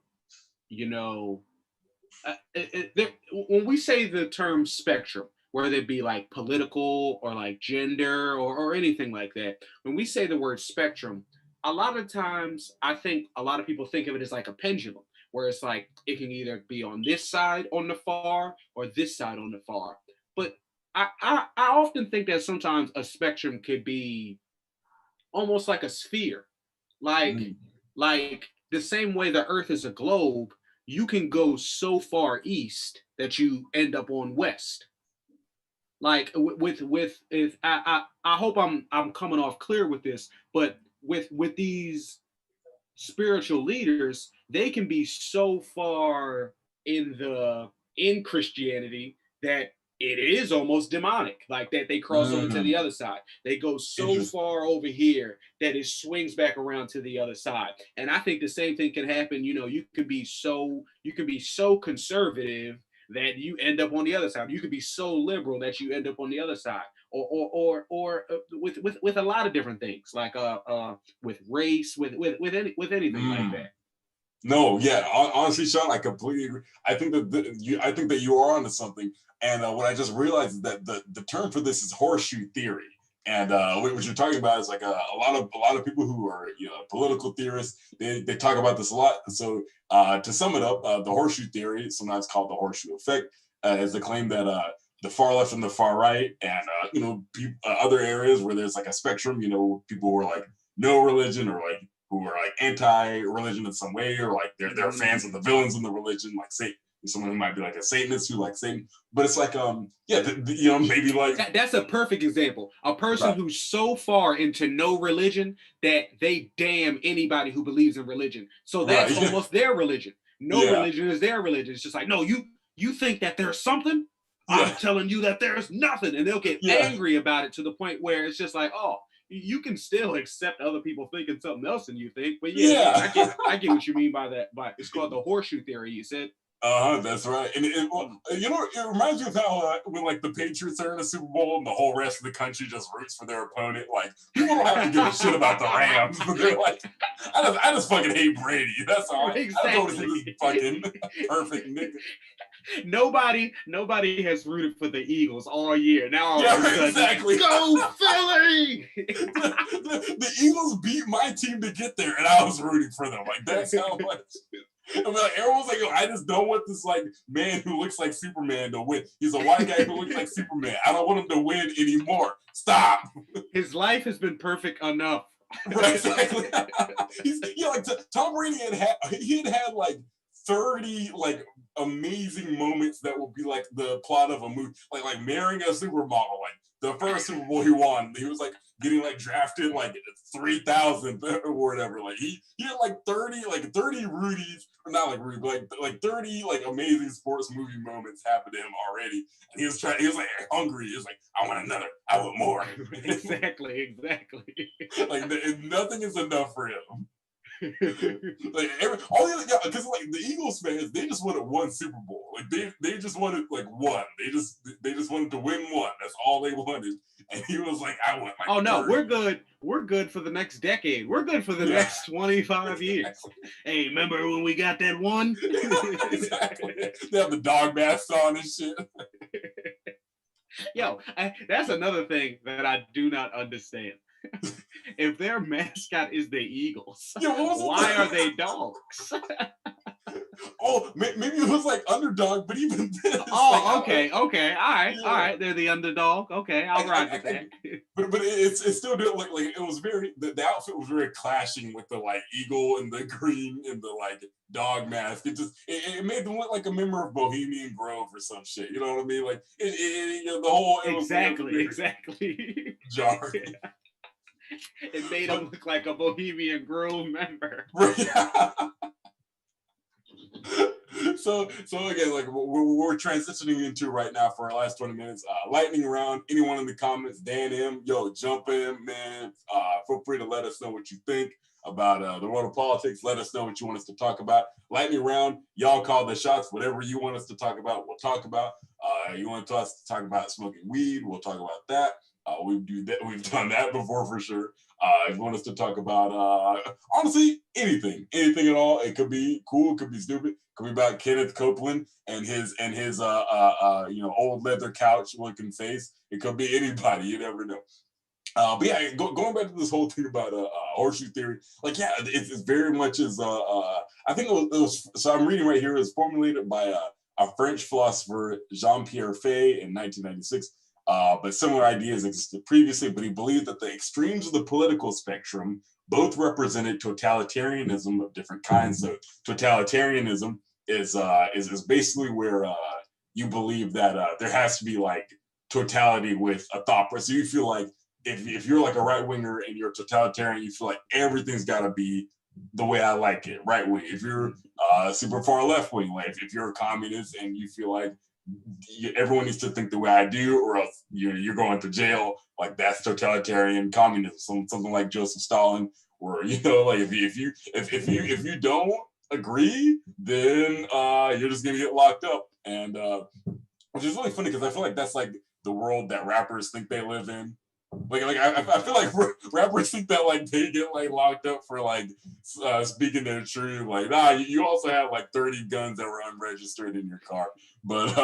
Speaker 7: we say the term spectrum, whether it be like political or like gender or anything like that, when we say the word spectrum, a lot of times I think a lot of people think of it as like a pendulum, where it's like it can either be on this side on the far or this side on the far. But I often think that sometimes a spectrum could be almost like a sphere, like the same way the Earth is a globe. You can go so far east that you end up on west. Like I hope I'm coming off clear with this, but with these spiritual leaders, they can be so far in Christianity that it is almost demonic, like that they cross over to the other side. They go so far over here that it swings back around to the other side. And I think the same thing can happen. You can be so conservative that you end up on the other side. You could be so liberal that you end up on the other side, or with a lot of different things, like with race, with anything like that.
Speaker 10: No, yeah, honestly, Sean, I completely agree. I think that you are onto something. And what I just realized is that the term for this is horseshoe theory. And what you're talking about is like a lot of people who are political theorists. They talk about this a lot. So to sum it up, the horseshoe theory, sometimes called the horseshoe effect, is the claim that the far left and the far right, and other areas where there's like a spectrum. People who are like no religion, or like who are like anti-religion in some way, or like they're fans of the villains in the religion, like Satan. Someone who might be like a Satanist who likes Satan, but it's like maybe like
Speaker 7: that's a perfect example. A person who's so far into no religion that they damn anybody who believes in religion. So that's almost their religion. No religion is their religion. It's just like, no, you think that there's something? I'm telling you that there's nothing, and they'll get angry about it to the point where it's just like, oh, you can still accept other people thinking something else than you think, but I get what you mean by that. But it's called the horseshoe theory. You said.
Speaker 10: That's right. And it reminds me of how when like the Patriots are in a Super Bowl and the whole rest of the country just roots for their opponent. Like, people don't have to give a shit about the Rams, but they're like, I just fucking hate Brady. That's all. Exactly. I don't know this fucking perfect nigga.
Speaker 7: Nobody has rooted for the Eagles all year. Now all of a sudden,
Speaker 10: exactly.
Speaker 7: Go Philly!
Speaker 10: the Eagles beat my team to get there, and I was rooting for them. Like, that's how much. I mean, like, everyone's like, I just don't want this like man who looks like Superman to win. He's a white guy who looks like Superman. I don't want him to win anymore. Stop.
Speaker 7: His life has been perfect enough.
Speaker 10: Right, exactly. Like Tom Brady had like 30 like amazing moments that will be like the plot of a movie, like marrying a supermodel. Like the first Super Bowl he won, he was like getting like drafted like 3,000th or whatever. Like he had like 30 Rudy's, or not like Rudy, but like 30 like amazing sports movie moments happened to him already. And he was like hungry. He was like, I want another, I want more.
Speaker 7: Exactly.
Speaker 10: Like nothing is enough for him. Like because like the Eagles fans, they just wanted one Super Bowl. Like they just wanted like one. They just wanted to win one. That's all they wanted. And he was like, I want like,
Speaker 7: oh no, 30. We're good for the next decade. We're good for the next 25 years. Hey, remember when we got that one?
Speaker 10: Exactly. They have the dog masks on and shit.
Speaker 7: Yo, that's another thing that I do not understand. If their mascot is the Eagles, why are they dogs?
Speaker 10: Oh, maybe it was like underdog, but even this.
Speaker 7: Oh, okay, all right. They're the underdog. Okay, I'll ride with that.
Speaker 10: But it still did look like it was very. The outfit was very clashing with the like eagle and the green and the like dog mask. It made them look like a member of Bohemian Grove or some shit. You know what I mean? Like the whole
Speaker 7: exactly
Speaker 10: jarring.
Speaker 7: It made him look like a Bohemian Grove member.
Speaker 10: So again, like we're transitioning into right now for our last 20 minutes. Lightning round. Anyone in the comments, Dan M, yo, jump in, man. Feel free to let us know what you think about the world of politics. Let us know what you want us to talk about. Lightning round. Y'all call the shots. Whatever you want us to talk about, we'll talk about. You want us to talk about smoking weed, we'll talk about that. We've done that before for sure. If you want us to talk about honestly anything at all, it could be cool, it could be stupid, it could be about Kenneth Copeland and his old leather couch looking face. It could be anybody. You never know. But yeah, going back to this whole thing about horseshoe theory, like it's very much as I think it was. So I'm reading right here. It was formulated by a French philosopher, Jean-Pierre Fay, in 1996. But similar ideas existed previously, but he believed that the extremes of the political spectrum both represented totalitarianism of different kinds. So totalitarianism is basically where you believe that there has to be like totality with a thought process. So you feel like if you're like a right winger and you're a totalitarian, you feel like everything's got to be the way I like it, right wing. If you're super far left wing, like if you're a communist and you feel like everyone needs to think the way I do, or else you're going to jail. Like that's totalitarian communism, something like Joseph Stalin. Or like if you don't agree, then you're just gonna get locked up. And which is really funny because I feel like that's like the world that rappers think they live in. I feel like rappers think that like they get like locked up for like speaking their truth. Like, nah, you also have like 30 guns that were unregistered in your car. But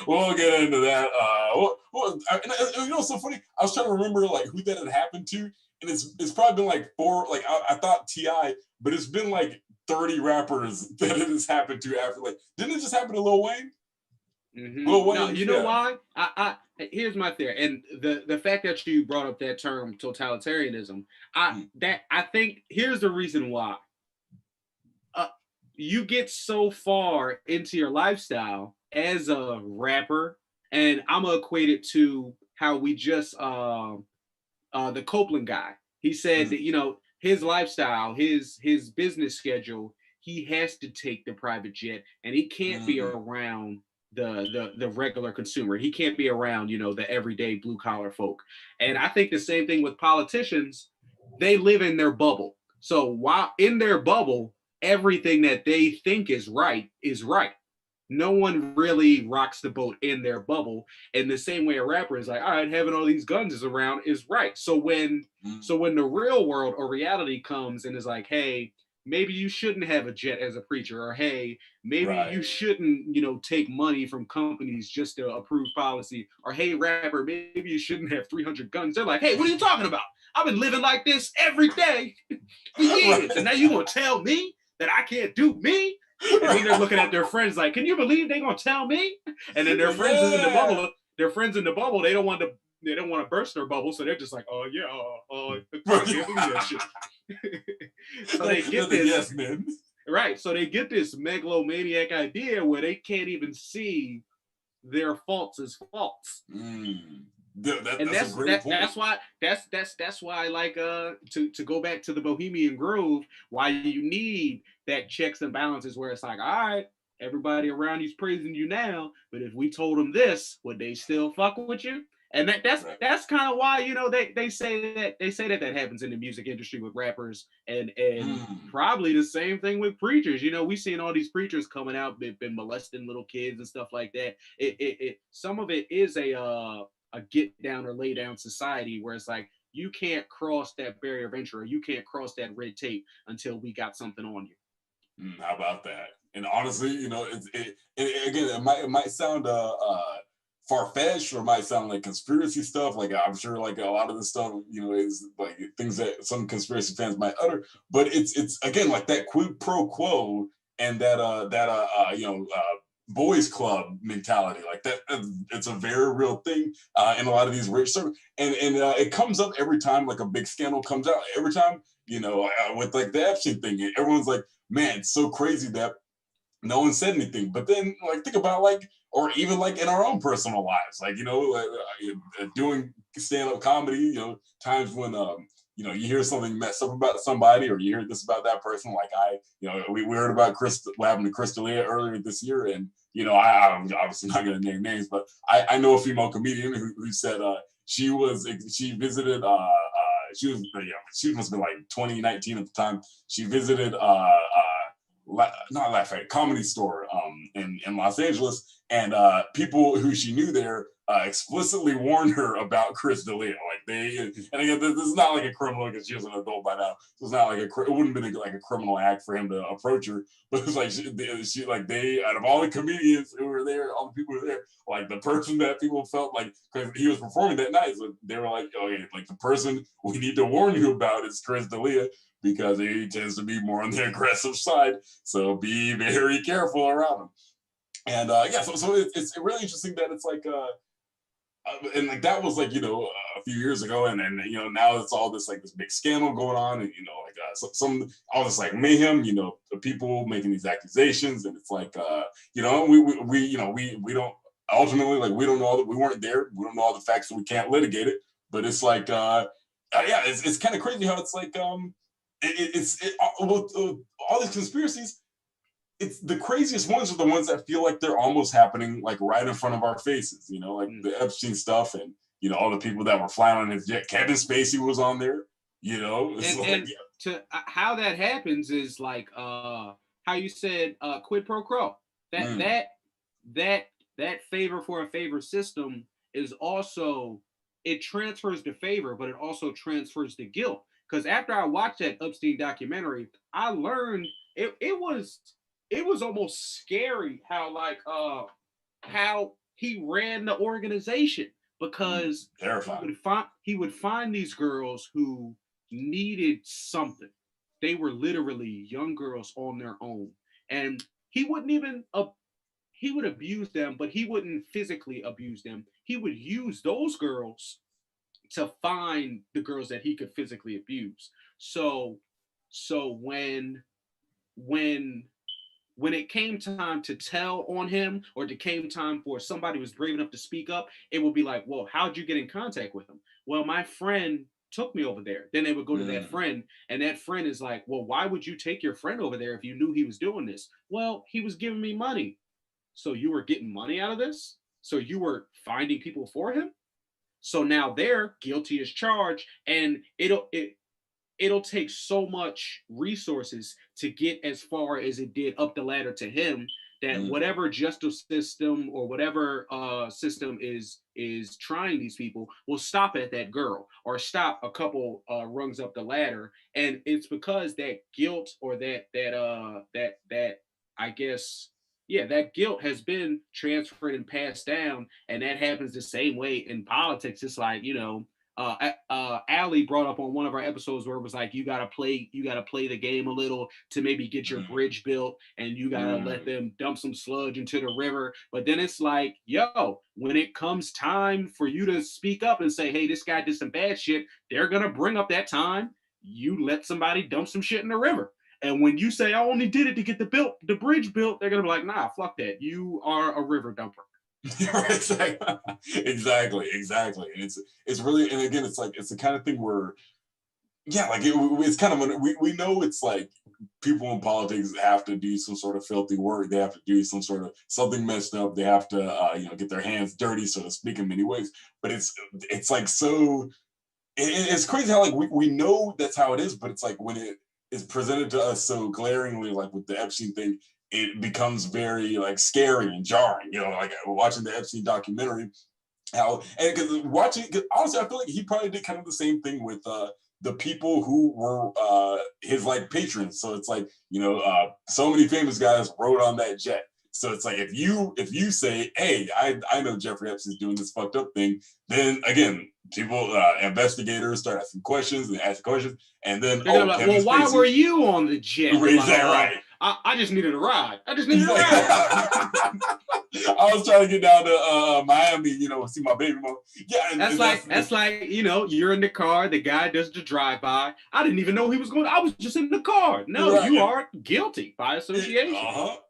Speaker 10: we'll get into that. You know, what's so funny. I was trying to remember like who that had happened to, and it's probably been like 4. Like I thought T.I., but it's been like 30 rappers that it has happened to after. Like, didn't it just happen to Lil Wayne?
Speaker 7: Mm-hmm.
Speaker 10: Lil Wayne,
Speaker 7: No, you know why? Here's my theory, and the fact that you brought up that term totalitarianism, I think here's the reason why. You get so far into your lifestyle as a rapper, and I'm gonna equate it to how we just the Copeland guy. He said that, you know, his lifestyle, his business schedule, he has to take the private jet, and he can't be around the regular consumer. He can't be around, you know, the everyday blue collar folk. And I think the same thing with politicians. They live in their bubble. So while in their bubble, everything that they think is right is right. No one really rocks the boat in their bubble. And the same way a rapper is like, all right, having all these guns is around is right. So when the real world or reality comes and is like, hey, maybe you shouldn't have a jet as a preacher, or hey, maybe you shouldn't, you know, take money from companies just to approve policy, or hey, rapper, maybe you shouldn't have 300 guns. They're like, hey, what are you talking about? I've been living like this every day for years, and now you gonna tell me that I can't do me? And then they're looking at their friends like, can you believe they're gonna tell me? And then their friends in the bubble, they don't want to burst their bubble, so they're just like, oh yeah, I can't believe that shit. So they get this, yes, man. Right? So they get this megalomaniac idea where they can't even see their faults as faults. That's why like to go back to the Bohemian Grove, why you need that checks and balances where it's like, all right, everybody around you's praising you now, but if we told them this, would they still fuck with you? And that's kind of why, you know, they say that happens in the music industry with rappers, and probably the same thing with preachers. You know, we seeing all these preachers coming out, been molesting little kids and stuff like that. Some of it is a get down or lay down society where it's like, you can't cross that barrier of entry, or you can't cross that red tape until we got something on you.
Speaker 10: How about that? And honestly, you know, it might sound far-fetched, or might sound like conspiracy stuff. Like, I'm sure like a lot of this stuff, you know, is like things that some conspiracy fans might utter, but it's again like that quid pro quo and that boys club mentality, like that. It's a very real thing in a lot of these rich circles, and it comes up every time like a big scandal comes out. Every time, you know, with like the Epstein thing, everyone's like, man, it's so crazy that no one said anything. But then, like, think about like, or even like in our own personal lives, like, you know, like doing stand-up comedy, you know, times when you know, you hear something messed up about somebody, or you hear this about that person. Like we heard about what happened to Chris D'Elia earlier this year, and you know, I'm obviously not going to name names, but I know a female comedian who said she visited she must have been like 2019 at the time. She visited not Lafayette, Comedy Store in Los Angeles, and people who she knew there explicitly warned her about Chris D'Elia. Like and again, this is not like a criminal, because she was an adult by now. So it's not like it wouldn't have been like a criminal act for him to approach her. But it's like she like they, out of all the comedians who were there, all the people who were there, like the person that people felt like, because he was performing that night, so they were like, oh yeah, like the person we need to warn you about is Chris D'Elia, because he tends to be more on the aggressive side. So be very careful around him. And so it's really interesting that it's like and like that was like, you know, a few years ago, and you know, now it's all this like this big scandal going on, and you know, like some all this like mayhem, you know, the people making these accusations, and it's like you know, we don't ultimately, like, we don't know that, we weren't there, we don't know all the facts, so we can't litigate it. But it's like it's kind of crazy how it's like all these conspiracies. It's the craziest ones are the ones that feel like they're almost happening like right in front of our faces, you know, like the Epstein stuff, and you know, all the people that were flying on his jet. Kevin Spacey was on there, you know.
Speaker 7: And to how that happens is like how you said quid pro quo. That favor for a favor system is also it transfers the favor, but it also transfers the guilt. Because after I watched that Osteen documentary, I learned it was almost scary how he ran the organization, because he would find these girls who needed something. They were literally young girls on their own, and he wouldn't even he would abuse them, but he wouldn't physically abuse them. He would use those girls to find the girls that he could physically abuse. So when it came time to tell on him, or it came time for somebody was brave enough to speak up, it would be like, well, how'd you get in contact with him? Well, my friend took me over there. Then they would go to that friend, and that friend is like, well, why would you take your friend over there if you knew he was doing this? Well, he was giving me money. So you were getting money out of this? So you were finding people for him? So now they're guilty as charged, and it'll take so much resources to get as far as it did up the ladder to him, that whatever justice system or whatever system is trying these people will stop at that girl, or stop a couple rungs up the ladder. And it's because that guilt, or that I guess, that guilt has been transferred and passed down. And that happens the same way in politics. It's like, Allie brought up on one of our episodes where it was like, you gotta play the game a little to maybe get your bridge built, and you gotta let them dump some sludge into the river. But then it's like, yo, when it comes time for you to speak up and say, hey, this guy did some bad shit, they're gonna bring up that time you let somebody dump some shit in the river. And when you say, I only did it to get the bridge built, they're gonna be like, nah, fuck that. You are a river dumper.
Speaker 10: Exactly. And it's really, and again, it's the kind of thing where, it's kind of, we know it's like people in politics have to do some sort of filthy work. They have to do some sort of something messed up. They have to, get their hands dirty, so to speak, in many ways. But it's like, so it's crazy how we know that's how it is, but it's like when it is presented to us so glaringly, like with the Epstein thing, it becomes very scary and jarring, like watching the Epstein documentary, because honestly, I feel like he probably did kind of the same thing with the people who were his patrons. So it's like, so many famous guys rode on that jet. So it's like, if you say, hey, I know Jeffrey Epstein's doing this fucked up thing, then again, people, investigators start asking questions, and then
Speaker 7: they're like, well, why were you on the jet?
Speaker 10: Is that right?
Speaker 7: I just needed a ride. I
Speaker 10: was trying to get down to Miami, see my baby mom. Yeah,
Speaker 7: that's like you're in the car. The guy does the drive-by. I didn't even know he was going. I was just in the car. No, you are guilty by association.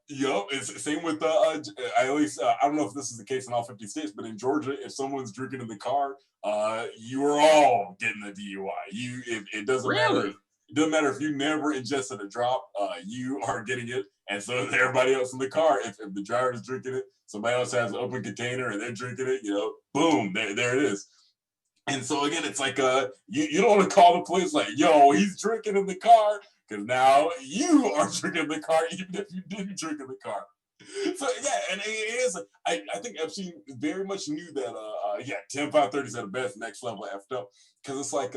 Speaker 10: Yup. It's same with at least I don't know if this is the case in all 50 states, but in Georgia, if someone's drinking in the car, you are all getting a DUI. It doesn't matter. It doesn't matter if you never ingested a drop, you are getting it. And so is everybody else in the car. If the driver is drinking it, somebody else has an open container and they're drinking it, boom, there it is. And so again, it's like you don't want to call the police like, yo, he's drinking in the car, because now you are drinking in the car, even if you didn't drink in the car. So yeah, and it is. I think Epstein very much knew that. 10-5-30 is at the best, next level effed up, because it's like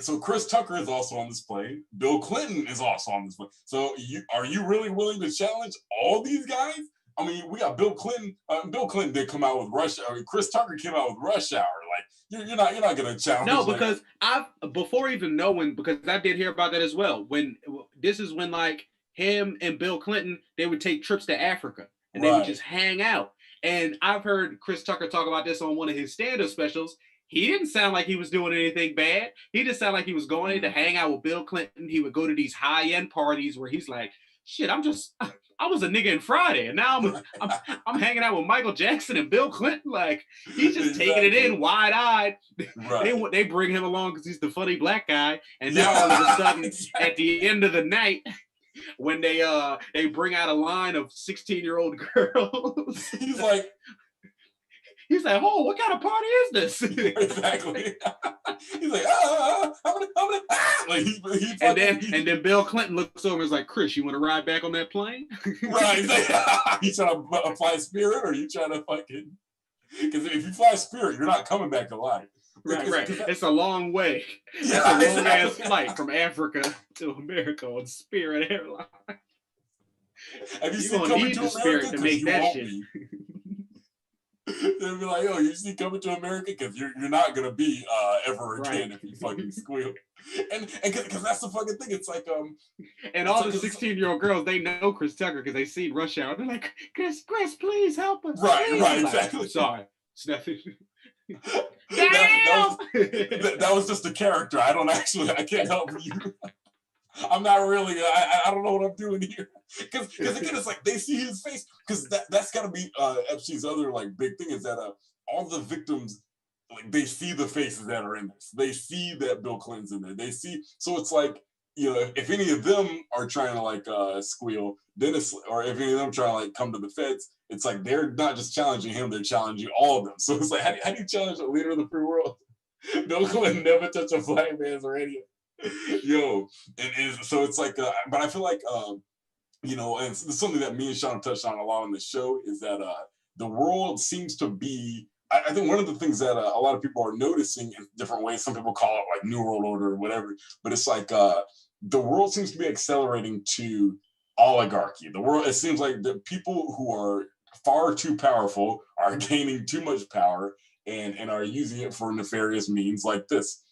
Speaker 10: so Chris Tucker is also on this plane. Bill Clinton is also on this plane. So are you really willing to challenge all these guys? I mean, we got Bill Clinton. Bill Clinton did come out with Rush Hour. Chris Tucker came out with Rush Hour. Like you're not gonna challenge.
Speaker 7: No, because before even knowing, because I did hear about that as well. When this is when him and Bill Clinton, they would take trips to Africa and they would just hang out. And I've heard Chris Tucker talk about this on one of his stand-up specials. He didn't sound like he was doing anything bad. He just sounded like he was going in to hang out with Bill Clinton. He would go to these high-end parties where he's like, shit, I was a nigga in Friday, and now I'm hanging out with Michael Jackson and Bill Clinton. Like, he's just taking it in wide-eyed. Right. They bring him along because he's the funny black guy, and now all of a sudden, at the end of the night, when they bring out a line of 16-year-old girls, he's like, oh, what kind of party is this?
Speaker 10: Exactly. He's like,
Speaker 7: and then Bill Clinton looks over and is like, Chris, you want to ride back on that plane?
Speaker 10: Right. He's like, you trying to fly Spirit, or you trying to fucking? Because if you fly Spirit, you're not coming back alive.
Speaker 7: Right. It's a long way. It's a long ass flight from Africa to America on Spirit Airlines.
Speaker 10: Have you
Speaker 7: You're
Speaker 10: seen
Speaker 7: gonna
Speaker 10: Coming
Speaker 7: need
Speaker 10: to
Speaker 7: the Spirit
Speaker 10: America?
Speaker 7: to
Speaker 10: 'Cause
Speaker 7: make
Speaker 10: you
Speaker 7: that
Speaker 10: won't
Speaker 7: shit.
Speaker 10: be. They'll be like, yo, you see Coming to America? Because you're not gonna be ever again if you fucking squeal. And because that's the fucking thing. It's like
Speaker 7: And all the 16-year-old girls, they know Chris Tucker because they seen Rush Hour. They're like, Chris, please help us.
Speaker 10: Right,
Speaker 7: please.
Speaker 10: right,
Speaker 7: Like,
Speaker 10: exactly.
Speaker 7: I'm sorry. Snuffy.
Speaker 10: that was just a character. I can't help you. I'm not really. I don't know what I'm doing here. Because again, it's like they see his face. Because that's got to be Epstein's other like big thing is that all the victims, like they see the faces that are in this. They see that Bill Clinton's in there. They see. So it's like, you know, if any of them are trying to like squeal, then it's, or if any of them try to like come to the feds, it's like they're not just challenging him, they're challenging all of them. So it's like, how do you challenge the leader of the free world? Bill Clinton never touched a black man's radio. Yo, so it's like, but I feel like, you know, and it's something that me and Sean touched on a lot on the show is that the world seems to be, I think one of the things that a lot of people are noticing in different ways, some people call it like New World Order or whatever, but it's like the world seems to be accelerating to oligarchy. The world, it seems like the people who are far too powerful are gaining too much power and are using it for nefarious means like this.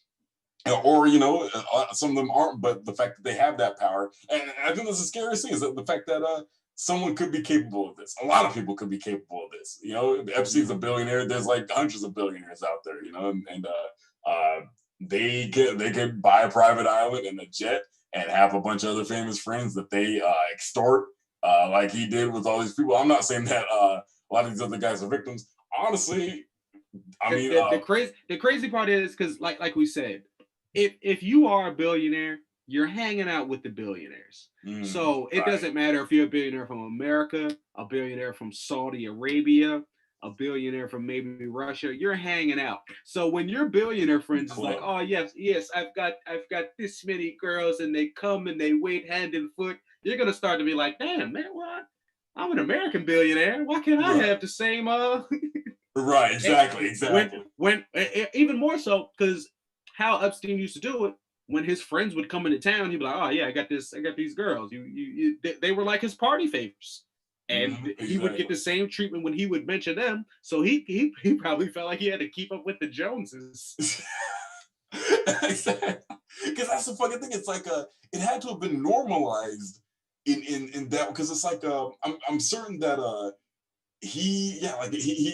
Speaker 10: Or, you know, some of them aren't, but the fact that they have that power. And I think that's the scariest thing is that the fact that someone could be capable of this. A lot of people could be capable of this. You know, Epstein's a billionaire. There's like hundreds of billionaires out there, you know, and they could buy a private island and a jet and have a bunch of other famous friends that they extort like he did with all these people. I'm not saying that a lot of these other guys are victims. Honestly, I mean,
Speaker 7: the crazy part is because like we said, if you are a billionaire, you're hanging out with the billionaires. So it doesn't matter if you're a billionaire from America, a billionaire from Saudi Arabia, a billionaire from maybe Russia, you're hanging out. So when your billionaire friends is like, oh yes, I've got this many girls and they come and they wait hand and foot, you're gonna start to be like, damn man, what? I'm an American billionaire. Why can't I have the same
Speaker 10: Right, exactly.
Speaker 7: When even more so, because how Epstein used to do it, when his friends would come into town, he'd be like, "Oh yeah, I got these girls. They were like his party favors," and he would get the same treatment when he would mention them. So he probably felt like he had to keep up with the Joneses.
Speaker 10: Exactly, because that's the fucking thing. It's like it had to have been normalized in that, because it's like I'm certain that he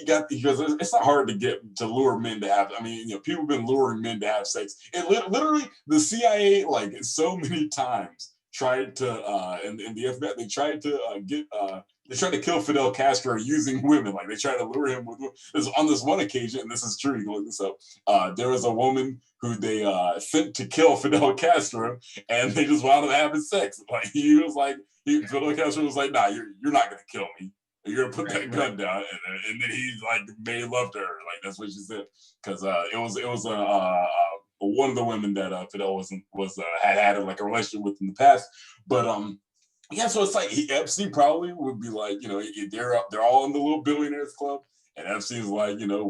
Speaker 10: got, because it's not hard to lure men to have, I mean, you know, people have been luring men to have sex. It literally, the CIA like so many times tried to and the FBI, they tried to kill Fidel Castro using women. Like they tried to lure him with on this one occasion, and this is true, you can look this up, there was a woman who they sent to kill Fidel Castro, and they just wound up having sex. Like Fidel Castro was like, nah, you're not gonna kill me. You're gonna put that gun down, and then he like made love to her, like that's what she said, because it was one of the women that Fidel had like a relationship with in the past, but yeah, so it's like Epstein probably would be like, you know, they're all in the little billionaires club, and Epstein's like, you know,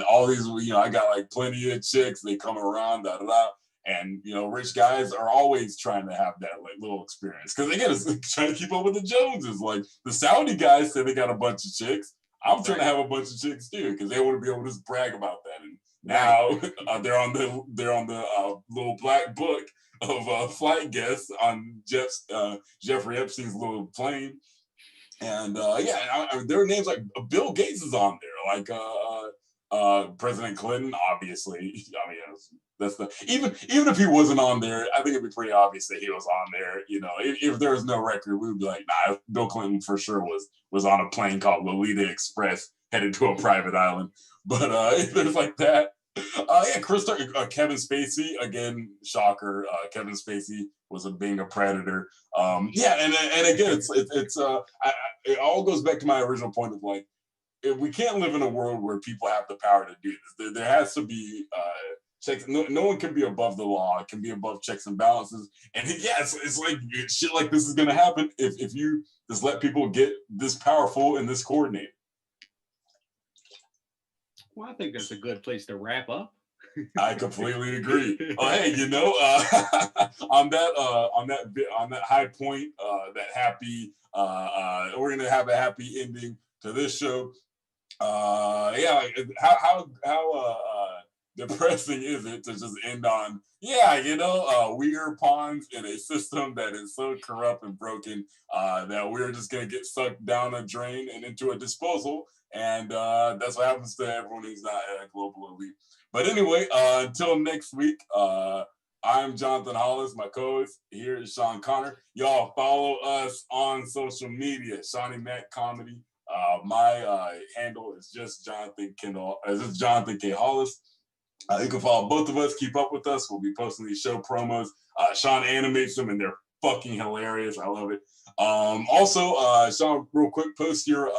Speaker 10: all these, you know, I got like plenty of chicks, they come around, da da da. And, you know, rich guys are always trying to have that like little experience. Because again, it's trying to keep up with the Joneses. Like the Saudi guys say they got a bunch of chicks. I'm trying to have a bunch of chicks too, because they want to be able to just brag about that. And now they're on the little black book of flight guests on Jeffrey Epstein's little plane. And there are names like Bill Gates is on there, like President Clinton, obviously. I mean, even if he wasn't on there, I think it'd be pretty obvious that he was on there. You know, if there was no record, we would be like, nah, Bill Clinton for sure was on a plane called Lolita Express headed to a private island. But if there's like that, Chris Tucker, Kevin Spacey, again, shocker. Kevin Spacey was being a predator. And again, it all goes back to my original point of like, if we can't live in a world where people have the power to do this. There has to be checks. No one can be above the law. It can be above checks and balances. And it's like shit like this is gonna happen if you just let people get this powerful and this coordinated.
Speaker 7: Well, I think that's a good place to wrap up.
Speaker 10: I completely agree. Oh, hey, you know, on that high point, that happy, we're gonna have a happy ending to this show. Yeah, how depressing is it to just end on, yeah, you know, we're pawns in a system that is so corrupt and broken that we're just going to get sucked down a drain and into a disposal. And that's what happens to everyone who's not a global elite. But anyway, until next week, I'm Jonathon Hollis. My co-host here is Sean Connor. Y'all follow us on social media, Shawnee Mac Comedy. My handle is just Jonathan K. Hollis. You can follow both of us. Keep up with us. We'll be posting these show promos. Sean animates them, and they're fucking hilarious. I love it. Also, Sean, real quick, post the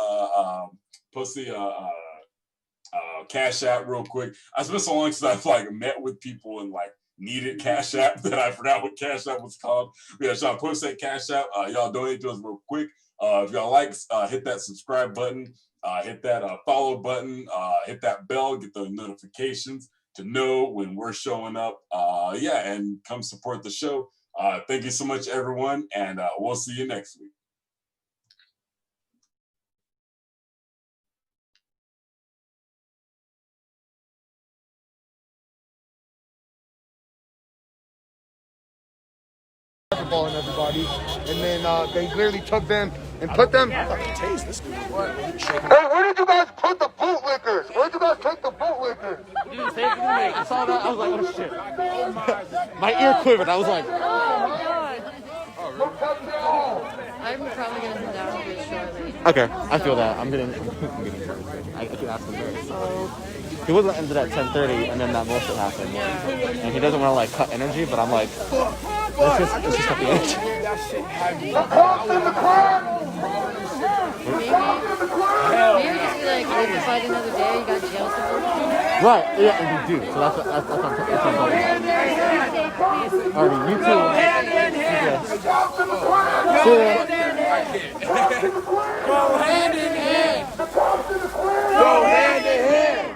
Speaker 10: Cash App real quick. It's been so long since I've like met with people and like needed Cash App that I forgot what Cash App was called. Yeah, Sean, post that Cash App. Y'all donate to us real quick. If y'all like, hit that subscribe button, hit that follow button, hit that bell, get the notifications to know when we're showing up. Yeah, and come support the show. Thank you so much, everyone, and we'll see you next week.
Speaker 3: And everybody, and then they literally took them and put them. Hey, where did you guys put the bootlickers? Where did you guys take the bootlickers?
Speaker 11: You didn't say anything to me. I saw that. I was like, oh shit. My ear quivered. I was like,
Speaker 9: Oh God. I'm probably gonna come down to it shortly.
Speaker 11: okay, I feel that. I'm getting nervous. I can ask him there. So he wasn't ended at 10:30, and then that bullshit happened. And he doesn't want to like cut energy, but I'm like, let's just cut the energy.
Speaker 9: Maybe just be like, live to fight another day. You got jail somewhere.
Speaker 11: Right, yeah, and we do. So that's what I'm talking about. Alright, you two. Yes.
Speaker 1: Go hand in hand. Go hand in hand.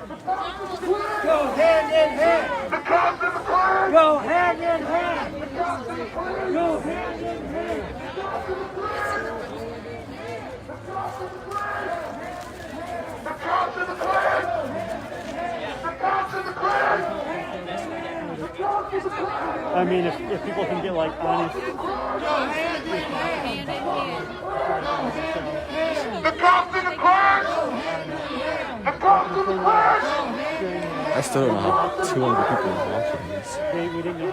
Speaker 1: Go hand in hand. Go hand in hand. Go hand in hand.
Speaker 11: I mean, if people can get like honest.
Speaker 1: The cops in the crash! The cops in the crash!
Speaker 11: I still don't know how 200 people are watching this.
Speaker 1: We didn't know how many